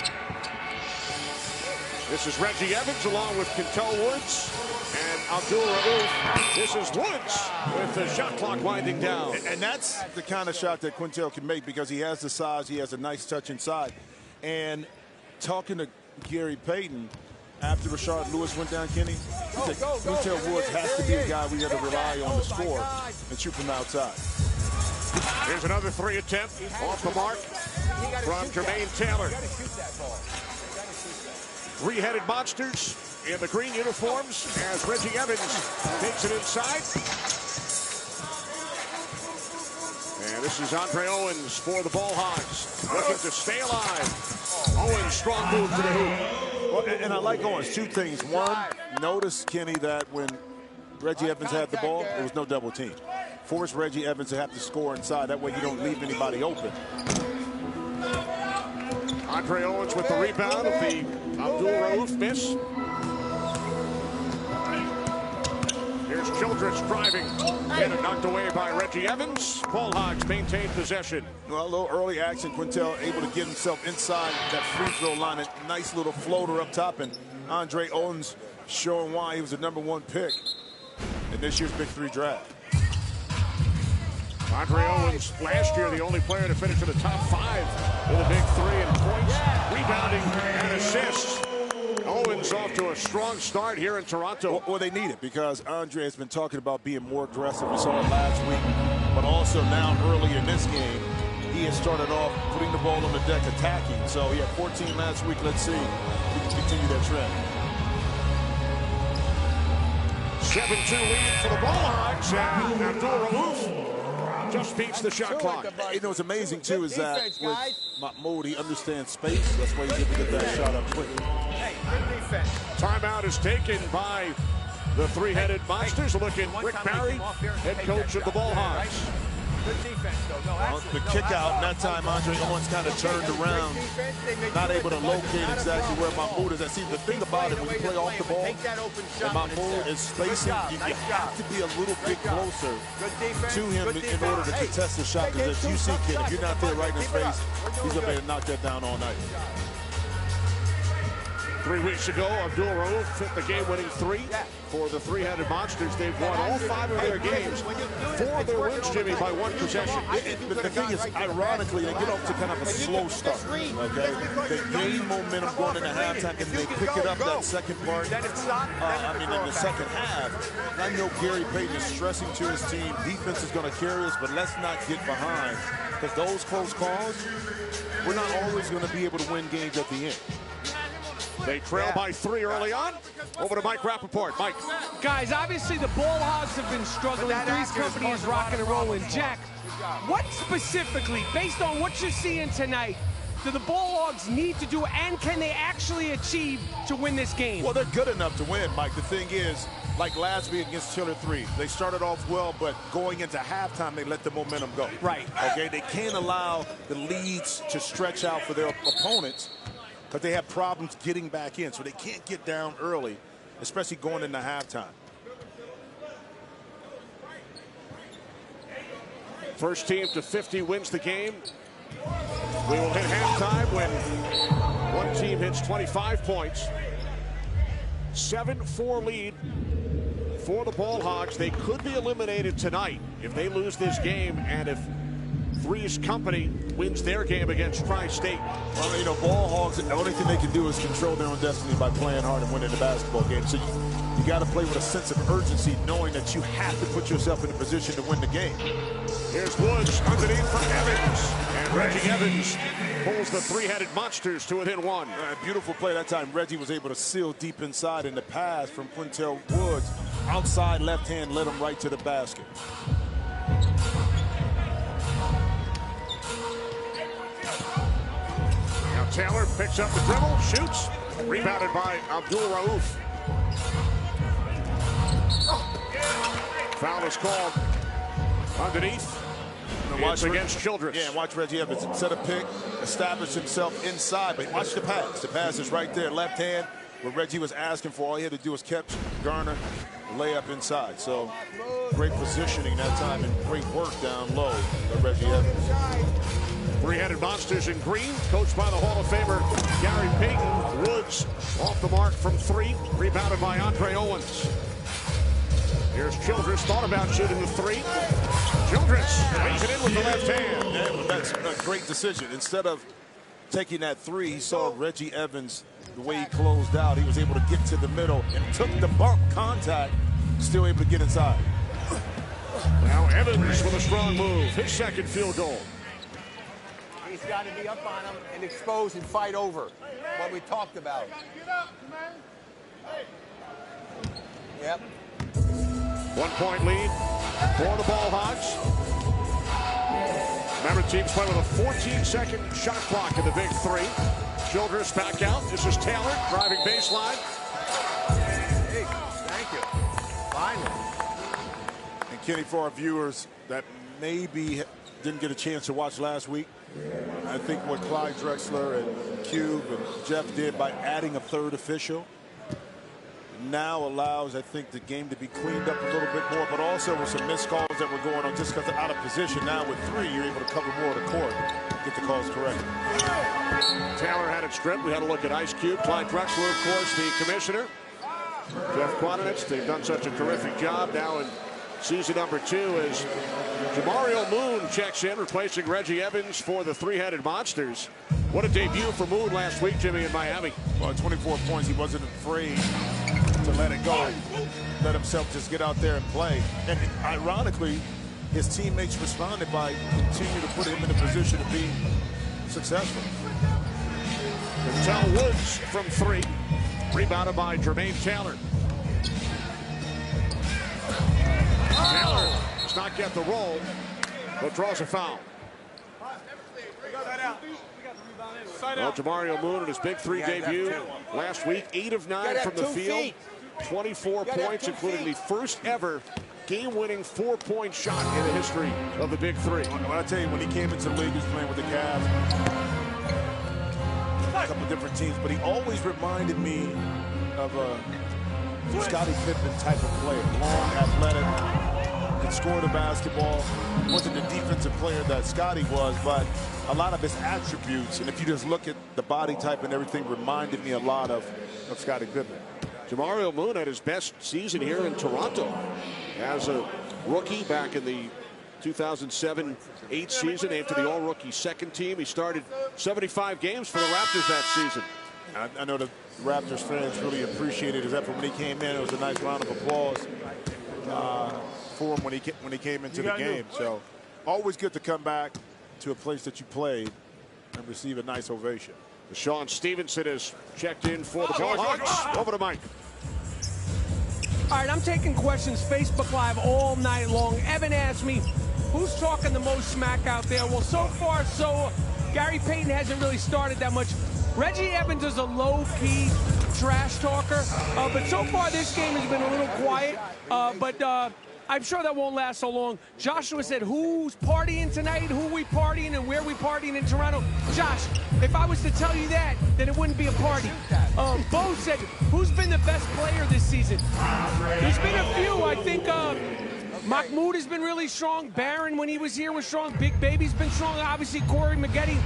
This is Reggie Evans along with Quintel Woods and Abdul-Rauf. This is Woods with the shot clock winding down. And that's the kind of shot that Quintel can make because he has the size, he has a nice touch inside. And talking to Gary Payton after Rashard Lewis went down, Kenny, he said Quintel Woods has to be a guy we have to rely on to score and shoot from outside. Here's another three attempt off the mark from Jermaine Taylor. Three-headed monsters in the green uniforms as Reggie Evans takes it inside. And this is Andre Owens for the Ball Hogs, looking to stay alive. Owens, strong move to the hoop. Well, and I like Owens. Two things. One, notice, Kenny, that when Reggie Evans had the ball, there was no double team. Force Reggie Evans to have to score inside. That way you don't leave anybody open. Andre Owens with the rebound of the Abdul-Rauf miss. Here's Childress driving and knocked away by Reggie Evans. Ball Hogs maintain possession. Well, a little early action. Quintel able to get himself inside that free throw line. A nice little floater up top, and Andre Owens showing why he was the #1 pick in this year's Big 3 draft. Andre Owens, last year the only player to finish in the top 5 in the Big 3 in points, rebounding, and assists. Owens off to a strong start here in Toronto. Well, they need it because Andre has been talking about being more aggressive. We saw it last week, but also now early in this game, he has started off putting the ball on the deck, attacking. So he had 14 last week. Let's see if we can continue that trend. 7-2 lead for the Ball Hogs, and Abdul-Rauf just beats the shot clock. You know what's amazing, too, is that with Mahmoud, he understands space. That's why he's able to get that shot up quick. Timeout is taken by the three-headed monsters. Look at Rick Barry, head coach of the Ball Hogs. Good defense, though. No, The kick out, and that time Andre Owens kind of turned around, not able to locate exactly where Mahmoud is. See, the thing about it, when you play off the ball, and Mahmoud is spacing, you have to be a little bit closer to him in order to contest the shot. Because if you see, kid, if you're not there right in his face, he's going to be able to knock that down all night. 3 weeks ago, Abdul-Rauf hit the game-winning three for the three-headed monsters. They've won all 5 of their games. 4 of their wins, Jimmy, by 1 possession. But the thing is, ironically, they get off to kind of a slow start, okay? They gain momentum going into halftime, and they pick it up that second part, in the second half. And I know Gary Payton is stressing to his team, defense is going to carry us, but let's not get behind. Because those close calls, we're not always going to be able to win games at the end. They trail by 3 early on. Over to Mike Rappaport. Mike. Guys, obviously the Ball Hogs have been struggling. 3's company is rocking and rolling. Jack, what specifically, based on what you're seeing tonight, do the Ball Hogs need to do, and can they actually achieve to win this game? Well, they're good enough to win, Mike. The thing is, like last week against Killer 3, they started off well, but going into halftime, they let the momentum go. Right. Okay, they can't allow the leads to stretch out for their opponents, but they have problems getting back in, so they can't get down early, especially going into halftime. First team to 50 wins the game. We will hit halftime when one team hits 25 points. 7-4 lead for the Ball Hogs. They could be eliminated tonight if they lose this game and if 3's company wins their game against Tri-State. Well, you know, Ball Hogs, the only thing they can do is control their own destiny by playing hard and winning the basketball game. So you got to play with a sense of urgency, knowing that you have to put yourself in a position to win the game. Here's Woods underneath for Evans. And Reggie Evans pulls the three-headed monsters to within one. Beautiful play that time. Reggie was able to seal deep inside, and the pass from Quintel Woods, outside left hand, led him right to the basket. Now Taylor picks up the dribble, shoots, rebounded by Abdul Rauf. Foul is called underneath. It's against Childress. Yeah, watch Reggie Evans set a pick, establish himself inside, but watch the pass. The pass is right there, left hand, what Reggie was asking for. All he had to do was catch, garner, lay up inside. So great positioning that time and great work down low by Reggie Evans. Three-headed monsters in green, coached by the Hall of Famer Gary Payton. Woods off the mark from three, rebounded by Andre Owens. Here's Childress, thought about shooting the three. Childress lays it in with the left hand. Yeah, that's a great decision. Instead of taking that three, he saw Reggie Evans, the way he closed out. He was able to get to the middle and took the bump contact, still able to get inside. Now Evans with a strong move, his second field goal. He's got to be up on him and expose and fight over what we talked about. Yep. 1 point lead for the Ball Hogs. Remember, teams play with a 14-second shot clock in the big three. Childress back out. This is Taylor driving baseline. Hey, thank you. Finally. And Kenny, for our viewers that maybe didn't get a chance to watch last week, I think what Clyde Drexler and Cube and Jeff did by adding a third official now allows, I think, the game to be cleaned up a little bit more, but also with some missed calls that were going on just because they're out of position. Now with three, you're able to cover more of the court, get the calls correct. Taylor had it stripped. We had a look at Ice Cube. Clyde Drexler, of course, the commissioner. Jeff Quatinich, they've done such a terrific job now in season number 2 as Jamario Moon checks in, replacing Reggie Evans for the three-headed monsters. What a debut for Moon last week, Jimmy, in Miami. Well, 24 points. He wasn't afraid to let it go, let himself just get out there and play. And ironically, his teammates responded by continuing to put him in a position to be successful. Quintel Woods from three, rebounded by Jermaine Taylor. Taylor does not get the roll, but draws a foul. Well, Jamario Moon in his big three debut last week, 8 of 9 from the field, 24 points, including the first ever game-winning 4-point shot in the history of the big three. When I tell you, when he came into the league, he was playing with the Cavs, a couple different teams, but he always reminded me of a Scottie Pippen type of player, long, athletic, could score the basketball. Wasn't the defensive player that Scottie was, but a lot of his attributes, and if you just look at the body type and everything, reminded me a lot of Scottie Pippen. Jamario Moon had his best season here in Toronto as a rookie back in the 2007-8 season, named to the All-Rookie second team. He started 75 games for the Raptors that season. I know the Raptors fans really appreciated his effort when he came in. It was a nice round of applause for him when he came into the game. So always good to come back to a place that you played and receive a nice ovation. Sean Stevenson has checked in for the Ball Hogs. Over to Mike. All right, I'm taking questions Facebook Live all night long. Evan asked me, who's talking the most smack out there? Well, so far, Gary Payton hasn't really started that much. Reggie Evans is a low-key trash talker, but so far this game has been a little quiet, but I'm sure that won't last so long. Joshua said, who's partying tonight, who we partying, and where we partying in Toronto? Josh, if I was to tell you that, then it wouldn't be a party. Bo said, who's been the best player this season? There's been a few. I think Mahmoud has been really strong. Barron, when he was here, was strong. Big Baby's been strong. Obviously, Corey Maggette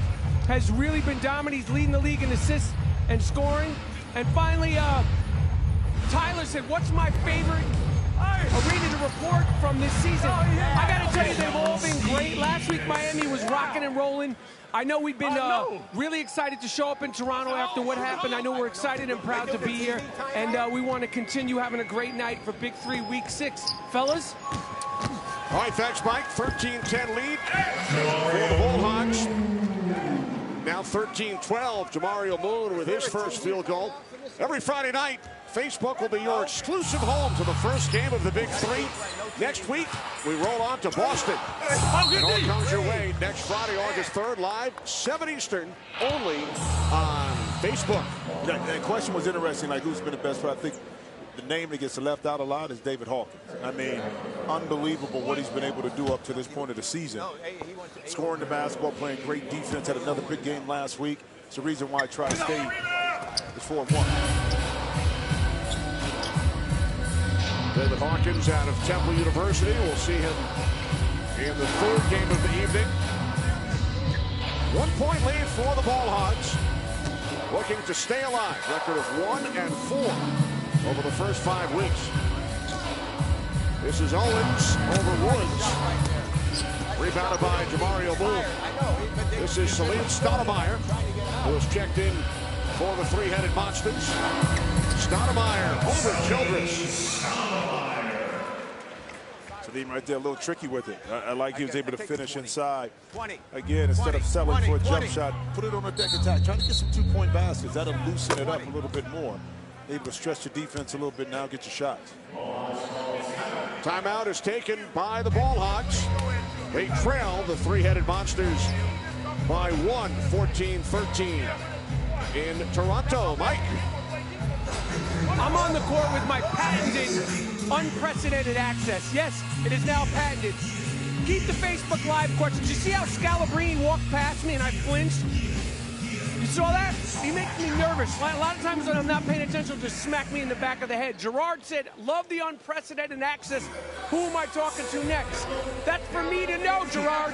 has really been dominant. He's leading the league in assists and scoring. And finally, Tyler said, what's my favorite arena to report from this season? I got to tell you, they've all been great. Last week, Miami was rocking and rolling. I know we've been really excited to show up in Toronto after what happened. I know we're excited and proud to be here, and we want to continue having a great night for Big 3 Week 6. Fellas? All right, thanks, Mike. 13-10 lead for the Bulldogs. Now 13-12. Jamario Moon with his first field goal. Every Friday night, Facebook will be your exclusive home to the first game of the Big 3. Next week, we roll on to Boston. And all comes your way next Friday, August 3rd, live, 7 Eastern, only on Facebook. That question was interesting, like who's been the best player. I think the name that gets left out a lot is David Hawkins. I mean, unbelievable what he's been able to do up to this point of the season. Scoring the basketball, playing great defense, had another big game last week. It's the reason why Tri-State is 4-1. David Hawkins out of Temple University. We'll see him in the third game of the evening. 1 point lead for the Ball Hogs. Looking to stay alive. Record of 1-4 over the first 5 weeks. This is Owens over Woods. Rebounded by Jamario Moon. This is Salim Stoudemire, who has checked in for the three-headed monsters. Stoudemire over Childress. Salim right there, a little tricky with it. I like he was able to finish inside. Again, instead of settling for a jump shot, put it on a deck attack. Trying to get some two-point baskets. That'll loosen it up a little bit more. Able to stretch the defense a little bit now, get your shots. Timeout is taken by the Ball Hogs. They trail the three-headed monsters by 1, 14-13 in Toronto. Mike? I'm on the court with my patented, unprecedented access. Yes, it is now patented. Keep the Facebook Live questions. You see how Scalabrini walked past me and I flinched? You saw that? He makes me nervous. A lot of times when I'm not paying attention, he'll just smack me in the back of the head. Gerard said, love the unprecedented access. Who am I talking to next? That's for me to know, Gerard,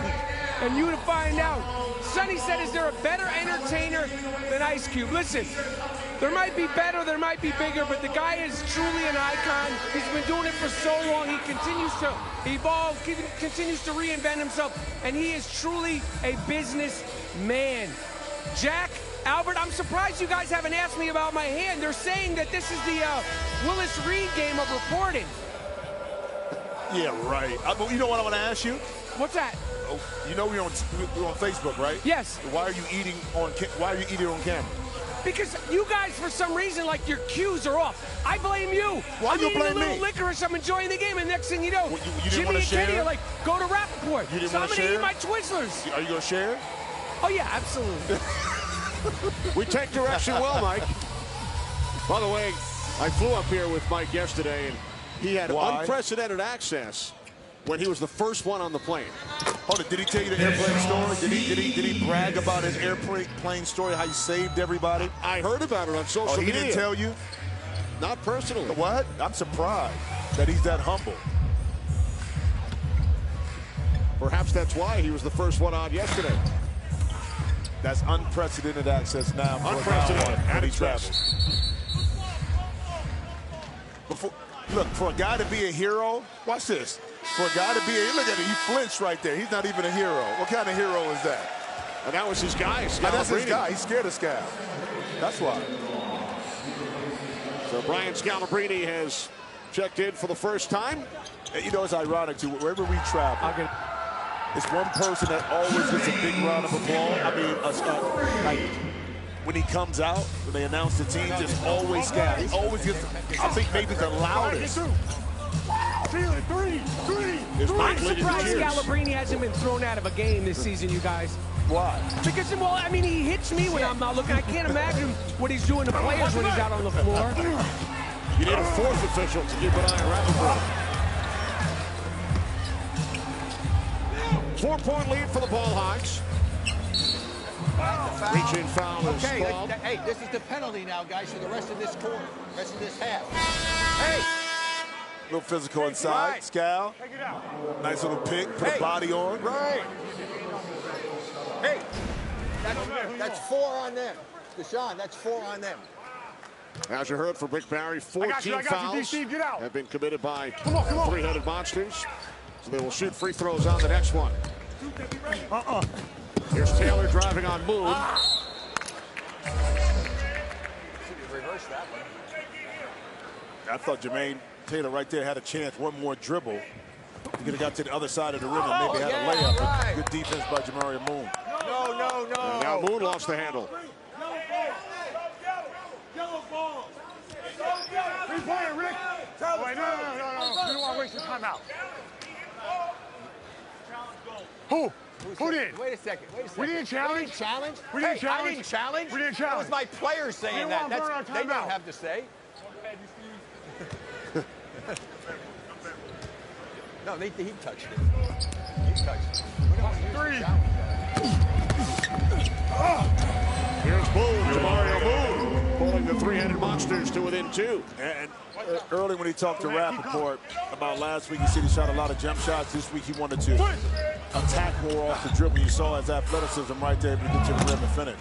and you to find out. Sonny said, is there a better entertainer than Ice Cube? Listen, there might be better, there might be bigger, but the guy is truly an icon. He's been doing it for so long. He continues to evolve, continues to reinvent himself, and he is truly a businessman. Jack, Albert, I'm surprised you guys haven't asked me about my hand. They're saying that this is the Willis Reed game of reporting. Yeah, right. You know what I want to ask you? What's that? Oh, you know we're on Facebook, right? Yes. Why are you eating on camera? Because you guys, for some reason, like your cues are off. I blame you. Why do you blame me? I'm eating a little licorice. I'm enjoying the game, and next thing you know, well, you Jimmy and Kenny are like, go to Rappaport. You didn't so want I'm to going to share? eat my Twizzlers. Are you going to share? Oh, yeah, absolutely. We take direction well, Mike. By the way, I flew up here with Mike yesterday, and he had unprecedented access when he was the first one on the plane. Hold it, did he tell you the airplane story? Did he brag about his airplane story, how he saved everybody? I heard about it on social media. He didn't tell you? Not personally. What? I'm surprised that he's that humble. Perhaps that's why he was the first one on yesterday. That's unprecedented access now. Unprecedented, and he travels. Look, for a guy to be a hero, watch this. For a guy to be a, look at it, he flinched right there. He's not even a hero. What kind of hero is that? And that was his guy, That's his guy. He's scared of Scal. That's why. So Brian Scalabrine has checked in for the first time. You know, it's ironic, too. Wherever we travel, it's one person that always gets a big round of applause. I mean, like when he comes out, when they announce the team, just always Scal. He always gets, I think maybe the loudest. I'm surprised Scalabrine hasn't been thrown out of a game this season, you guys. Why? Because, well, I mean, he hits me when I'm not looking. I can't imagine what he's doing to players when he's out on the floor. You need a fourth official to keep an eye around the board. 4-point lead for the Ball Hogs. Reaching foul is called. Hey, this is the penalty now, guys, for the rest of this quarter, rest of this half. Hey! little physical inside. Right. Scal. Nice little pick. Put a body on. Right. Hey, that's 4 on them. Deshaun, that's 4 on them. As you heard from Rick Barry, 14 fouls have been committed by three-headed monsters. So they will shoot free throws on the next one. Here's Taylor driving on Moon. Reverse that one. I thought Jermaine Taylor right there had a chance. One more dribble. He could have got to the other side of the rim and maybe had a layup. Right. Good defense by Jamario Moon. No. And now Moon lost the handle. Free play, Rick. Wait, no. You don't want to waste your time out. Who did? Wait a second. We didn't challenge. We didn't challenge. I didn't challenge. We didn't challenge. That was my players saying that. They don't have to say. No, he touched it. He touched it. 3. Here's Moon, Jamario Moon, pulling the three-headed monsters to within 2. And early when he talked to Rappaport about last week, he said he shot a lot of jump shots. This week he wanted to attack more off the dribble. You saw his athleticism right there to get to the rim and finish.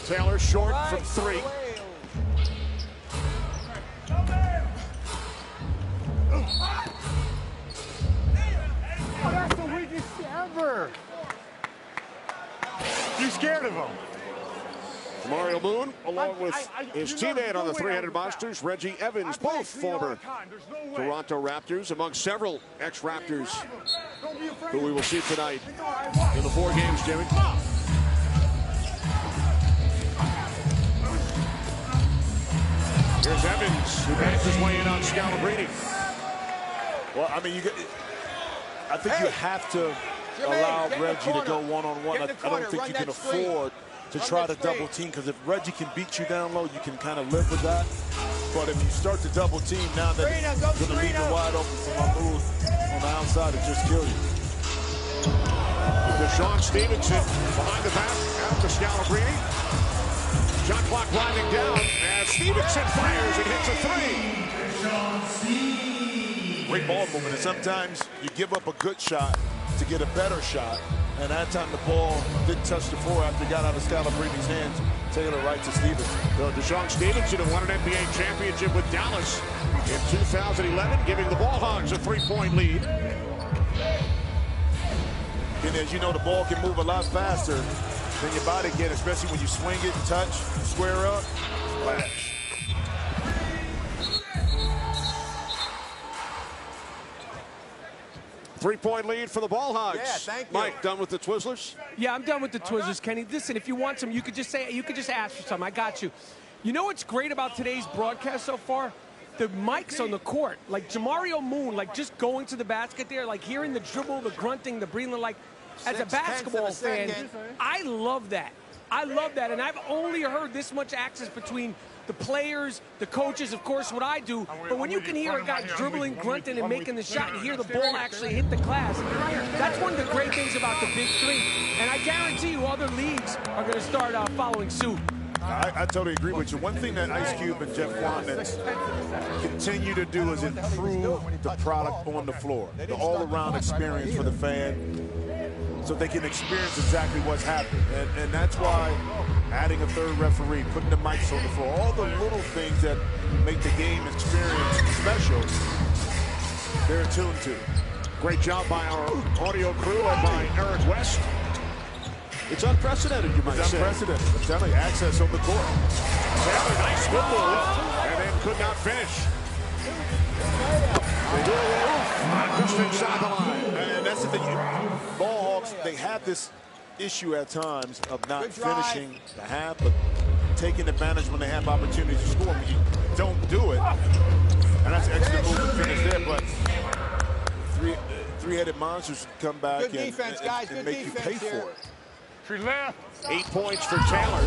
Taylor short from 3. Oh, that's the weakest ever. You scared of him? Mario Moon, along with his teammate on the three-headed monsters, Reggie Evans, both former Toronto Raptors, among several ex-Raptors who we will see tonight in the 4 games, Jimmy. Here's Evans, who backs his way in on Scalabrine. Well, I mean, I think you have to allow Reggie to go one-on-one. I don't think you can afford to try to double team, because if Reggie can beat you down low, you can kind of live with that. But if you start to double team, now that it's going to leave you wide open for my move on the outside, it just kill you. Deshaun Stevenson behind the back after Scalabrine. Shot clock winding down as Stevenson fires and hits a 3. Great ball movement, and sometimes you give up a good shot to get a better shot. And that time the ball didn't touch the floor after it got out of Scalabrine's hands. Taylor right to Stevenson. So Deshaun Stevenson who won an NBA championship with Dallas in 2011, giving the Ball Hogs a 3-point lead. And as you know, the ball can move a lot faster than your body can, especially when you swing it, touch, square up, splash. Three-point lead for the Ball Hogs. Yeah, thank you. Mike, done with the Twizzlers? Yeah, I'm done with the Twizzlers, Kenny. Listen, if you want some, you could just ask for some. I got you. You know what's great about today's broadcast so far? The mics on the court, like Jamario Moon, like just going to the basket there, like hearing the dribble, the grunting, the breathing, like as a basketball fan, I love that. I love that, and I've only heard this much access between the players, the coaches, of course, what I do, but when you can hear a guy dribbling, grunting, and making the shot and hear the ball actually hit the glass, that's one of the great things about the Big 3, and I guarantee you other leagues are going to start following suit. I totally agree with you. One thing that Ice Cube and Jeff Quanden's continue to do is improve the product on the floor, the all-around experience for the fan, so they can experience exactly what's happening. And that's why adding a third referee, putting the mics on the floor, all the little things that make the game experience special, they're attuned to. Great job by our audio crew led by Eric West. It's unprecedented, you might say. It's unprecedented. I'm telling you, access on the court. Taylor, nice good move, and then could not finish. They do a just inside the line. And that's the thing. Ball Hawks, they have this issue at times of not finishing the half, but taking advantage when they have opportunities to score. When you don't do it, and that's an excellent move to finish there, but three-headed monsters come back and make you pay for it. 8 points for Taylor.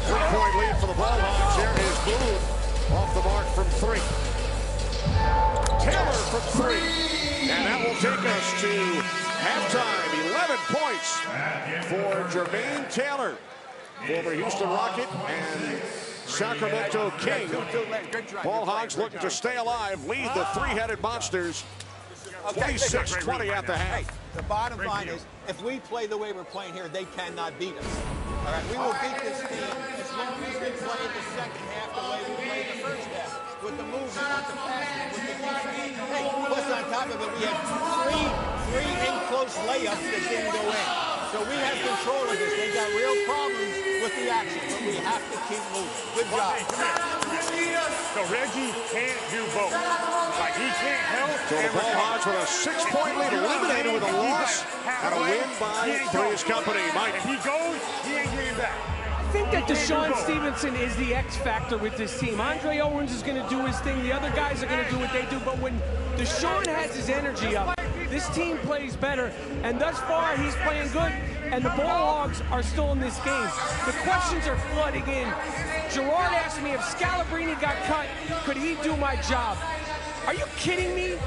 3-point lead for the Ball Hogs. Here is Moon off the mark from 3. Taylor from 3. And that will take us to halftime. 11 points for Jermaine Taylor, former Houston Rocket and Sacramento King. Ball Hogs looking to stay alive, lead the three-headed monsters 26-20 at the half. Hey, the bottom line is, if we play the way we're playing here, they cannot beat us. All right, we will beat this team as long as we play the second half the way we played the first half, with the movement, with the passing, with the defense. Hey, plus on top of it, we had three in-close layups that didn't go in. So we have control of this. They got real problems with the action, but we have to keep moving. Good job. So Reggie can't do both. Like, he can't help. So the Ball Hogs with a 6-point lead, eliminated with a loss, and a win by 3's company. Mike. If he goes, he ain't getting back. I think that Deshaun Stevenson is the X factor with this team. Andre Owens is going to do his thing. The other guys are going to do what they do. But when Deshaun has his energy up, this team plays better. And thus far, he's playing good. And the Ball Hogs are still in this game. The questions are flooding in. Gerard asked me if Scalabrini got cut, could he do my job? Are you kidding me?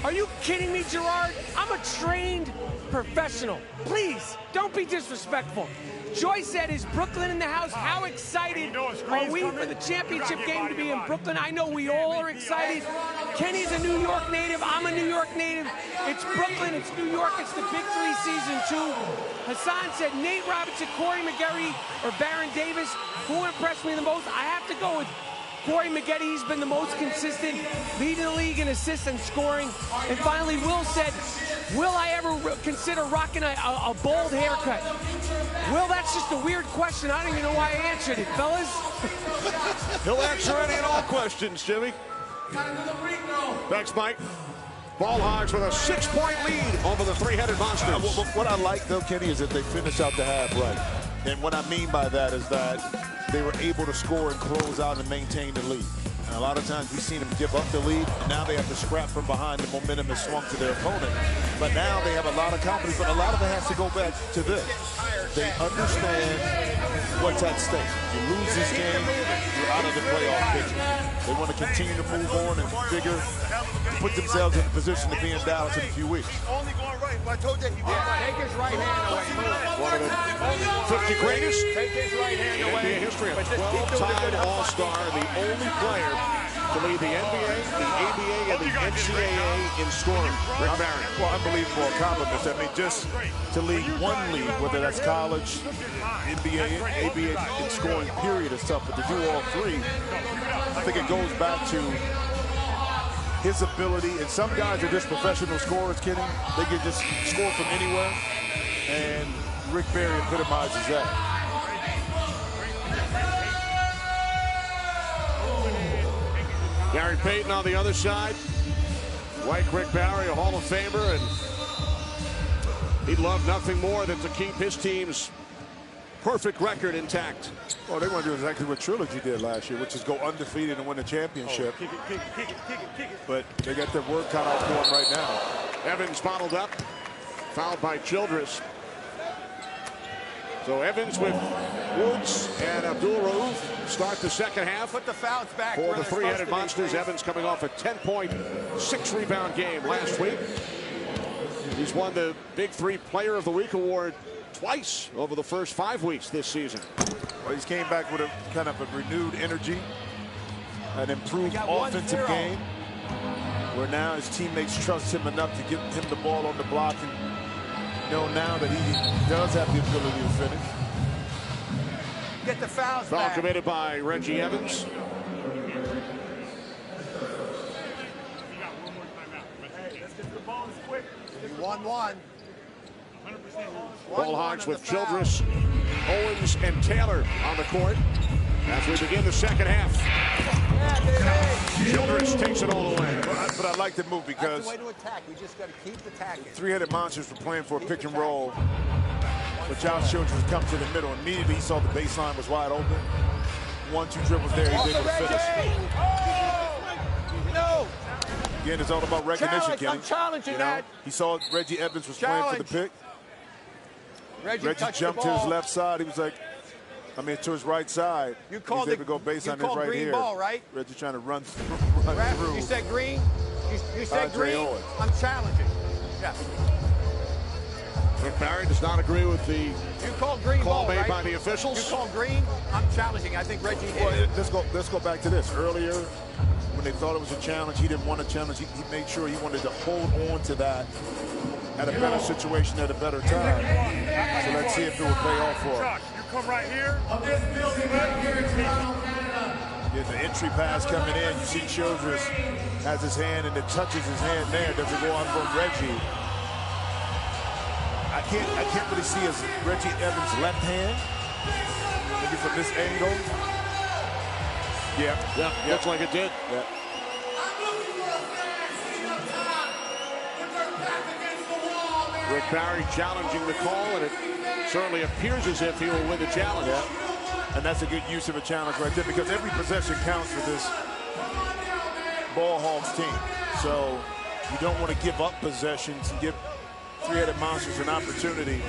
Are you kidding me, Gerard? I'm a trained professional. Please, don't be disrespectful. Joy said, is Brooklyn in the house? How excited are we for the championship game to be in Brooklyn? I know we all are excited. Kenny's a New York native. I'm a New York native. It's Brooklyn. It's New York. It's the Big Three season 2. Hassan said Nate Robinson, Corey Maggette, or Baron Davis. Who impressed me the most? I have to go with Corey Maggette. He's been the most consistent, leading the league in assists and scoring. And finally, Will said, will I ever consider rocking a bald haircut? Will, that's just a weird question. I don't even know why I answered it, fellas. He'll answer any and all questions, Jimmy. Thanks, Mike. Ball Hogs with a 6-point lead over the three-headed monsters. What I like, though, Kenny, is that they finish out the half right. And what I mean by that is that they were able to score and close out and maintain the lead. And a lot of times we've seen them give up the lead, and now they have to scrap from behind. The momentum has swung to their opponent. But now they have a lot of confidence, but a lot of it has to go back to this. They understand what's at stake. You lose this game, you're out of the playoff picture. They want to continue to move on and put themselves in a position to be in Dallas in a few weeks. Only going right. I told you he was right. Take his right hand away. One of the 50 greatest Take his right hand in away. NBA history. A 12-time All-Star, the only player to lead the NBA, the ABA, and the NCAA in scoring. Rick Barron. Well, unbelievable accomplishments. I mean, just to lead one league, whether that's college, NBA, ABA, in scoring period is tough, but to do all three, I think it goes back to his ability. And some guys are just professional scorers, Kenny. They can just score from anywhere, and Rick Barry epitomizes that. Gary Payton on the other side. Like Rick Barry, a Hall of Famer, and he'd love nothing more than to keep his team's perfect record intact. Well, they want to do exactly what Trilogy did last year, which is go undefeated and win a championship. Kick it. But they got their work cut out for them right now. Evans bottled up, fouled by Childress. So Evans with Woods and Abdul Rauf start the second half. Put the fouls back for the three-headed monsters. Evans coming off a 10-point, 6-rebound game last week. He's won the Big Three Player of the Week award twice over the first 5 weeks this season. Well, he's came back with a kind of a renewed energy, an improved offensive game, where now his teammates trust him enough to give him the ball on the block and know now that he does have the ability to finish. Get the fouls Foul back. committed by Reggie Evans. You 1-1. Ball Hogs with Childress, Owens, and Taylor on the court as we begin the second half. Childress takes it all away. But I like the move because That's the way to attack. We just got to keep attacking. three-headed monsters were playing for a pick and roll. But Josh Childress come to the middle. Immediately he saw the baseline was wide open. 1-2 dribbles there, he's able to finish. No. Again, it's all about recognition, Kenny. I'm challenging that. He saw Reggie Evans was playing for the pick. Reggie jumped to his left side. He was like, to his right side. You called he's able to go baseline his right green here. ball, right? Reggie trying to run through. You said green? You said Andre green? Owens. I'm challenging. Yeah. Rick Barry does not agree with the called green call ball, made right? by the officials. You called green? I'm challenging. I think Reggie hit. Well, let's go back to this. Earlier, when they thought it was a challenge, he didn't want a challenge. He made sure he wanted to hold on to that at a better situation at a better time. So let's see if it will pay off for him. Josh, you come right here. Yeah, the entry pass coming in. You see Childress has his hand and it touches his hand there. Does it go on from Reggie? I can't really see his Reggie Evans' left hand. Maybe from this angle. Yeah, looks like it did. Yeah. Rick Barry challenging the call, and it certainly appears as if he will win the challenge. Yeah. And that's a good use of a challenge right there, because every possession counts for this Ball Hogs team. So you don't want to give up possessions and give three-headed monsters an opportunity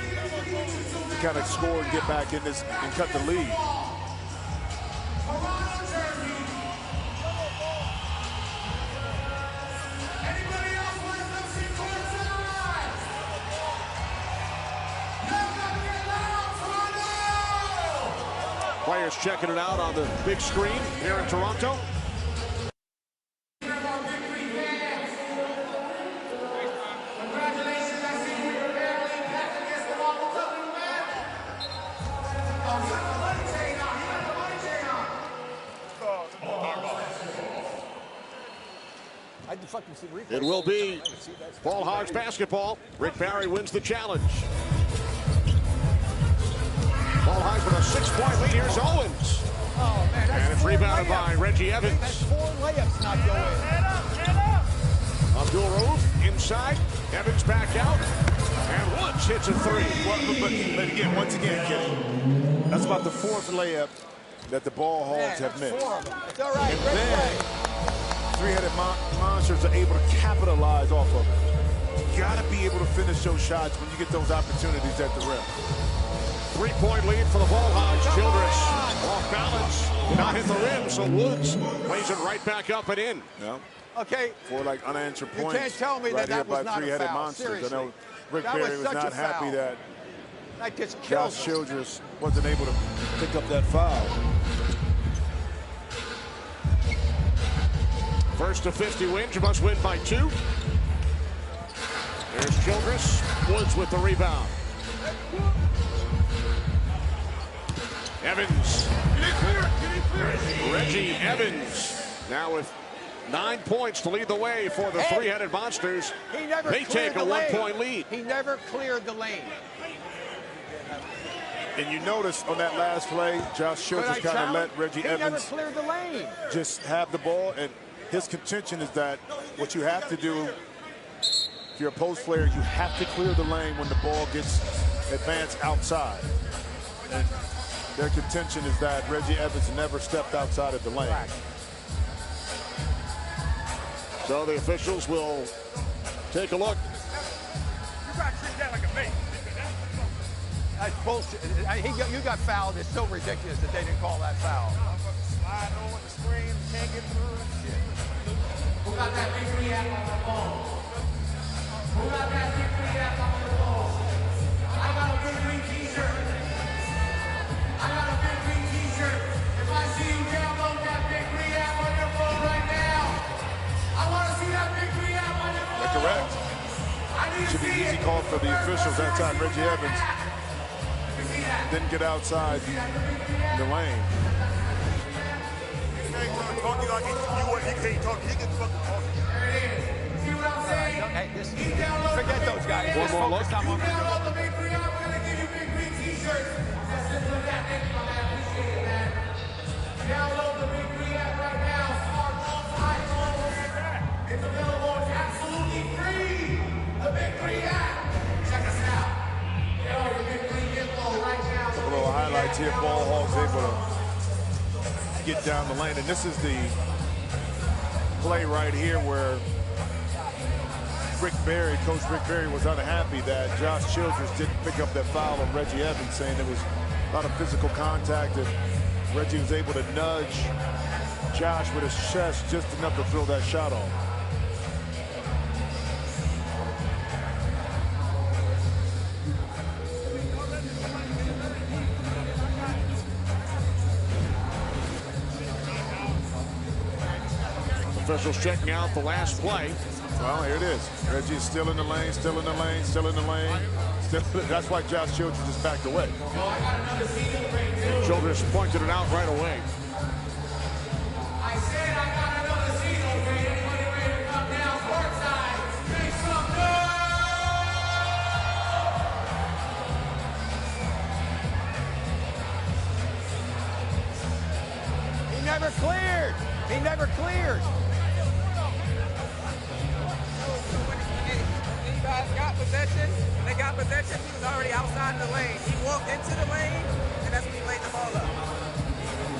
to kind of score and get back in this and cut the lead. Players checking it out on the big screen here in Toronto. It will be Ball Hogs basketball. Rick Barry wins the challenge. Ball Hogs with a 6-point lead. Here's Owens. Oh, man, and it's rebounded by Reggie Evans. That's 4 layups not going. Abdul Rauf inside. Evans back out. And Woods hits a 3. But again, once again, Kenny, that's about the 4th layup that the Ball Hogs have missed. 4 of them. It's all right. And then three-headed monsters are able to capitalize off of it. You got to be able to finish those shots when you get those opportunities at the rim. 3-point lead for the Ball Hogs. Childress off balance. Did not hit the rim, so Woods plays it right back up and in. Yeah. Okay. 4 like unanswered points. You can't tell me right that was by not a three-headed foul. monsters. Seriously. I know Rick That Barry was was such not a happy foul. that just kills Josh Childress wasn't able to pick up that foul. First to 50 wins, you must win by 2. There's Childress. Woods with the rebound. Evans. Reggie Evans now with 9 points to lead the way for the three-headed monsters. He never They take a 1-point lead. He never cleared the lane. And you notice on that last play, Josh Childress kind of let Reggie Evans never cleared the lane. Just have the ball, and his contention is that what you have to do, if you're a post player, you have to clear the lane when the ball gets advanced outside. And their contention is that Reggie Evans never stepped outside of the lane. So the officials will take a look. You got to treat that like a mate. That's bullshit. You got fouled. It's so ridiculous that they didn't call that foul. Slide over the screen, can't get through it. Shit. Who got that big 3 app on the phone? Who got that big 3 app on the phone? I got a big green t-shirt. I got a big green t-shirt. If I see you download that big 3 app on your phone right now, I want to see that big 3 app on your phone. That's correct. Should be easy call for the officials that time. Reggie Evans didn't get outside the lane. Talking like he can't talk. He can fucking talk. See what I'm saying? Hey, forget those guys. One more look. Download the big 3 app. We're going to give you big green t-shirts. That's simple as that. Thank you, my man. Appreciate it, man. Download the big 3 app right now. Smartphones, iPhones. It's available. It's absolutely free. The big 3 app. Check us out. Yo, the big 3 info right now. A little highlights here. Ball Hogs able to get down the lane, and this is the play right here where Coach Rick Barry was unhappy that Josh Childress didn't pick up that foul on Reggie Evans, saying there was a lot of physical contact, and Reggie was able to nudge Josh with his chest just enough to throw that shot off. Officials checking out the last play. Well, here it is. Reggie's still in the lane, still in the lane, still in the lane. That's why Josh Childress just backed away. Childress pointed it out right away. I said I got another seat, okay? Anybody ready to come down courtside? Make some noise! He never cleared. He never cleared. These guys got possession. They got possession. He was already outside of the lane. He walked into the lane, and that's when he laid the ball up.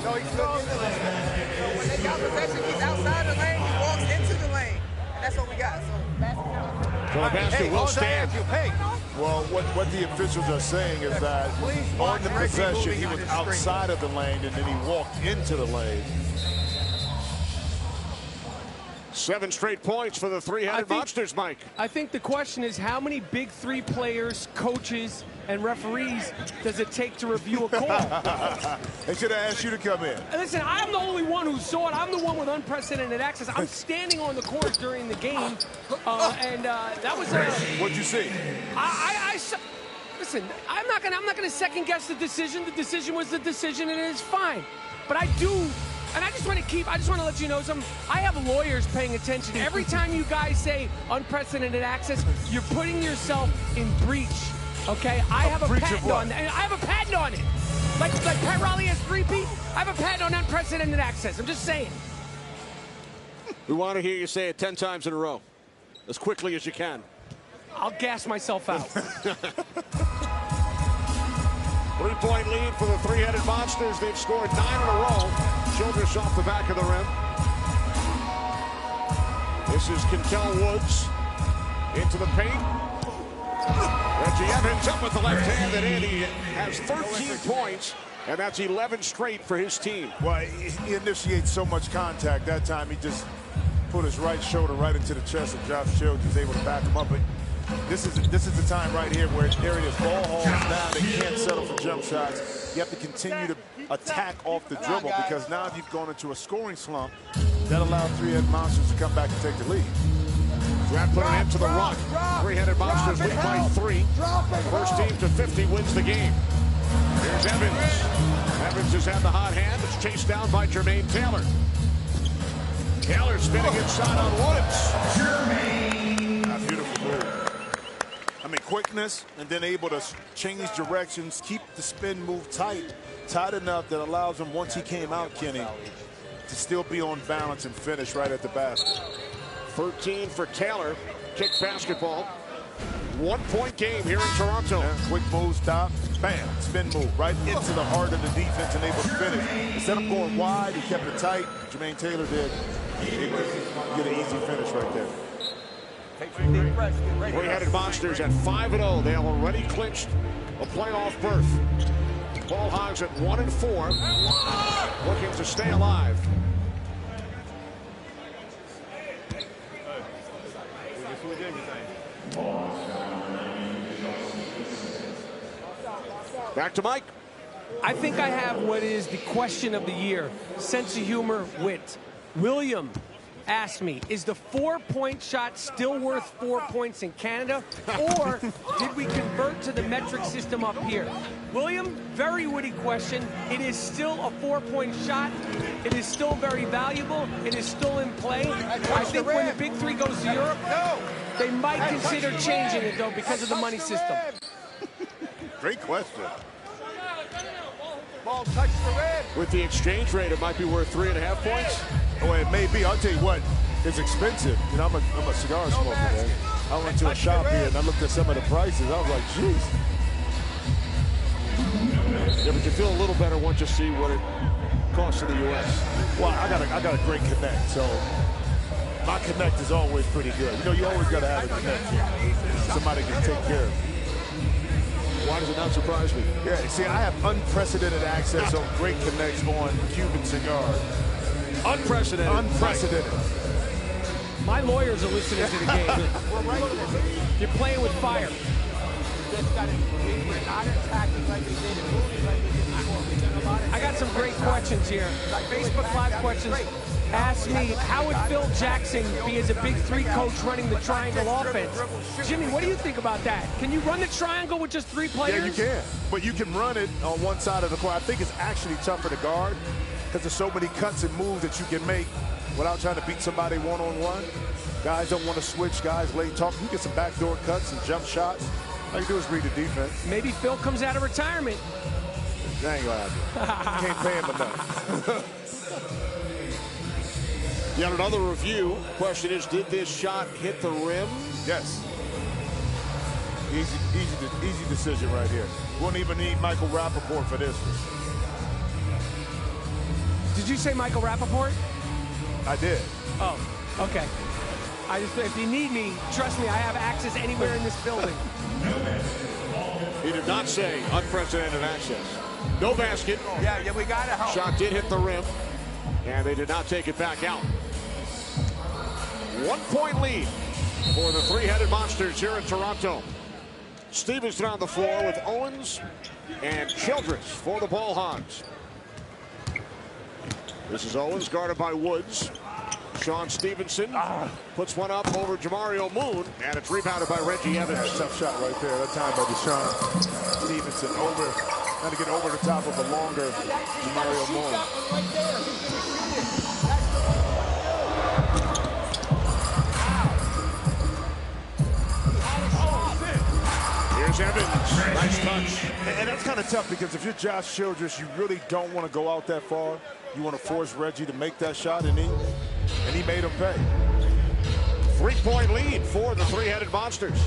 So he stood in the lane. So when they got possession, he's outside the lane. He walks into the lane, and that's what we got. So So the basket will stand. Well, what the officials are saying is that on the possession, he was outside of the lane, and then he walked into the lane. 7 straight points for the three-headed monsters, Mike. I think the question is how many Big Three players, coaches, and referees does it take to review a call? They should have asked you to come in. Listen, I'm the only one who saw it. I'm the one with unprecedented access. I'm standing on the court during the game, and that was a... What'd you see? Listen, I'm not gonna second guess the decision. The decision was the decision, and it is fine. But I do. And I just want to let you know something. I have lawyers paying attention. Every time you guys say unprecedented access, you're putting yourself in breach. Okay? I have a patent on that. I have a patent on it. Like Pat Riley has 3-peat, I have a patent on unprecedented access. I'm just saying. We want to hear you say it 10 times in a row, as quickly as you can. I'll gas myself out. 3-point lead for the three-headed monsters. They've scored 9 in a row. Childress off the back of the rim. This is Kentel Woods into the paint. Reggie Evans up with the left hand, and Andy has 13 points, and that's 11 straight for his team. Well, he initiates so much contact. That time he just put his right shoulder right into the chest of Josh Childress. Was able to back him up. But this is the time right here where there it is. Ball hauls now. They can't settle for jump shots. You have to continue to attack off the dribble because now you've gone into a scoring slump. That allowed three-headed monsters to come back and take the lead. Brad put it into the run. Three-headed monsters lead by 3. First team to 50 wins the game. Here's Evans. Evans has had the hot hand. It's chased down by Jermaine Taylor. Taylor spinning inside on Woods. Beautiful move. I mean, quickness and then able to change directions, keep the spin move tight enough that allows him, once he came out, Kenny, to still be on balance and finish right at the basket. 13 for Taylor. Kick basketball. 1-point game here in Toronto. Yeah, quick move, stop, bam, spin move right into the heart of the defense and able to finish. Instead of going wide, he kept it tight. Jermaine Taylor did. He get an easy finish right there. Three-headed monsters at 5-0. They have already clinched a playoff berth. Ball Hogs at 1-4, looking to stay alive. Back to Mike. I think I have what is the question of the year. Sense of humor, wit. William asked me, is the 4-point shot still worth 4 points in Canada, or did we convert to the metric system up here? William, very witty question. It is still a 4-point shot. It is still very valuable. It is still in play. I think when the Big Three goes to Europe, they might consider changing it, though, because of the money system. Great question. Ball touched the rim. With the exchange rate, it might be worth 3.5 points. Oh, it may be. I'll tell you what, it's expensive. You know, I'm a cigar smoker, man. I went to a shop here and I looked at some of the prices. I was like, jeez. Yeah, but you feel a little better once you see what it costs in the U.S. Well, I got a great connect, so my connect is always pretty good. You know, you always got to have a connect here. Somebody can take care of you. Why does it not surprise me? Yeah, see, I have unprecedented access on great connects on Cuban cigars. Unprecedented. Unprecedented. My lawyers are listening to the game. You're playing with fire. We're not attacking like we did and moving like we did before. I got some great questions here. Facebook Live questions. Ask me, how would Phil Jackson be as a big three coach running the triangle offense? Jimmy, what do you think about that? Can you run the triangle with just 3 players? Yeah, you can. But you can run it on one side of the court. I think it's actually tougher to guard because there's so many cuts and moves that you can make without trying to beat somebody one-on-one. Guys don't want to switch. Guys late talk. You get some backdoor cuts and jump shots. All you do is read the defense. Maybe Phil comes out of retirement. That ain't gonna happen. Can't pay him enough. Yet another review. Question is, did this shot hit the rim? Yes. Easy decision right here. Won't even need Michael Rappaport for this one. Did you say Michael Rappaport? I did. Oh, okay. If you need me, trust me, I have access anywhere in this building. He did not say unprecedented access. No basket. Yeah, we got to help. Shot did hit the rim, and they did not take it back out. 1 point lead for the three-headed monsters here in Toronto. Stevenson on the floor with Owens and Childress for the Ball Hogs. This is Owens guarded by Woods. Sean Stevenson puts one up over Jamario Moon, and it's rebounded by Reggie Evans. Yeah, tough shot right there. That time by Deshaun Stevenson trying to get over the top of a longer Jamario Moon. Here's Evans. Nice touch. And that's kind of tough because if you're Josh Childress, you really don't want to go out that far. You want to force Reggie to make that shot, and he made him pay. 3 point lead for the three-headed monsters.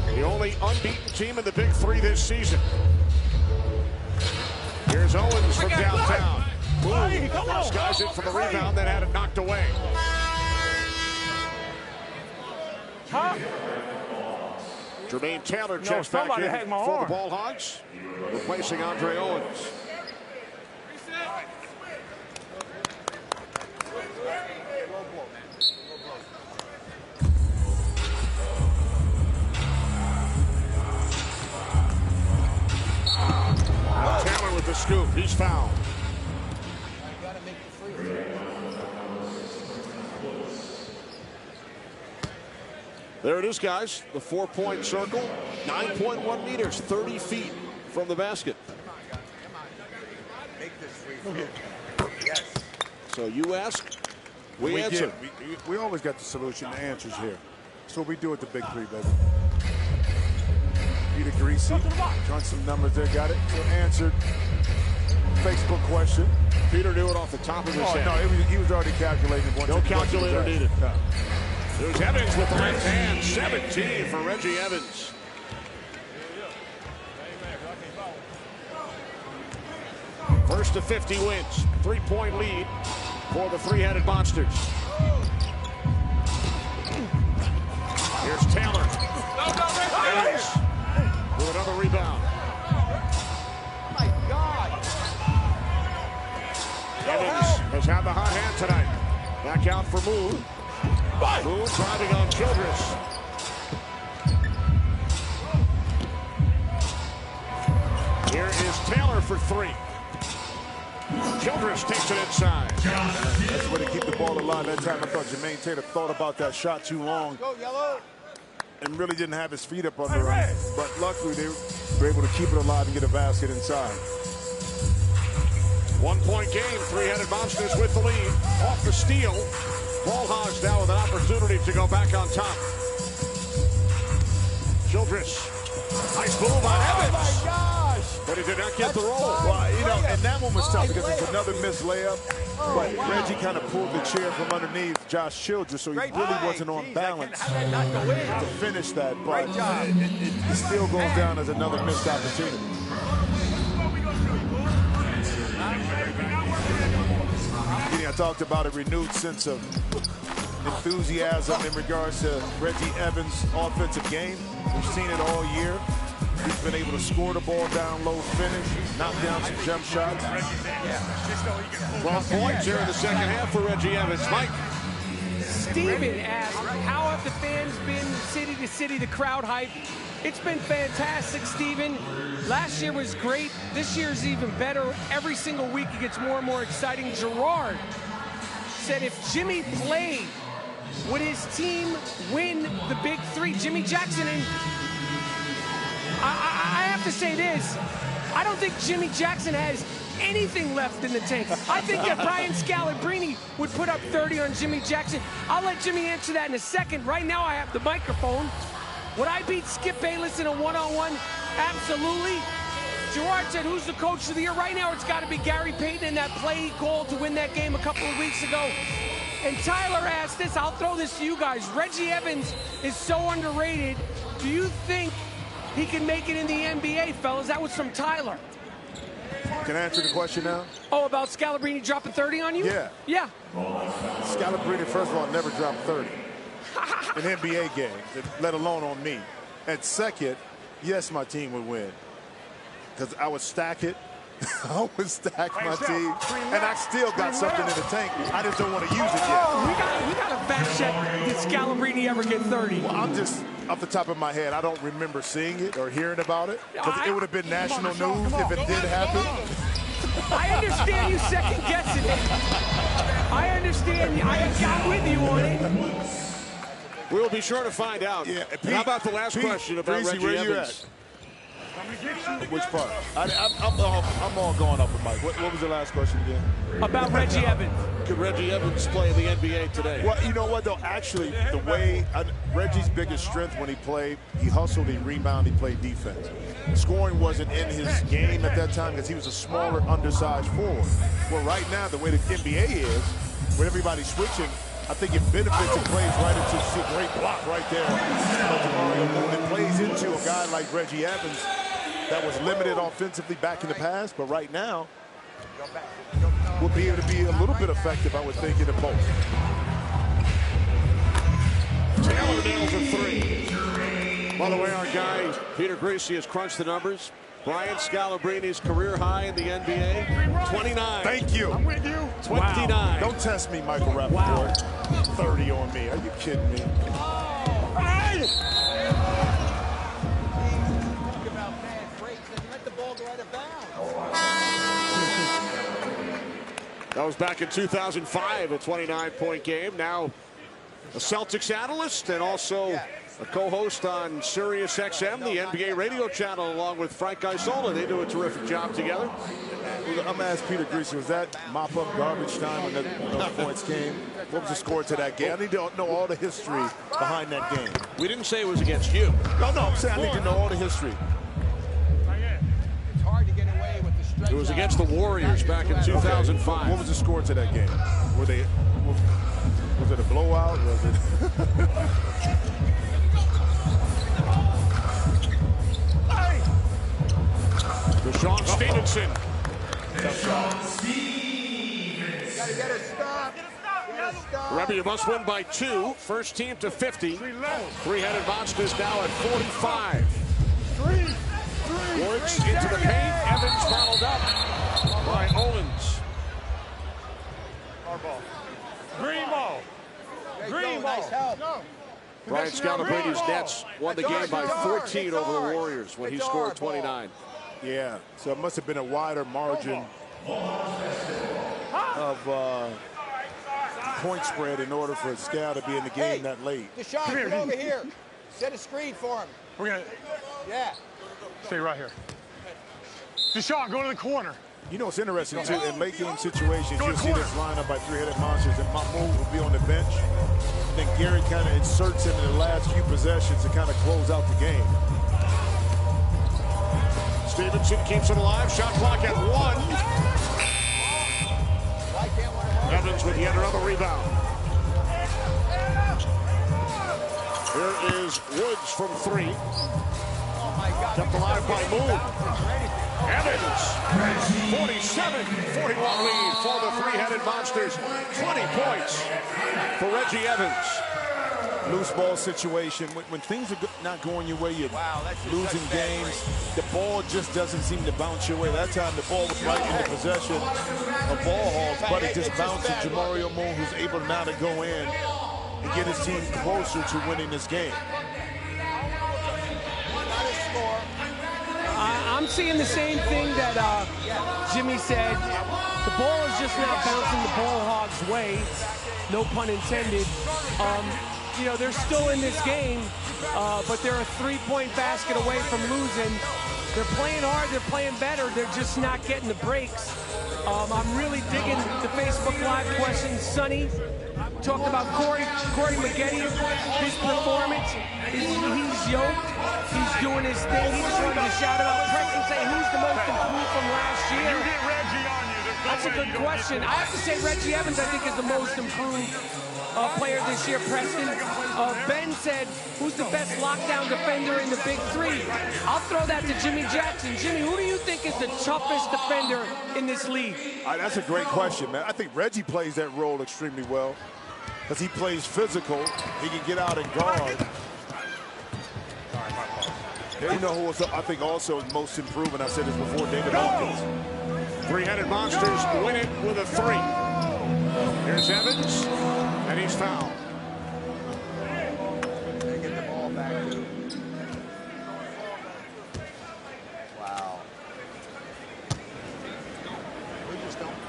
The only unbeaten team in the Big Three this season. Here's Owens from downtown. First guy's in for the rebound, then had it knocked away. Jermaine Taylor checks back in for the Ball Hogs, replacing Andre Owens. Taylor with the scoop. He's fouled. There it is, guys. The 4-point circle. 9.1 meters, 30 feet from the basket. So you ask, we answer. We always got the solution, the answers here. That's what we do at the Big Three, baby. Peter Greasy, run some numbers there, got it. So answered Facebook question. Peter knew it off the top of his head. No, he was already calculating. No calculator needed. No. There's Evans with the left hand. 17 for Reggie Evans. First to 50 wins. 3-point lead for the three-headed monsters. Here's Taylor. Evans with another rebound. Oh my God. Evans has had the hot hand tonight. Back out for Moon. Moon driving on Childress. Here is Taylor for three. Childress takes it inside. That's the way to keep the ball alive. That time I thought Jermaine Taylor thought about that shot too long and really didn't have his feet up under him. But luckily they were able to keep it alive and get a basket inside. 1 point game. Three-headed monsters with the lead. Off the steal. Ball Hogs now with an opportunity to go back on top. Childress. Nice move on Evans. Oh my gosh. But he did not get the roll. Well, you know, and that one was tough because it's another missed layup. But Reggie kind of pulled the chair from underneath Josh Childress, so he really wasn't on balance to finish that. But it still goes down as another missed opportunity. I talked about a renewed sense of enthusiasm in regards to Reggie Evans' offensive game. We've seen it all year. He's been able to score the ball down low, finish, knock down some jump shots. 12 points here in the second half for Reggie Evans. Mike. Steven asked, how have the fans been city to city, the crowd hype? It's been fantastic, Steven. Last year was great. This year's even better. Every single week it gets more and more exciting. Gerard said if Jimmy played, would his team win the Big Three? Jimmy Jackson, and I have to say this, I don't think Jimmy Jackson has anything left in the tank. I think that Brian Scalabrine would put up 30 on Jimmy Jackson. I'll let Jimmy answer that in a second. Right now I have the microphone. Would I beat Skip Bayless in a one-on-one? Absolutely. Gerard said, who's the coach of the year? Right now it's got to be Gary Payton and that play he called to win that game a couple of weeks ago. And Tyler asked this, I'll throw this to you guys. Reggie Evans is so underrated. Do you think he can make it in the NBA, fellas? That was from Tyler. Can I answer the question now? Oh, about Scalabrine dropping 30 on you? Yeah. Yeah. Scalabrine, first of all, never dropped 30 in NBA games, let alone on me. And second, yes, my team would win. Because I would stack it. I would stack my team. And I still got something in the tank. I just don't want to use it yet. Oh, we got a fact check. Did Scalabrine ever get 30? Well, I'm just, off the top of my head, I don't remember seeing it or hearing about it. Because it would have been national news if it did happen. I understand you second guessing it. I understand you. I got with you on it. We'll be sure to find out. Yeah, Pete, how about the last question about Breezy, Reggie Evans? Which part? I'm all going off the mic. What was the last question again? About Reggie Evans. Could Reggie Evans play in the NBA today? Well, you know what, though? Actually, the way Reggie's biggest strength when he played, he hustled, he rebounded, he played defense. Scoring wasn't in his game at that time because he was a smaller, undersized forward. Well, right now, the way the NBA is, with everybody switching, I think it benefits and plays right into a great block right there. It plays into a guy like Reggie Evans that was limited offensively back in the past, but right now will be able to be a little bit effective, I would think, in the post. Taylor nails a three. By the way, our guy, Peter Greasy, has crunched the numbers. Brian Scalabrine's career high in the NBA, 29. Thank you. I'm with you. 29. Wow. Don't test me, Michael Rappaport. Wow. 30 on me. Are you kidding me? Hey! Talk about bad breaks and let the ball go out of bounds. That was back in 2005, a 29-point game. Now a Celtics analyst and also a co-host on Sirius XM, the NBA radio channel, along with Frank Isola. They do a terrific job together. I'm going to ask Peter Greasy, was that mop-up garbage time when those points came? What was the score to that game? I need to know all the history behind that game. We didn't say it was against you. No, I'm saying I need to know all the history. It's hard to get away with the stretch. It was against the Warriors back in 2005. Okay. What was the score to that game? Was it a blowout? Was it... Deshaun Stevenson. Gotta get a stop. Remember, you must win by 2. First team to 50. Three-headed monsters now at 45. Woods into the paint. Evans fouled up by Owens. Green ball. Green ball. Nice help. Brian Scalabrine's Nets won the game by 14 over the Warriors when he scored 29. Yeah, so it must have been a wider margin of point spread in order for Scal to be in the game that late. Deshaun, come over here. Set a screen for him. We're going to... Yeah. Stay right here. Deshaun, go to the corner. You know, it's interesting, too. In late game situations, you'll see this lineup by three-headed monsters, and Mahmoud will be on the bench. And then Gary kind of inserts him in the last few possessions to kind of close out the game. Stevenson keeps it alive. Shot clock at 1. Evans with yet another rebound. Here is Woods from 3. Kept alive by Moon. Evans, 47-41 lead for the three-headed monsters. 20 points for Reggie Evans. Loose ball situation. When things are not going your way, you're losing games. The ball just doesn't seem to bounce your way. That time the ball was right in the possession of ball hauls, but it just bounced to Jamario Moon, who's able now to go in and get his team closer to winning this game. I'm seeing the same thing that Jimmy said. The ball is just not bouncing the ball hog's way. No pun intended. You know, they're still in this game, but they're a three-point basket away from losing. They're playing hard, they're playing better, they're just not getting the breaks. I'm really digging the Facebook Live questions. Sonny talked about Corey Maggette, his performance. He's yoked, he's doing his thing. He just wanted to shout out Preston and say who's the most improved from last year. You get Reggie on you. That's a good question. I have to say Reggie Evans, I think, is the most improved player this year, Preston. Ben said, who's the best lockdown defender in the Big Three? I'll throw that to Jimmy Jackson. Jimmy, who do you think is the toughest defender in this league? That's a great question, man. I think Reggie plays that role extremely well because he plays physical. He can get out and guard. You know who was, I think, also most improved, and I said this before, David Hawkins. Three-headed Monsters win it with a 3. Here's Evans, and he's fouled. They get the ball back, too. Wow.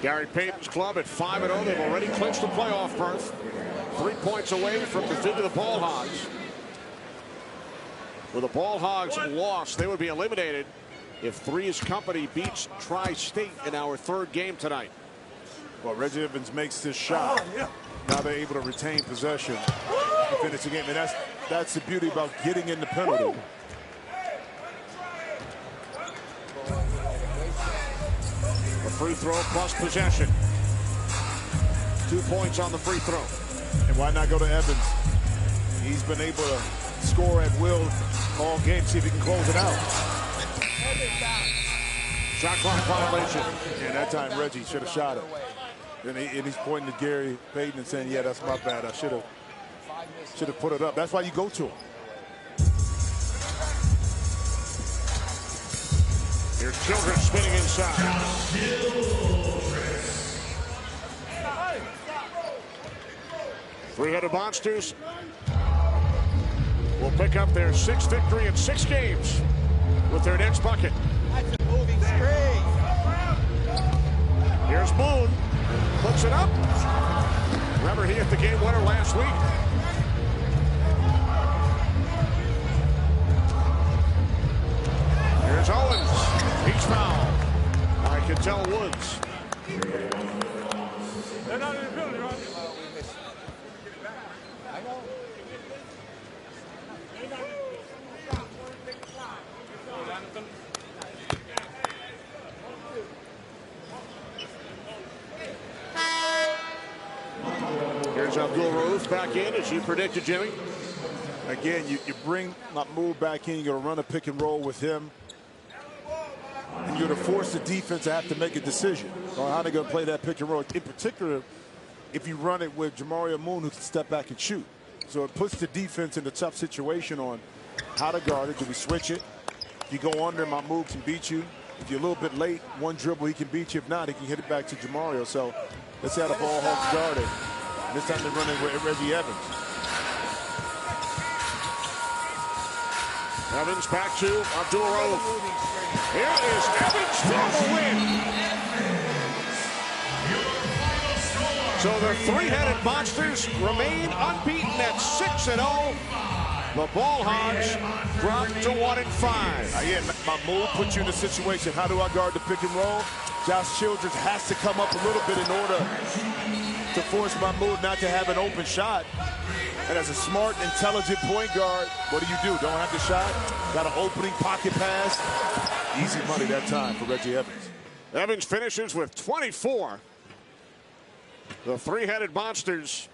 Gary Payton's club at 5-0. They've already clinched the playoff berth. 3 points away from defeating the Ball Hogs. With the Ball Hogs lost, they would be eliminated if 3's company beats Tri-State in our 3rd game tonight. Well, Reggie Evans makes this shot. Now they're able to retain possession to finish the game. And that's the beauty about getting in the penalty. A free throw plus possession. 2 points on the free throw. And why not go to Evans? He's been able to score at will all game. See if he can close it out. Shot clock violation. And that time Reggie should have shot it. And he's pointing to Gary Payton and saying, yeah, that's my bad. I should have put it up. That's why you go to him. Here's Childress spinning inside. Three-headed Monsters will pick up their 6th victory in 6 games with their next bucket. That's a moving screen. Here's Moon. Puts it up. Remember, he hit the game winner last week. Here's Owens. He's fouled by Kentel Woods. They're not in the building, right? I know. Here's Abdul Rauf back in, as you predicted, Jimmy. Again, you bring Mahmoud back in. You're going to run a pick and roll with him. And you're going to force the defense to have to make a decision on how they're going to play that pick and roll. In particular, if you run it with Jamario Moon, who can step back and shoot. So it puts the defense in a tough situation on how to guard it. Do we switch it? If you go under, Mahmoud can beat you. If you're a little bit late, one dribble, he can beat you. If not, he can hit it back to Jamario. So let's see how the Ball Hogs guard it. This time they're running with Reggie Evans. Evans back to Abdul Rauf. Here is Evans for the win. So the three-headed Monsters remain unbeaten at 6-0. The Ball Hogs drop to 1-5. Again, Mahmoud puts you in a situation. How do I guard the pick and roll? Josh Childress has to come up a little bit in order to force Mahmoud not to have an open shot. And as a smart, intelligent point guard, what do? Don't have the shot. Got an opening pocket pass. Easy money that time for Reggie Evans. Evans finishes with 24. The three-headed Monsters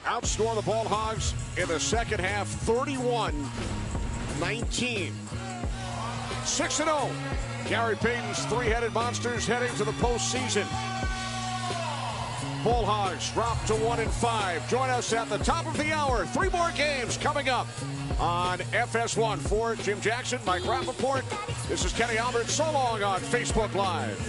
outscore the Ball Hogs in the second half, 31-19. 6-0. Gary Payton's three-headed Monsters heading to the postseason. Ball Hogs drop to 1-5. Join us at the top of the hour. 3 more games coming up on FS1. For Jim Jackson, Mike Rappaport, this is Kenny Albert. So long on Facebook Live.